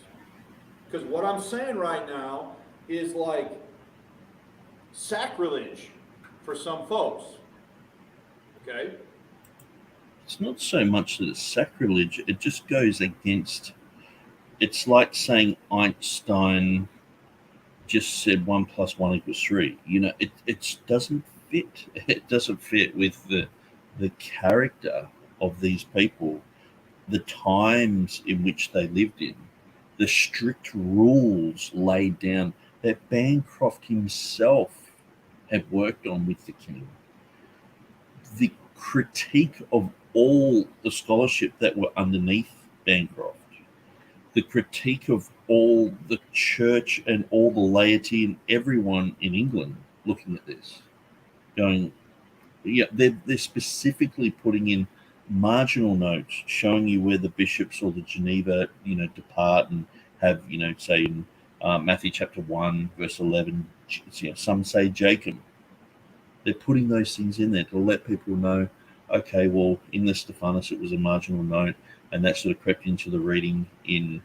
Because what I'm saying right now is like sacrilege for some folks. Okay? It's not so much that it's sacrilege, it just goes against, it's like saying Einstein just said 1 + 1 = 3. It doesn't fit. It doesn't fit with the character of these people, the times in which they lived in, the strict rules laid down that Bancroft himself had worked on with the king, the critique of all the scholarship that were underneath Bancroft, the critique of all the church and all the laity and everyone in England looking at this, going, they're specifically putting in marginal notes showing you where the bishops or the Geneva, depart, and have, say in Matthew chapter 1, verse 11, some say Jacob. They're putting those things in there to let people know, okay, well, in the Stephanus, it was a marginal note, and that sort of crept into the reading in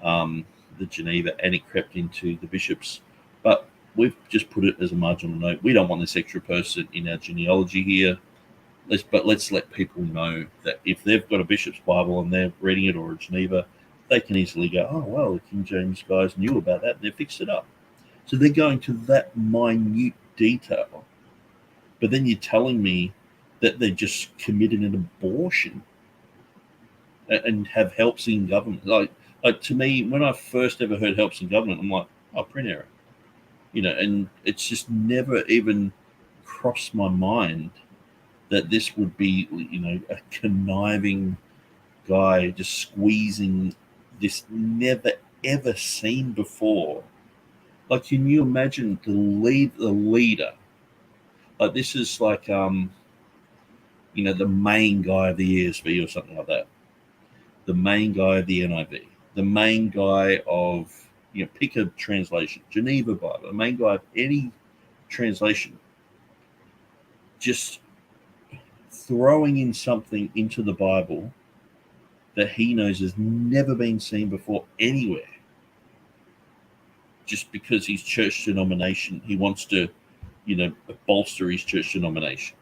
the Geneva, and it crept into the bishops. But we've just put it as a marginal note. We don't want this extra person in our genealogy here. let's let people know that if they've got a Bishop's Bible and they're reading it, or a Geneva, they can easily go, oh, well, the King James guys knew about that and they fixed it up. So they're going to that minute detail. But then you're telling me that they just committed an abortion and have helps in government. Like to me, when I first ever heard helps in government, I'm like, oh, print error. And it's just never even crossed my mind that this would be, a conniving guy just squeezing this never ever seen before. Like, can you imagine the leader? Like, this is like, the main guy of the ESV or something like that. The main guy of the NIV. The main guy of, pick a translation, Geneva Bible, the main guy of any translation, just throwing in something into the Bible that he knows has never been seen before anywhere, just because his church denomination, he wants to, bolster his church denomination.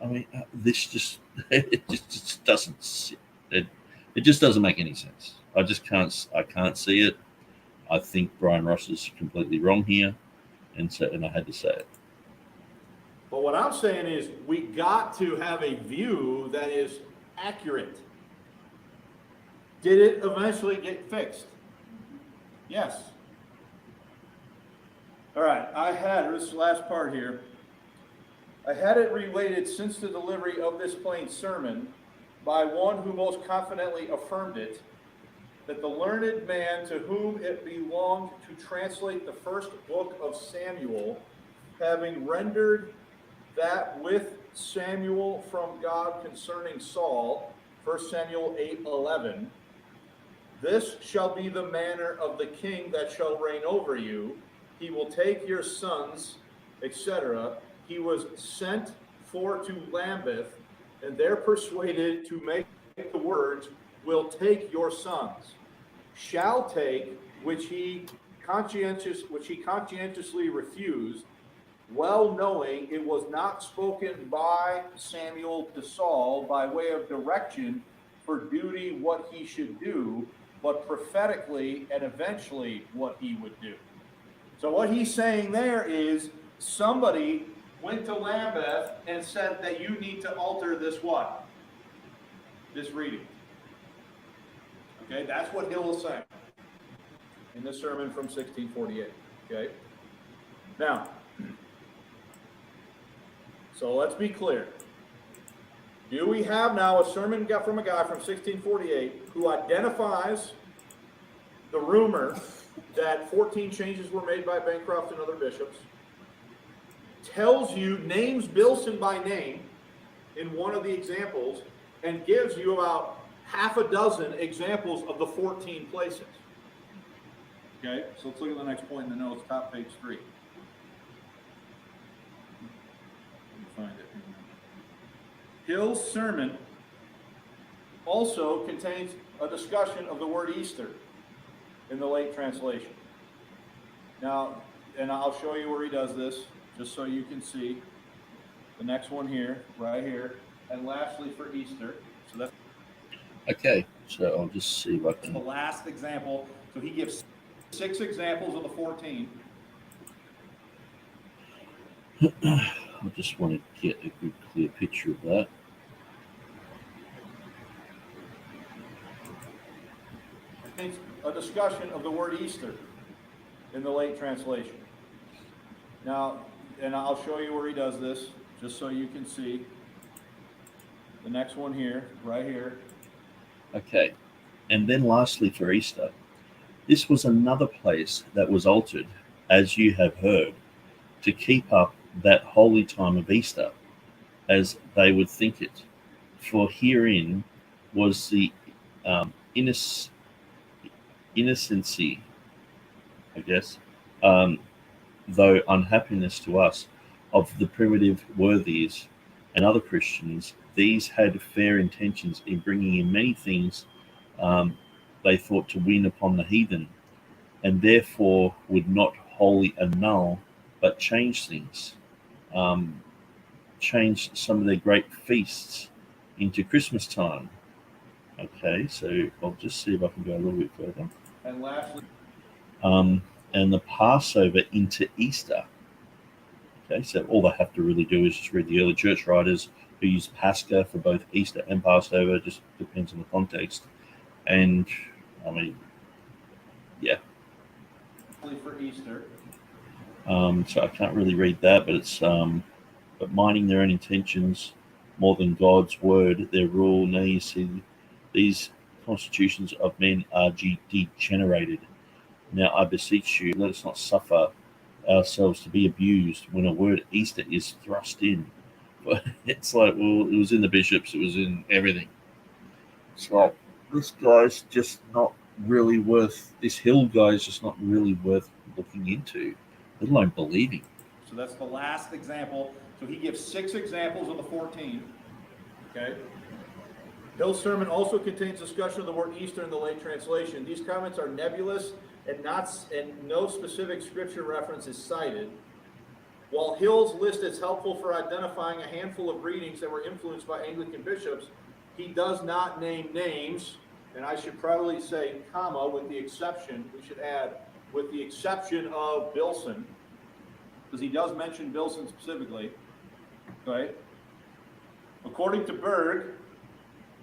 I mean, this just it just doesn't sit. It just doesn't make any sense. I can't see it. I think Bryan Ross is completely wrong here, and I had to say it. But what I'm saying is, we got to have a view that is accurate. Did it eventually get fixed? Yes. All right, this is the last part here. I had it related since the delivery of this plain sermon by one who most confidently affirmed it, that the learned man to whom it belonged to translate the first book of Samuel, having rendered that with Samuel from God concerning Saul, 1 Samuel 8:11, this shall be the manner of the king that shall reign over you. He will take your sons, etc. He was sent for to Lambeth, and there persuaded to make the words, will take your sons, shall take, which he conscientiously refused, well knowing it was not spoken by Samuel to Saul by way of direction for duty what he should do, but prophetically and eventually what he would do. So what he's saying there is, somebody went to Lambeth and said that you need to alter this what? This reading. Okay, that's what Hill is saying in this sermon from 1648. Okay, now, so let's be clear. Do we have now a sermon from a guy from 1648 who identifies the rumor that 14 changes were made by Bancroft and other bishops, tells you, names Bilson by name in one of the examples, and gives you about half a dozen examples of the 14 places? Okay, so let's look at the next point in the notes, top page 3. Let me find it. Hill's sermon also contains a discussion of the word Easter in the late translation. Now, and I'll show you where he does this, just so you can see. The next one here, right here, and lastly for Easter. So that's okay. So I'll just see what the last example. So he gives 6 examples of the 14. I just want to get a good, clear picture of that. It's a discussion of the word Easter in the late translation. Now, and I'll show you where he does this, just so you can see. The next one here, right here. Okay. And then lastly for Easter, this was another place that was altered, as you have heard, to keep up that holy time of Easter, as they would think it. For herein was the innocency, I guess, though unhappiness to us, of the primitive worthies and other Christians. These had fair intentions in bringing in many things they thought to win upon the heathen, and therefore would not wholly annul, but change things. changed some of their great feasts into Christmas time. Okay, so I'll just see if I can go a little bit further. And lastly, and the Passover into Easter. Okay, so all they have to really do is just read the early church writers who use Pascha for both Easter and Passover, just depends on the context. And I mean, yeah. for Easter. So I can't really read that, but it's but minding their own intentions more than God's word, their rule. Now you see these constitutions of men are degenerated. Now I beseech you, let us not suffer ourselves to be abused when a word Easter is thrust in. But it's like, well, it was in the bishops, it was in everything. So this guy's just not really worth, this Hill guy is just not really worth looking into, let alone believing. So that's the last example. So he gives 6 examples of the 14. Okay. Hill's sermon also contains discussion of the word Easter in the late translation. These comments are nebulous and no specific scripture reference is cited. While Hill's list is helpful for identifying a handful of readings that were influenced by Anglican bishops, he does not name names, and I should probably say comma with the exception, we should add, with the exception of Bilson, because he does mention Bilson specifically. Okay. According to Berg,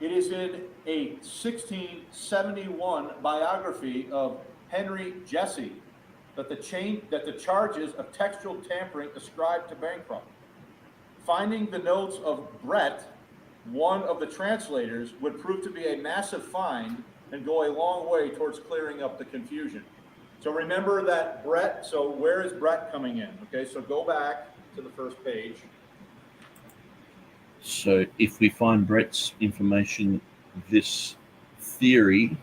it is in a 1671 biography of Henry Jesse that the charges of textual tampering ascribed to Bancroft. Finding the notes of Brett, one of the translators, would prove to be a massive find and go a long way towards clearing up the confusion. So remember that Brett, so where is Brett coming in? Okay, so go back to the first page. So if we find Brett's information, this theory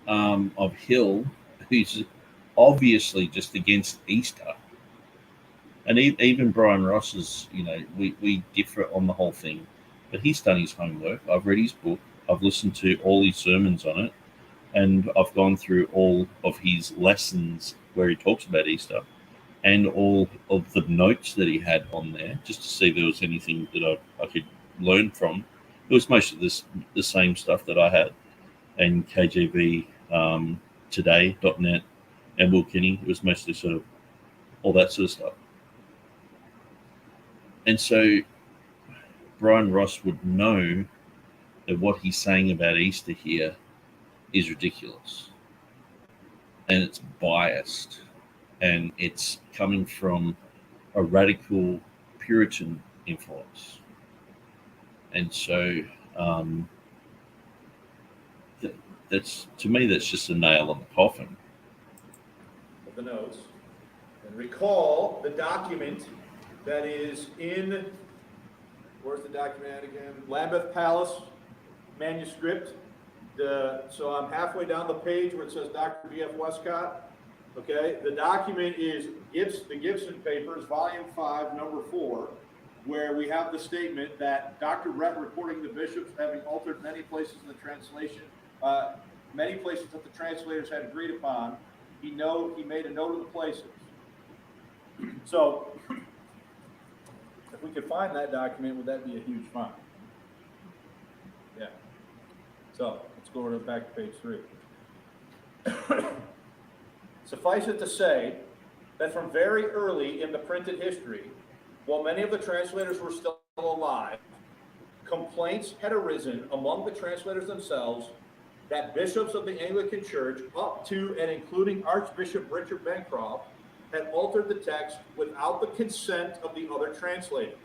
of Hill, who's obviously just against Easter, and even Bryan Ross is, we differ on the whole thing, but he's done his homework. I've read his book. I've listened to all his sermons on it, and I've gone through all of his lessons where he talks about Easter and all of the notes that he had on there, just to see if there was anything that I could learn from. It was most of the same stuff that I had, and KJV today.net and Will Kinney. It was mostly sort of all that sort of stuff. And so Bryan Ross would know that what he's saying about Easter here is ridiculous, and it's biased, and it's coming from a radical Puritan influence. And so that's, to me, that's just a nail in the coffin. The notes, and recall the document that is in, where's the document at again? Lambeth Palace manuscript. So I'm halfway down the page where it says Dr. B.F. Westcott. Okay, the document is the Gibson Papers, Volume 5, Number 4, where we have the statement that Dr. Brett reporting the bishops having altered many places in the translation, many places that the translators had agreed upon. He made a note of the places. So, if we could find that document, would that be a huge find? Yeah. So, let's go back to page 3. Suffice it to say that from very early in the printed history, while many of the translators were still alive, complaints had arisen among the translators themselves that bishops of the Anglican Church, up to and including Archbishop Richard Bancroft, had altered the text without the consent of the other translators.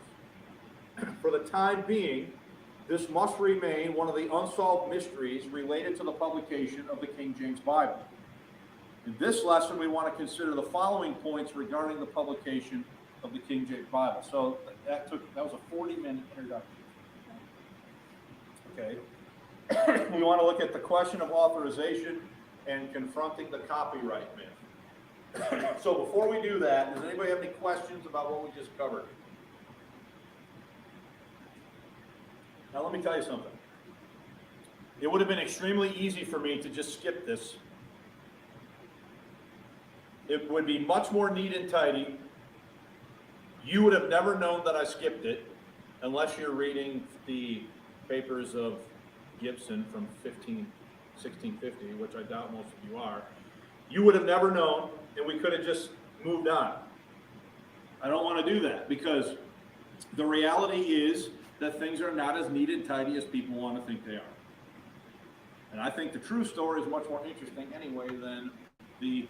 For the time being, this must remain one of the unsolved mysteries related to the publication of the King James Bible. In this lesson, we want to consider the following points regarding the publication of the King James Bible. So that was a 40-minute introduction. Okay. We want to look at the question of authorization and confronting the copyright myth. So before we do that, does anybody have any questions about what we just covered? Now let me tell you something. It would have been extremely easy for me to just skip this. It would be much more neat and tidy You would have never known that I skipped it unless you're reading the papers of Gibson from 1650, which I doubt most of you are. You would have never known, and we could have just moved on. I don't want to do that because the reality is that things are not as neat and tidy as people want to think they are. And I think the true story is much more interesting anyway than the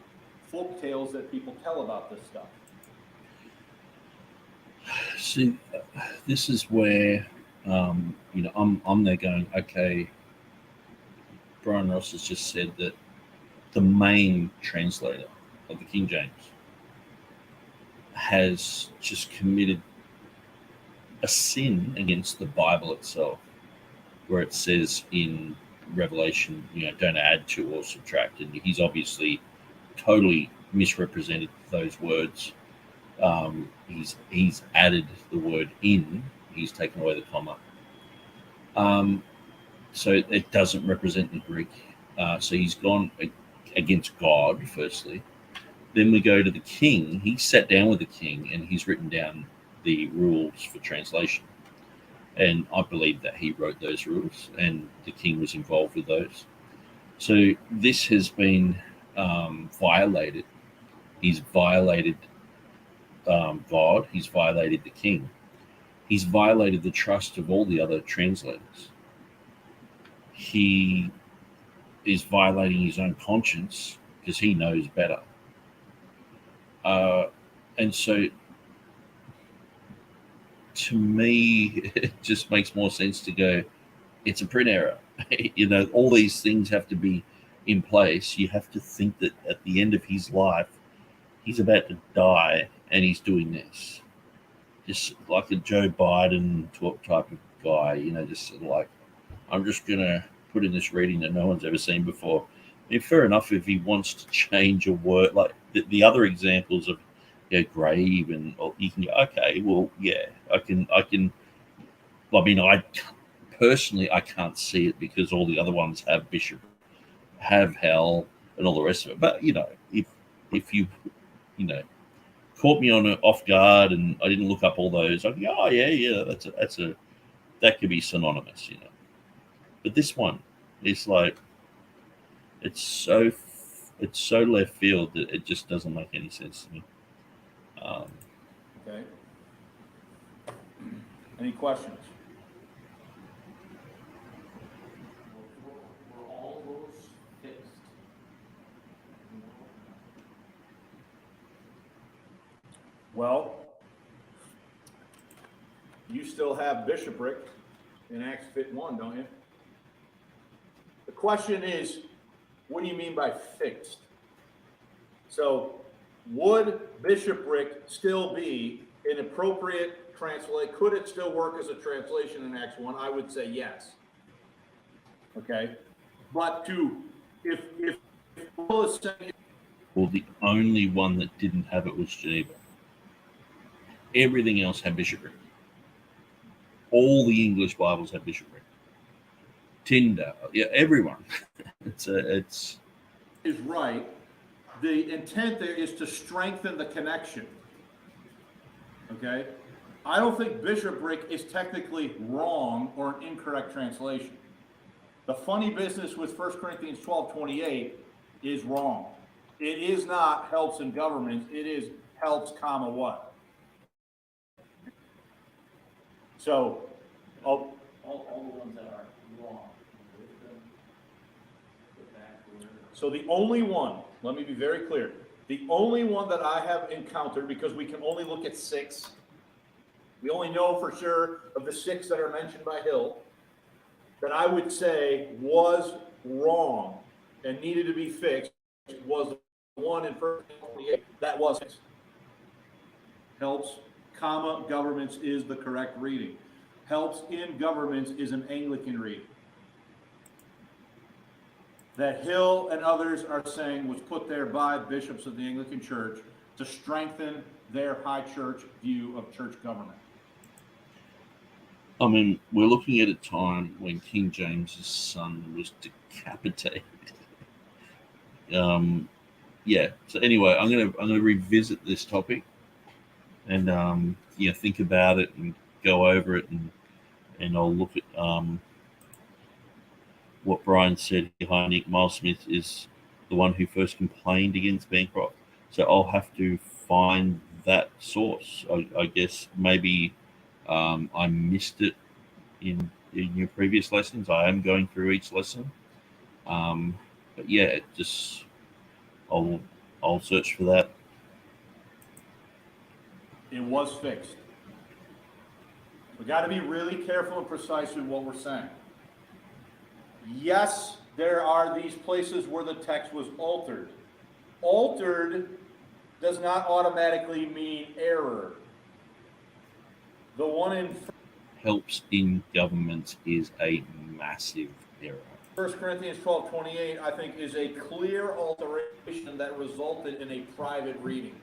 folk tales that people tell about this stuff. See, this is where, I'm there going, okay, Bryan Ross has just said that the main translator of the King James has just committed a sin against the Bible itself, where it says in Revelation, don't add to or subtract. And he's obviously totally misrepresented those words. He's added the word in, he's taken away the comma. So it doesn't represent the Greek. So he's gone against God, firstly. Then we go to the king. He sat down with the king and he's written down the rules for translation. And I believe that he wrote those rules and the king was involved with those. So this has been violated. He's violated God. He's violated the king. He's violated the trust of all the other translators. He is violating his own conscience because he knows better. And so to me, it just makes more sense to go, it's a print error. All these things have to be in place. You have to think that at the end of his life, he's about to die and he's doing this. Just like a Joe Biden type of guy, just sort of like, I'm just going to put in this reading that no one's ever seen before. I mean, fair enough if he wants to change a word, like the other examples of grave, and you can go, okay, well, yeah, I personally, I can't see it because all the other ones have bishop, have hell, and all the rest of it. But, if you caught me on off guard and I didn't look up all those, I'd go, oh, yeah, that could be synonymous, But this one is like, it's so left field that it just doesn't make any sense to me. Okay. Any questions? Were all those fixed? Well, you still have bishopric in Acts 1, don't you? The question is, what do you mean by fixed? So, would bishopric still be an appropriate translation? Could it still work as a translation in Acts 1? I would say yes. Okay, but if Paul is saying, well, the only one that didn't have it was Geneva. Everything else had bishopric. All the English Bibles have bishopric. Tyndale, yeah, everyone. It's is right. The intent there is to strengthen the connection. Okay? I don't think bishopric is technically wrong or an incorrect translation. The funny business with 1 Corinthians 12:28 is wrong. It is not helps in government. It is helps, comma, what? So, all the ones that are wrong. So the only one, let me be very clear, the only one that I have encountered, because we can only look at 6, we only know for sure of the 6 that are mentioned by Hill, that I would say was wrong and needed to be fixed, was the one in 1:28 that wasn't. Helps, comma, governments is the correct reading. Helps in governments is an Anglican reading. That Hill and others are saying was put there by bishops of the Anglican Church to strengthen their high church view of church government. I mean, we're looking at a time when King James's son was decapitated. Yeah. So anyway, I'm gonna revisit this topic and think about it and go over it, and I'll look at what Brian said behind Nick Milesmith is the one who first complained against Bancroft. So I'll have to find that source. I guess maybe I missed it in your previous lessons. I am going through each lesson. But yeah, I'll search for that. It was fixed. We got to be really careful and precise in what we're saying. Yes, there are these places where the text was altered. Altered does not automatically mean error. The one in helps in governments is a massive error. 1 Corinthians 12:28, I think, is a clear alteration that resulted in a private reading.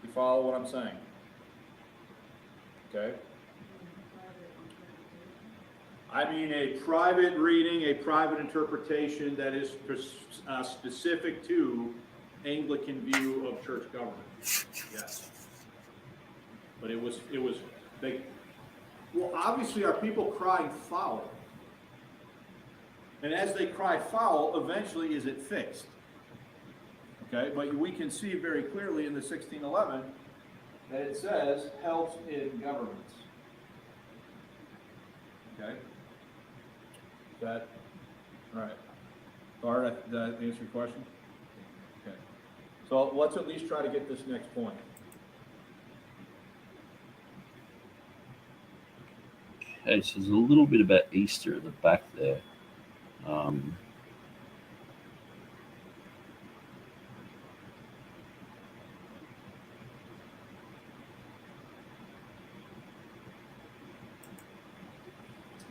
You follow what I'm saying? Okay? I mean a private reading, a private interpretation that is specific to Anglican view of church government. Yes. But it was they. Well, obviously, are people crying foul? And as they cry foul, eventually is it fixed? Okay, but we can see very clearly in the 1611 that it says helps in governments. Okay? Is that right? Bart, that answer your question? Okay. So let's at least try to get this next point. Okay, so there's a little bit about Easter at the back there.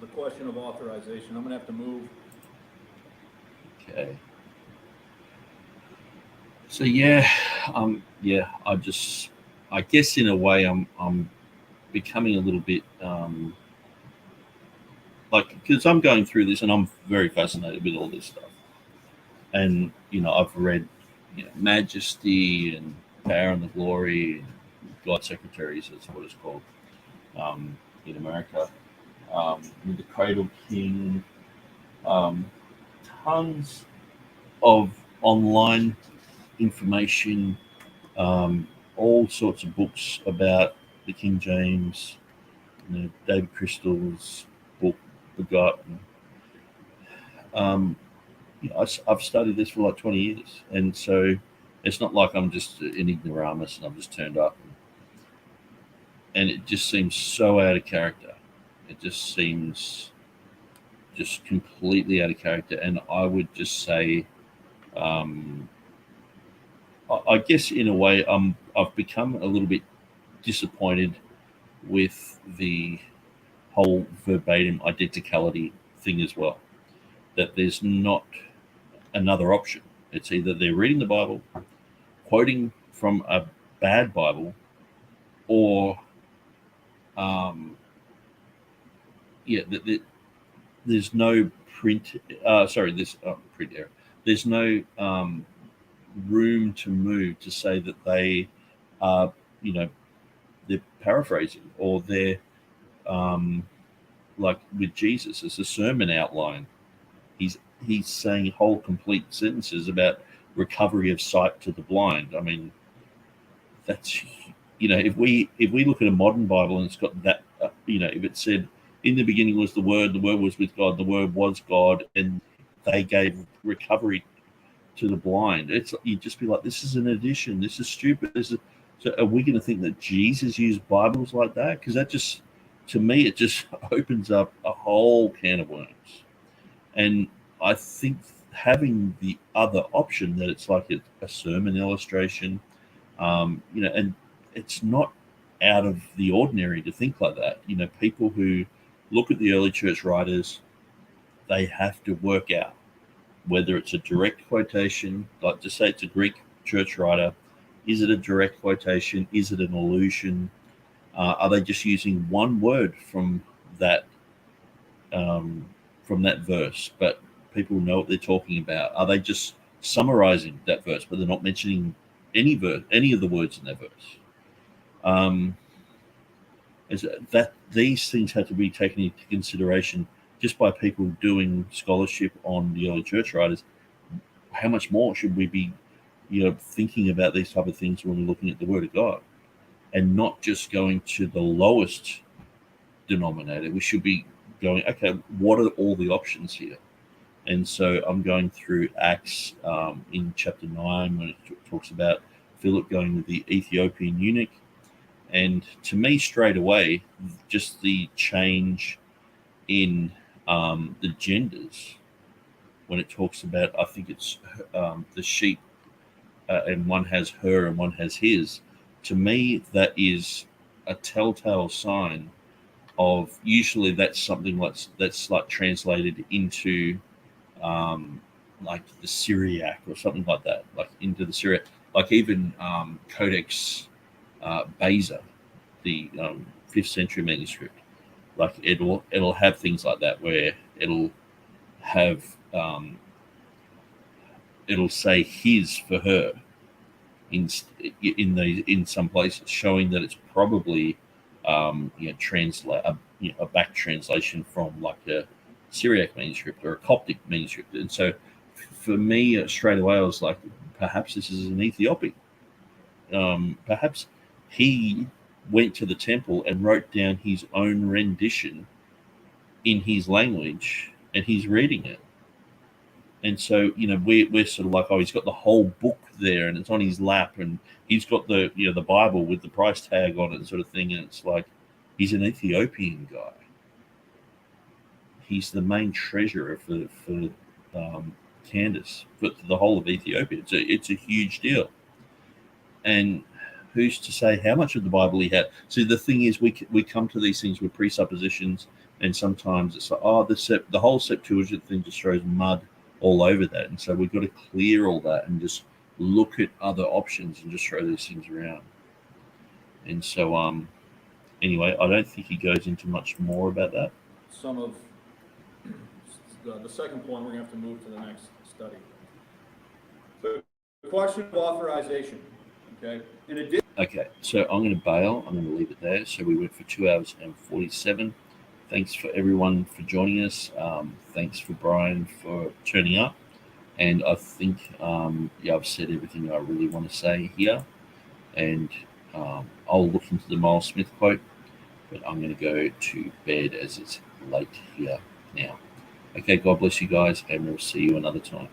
The question of authorization. I'm going to have to move. Okay. So yeah, I guess in a way I'm becoming a little bit because I'm going through this and I'm very fascinated with all this stuff. And I've read Majesty and Power and the Glory and God Secretaries, that's what it's called in America. With the Cradle King, tons of online information, all sorts of books about the King James, David Crystal's book, Begotten. I've studied this for like 20 years, and so it's not like I'm just an ignoramus and I've just turned up. And it just seems so out of character. It just seems just completely out of character. And I would just say, I guess in a way, I've become a little bit disappointed with the whole verbatim identicality thing as well. That there's not another option. It's either they're reading the Bible, quoting from a bad Bible, or there's no print. There's print error. There's no room to move to say that they are, they're paraphrasing, or they're like with Jesus, it's a sermon outline. He's saying whole complete sentences about recovery of sight to the blind. I mean, that's if we look at a modern Bible and it's got that, if it said in the beginning was the Word was with God, the Word was God, and they gave recovery to the blind, you'd just be like, this is an addition, this is stupid. So are we going to think that Jesus used Bibles like that? Because that just, to me, it just opens up a whole can of worms. And I think having the other option that it's like a sermon illustration, and it's not out of the ordinary to think like that. People who look at the early church writers, they have to work out whether it's a direct quotation, like to say it's a Greek church writer. Is it a direct quotation? Is it an allusion? Are they just using one word from that verse, but people know what they're talking about? Are they just summarizing that verse, but they're not mentioning any of the words in that verse. Is that these things have to be taken into consideration just by people doing scholarship on the early church writers. How much more should we be, thinking about these type of things when we're looking at the Word of God, and not just going to the lowest denominator? We should be going, okay, what are all the options here? And so I'm going through Acts in chapter 9 when it talks about Philip going with the Ethiopian eunuch. And to me, straight away, just the change in the genders, when it talks about, I think it's the sheep, and one has her and one has his, to me, that is a telltale sign of, usually that's something that's like translated into like the Syriac or something like that, like into the Syriac, like even Codex Beza, the 5th century manuscript, like it'll have things like that where it'll have it'll say his for her in some places, showing that it's probably a back translation from like a Syriac manuscript or a Coptic manuscript. And so for me, straight away, I was like, perhaps this is an Ethiopian. Perhaps he went to the temple and wrote down his own rendition in his language, and he's reading it. And so, we're sort of like, oh, he's got the whole book there, and it's on his lap, and he's got the the Bible with the price tag on it, sort of thing. And it's like, he's an Ethiopian guy. He's the main treasurer for Candace, for the whole of Ethiopia. It's a huge deal. And who's to say how much of the Bible he had? So the thing is, we come to these things with presuppositions, and sometimes it's like, oh, the whole Septuagint thing just throws mud all over that. And so we've got to clear all that and just look at other options and just throw these things around. And so, anyway, I don't think he goes into much more about that. Some of the second point, we're going to have to move to the next study. The question of authorization. Okay. In addition. Okay, so I'm going to bail. I'm going to leave it there. So we went for 2 hours and 47. Thanks for everyone for joining us. Thanks for Brian for turning up. And I think, I've said everything I really want to say here. And I'll look into the Miles Smith quote, but I'm going to go to bed as it's late here now. Okay, God bless you guys, and we'll see you another time.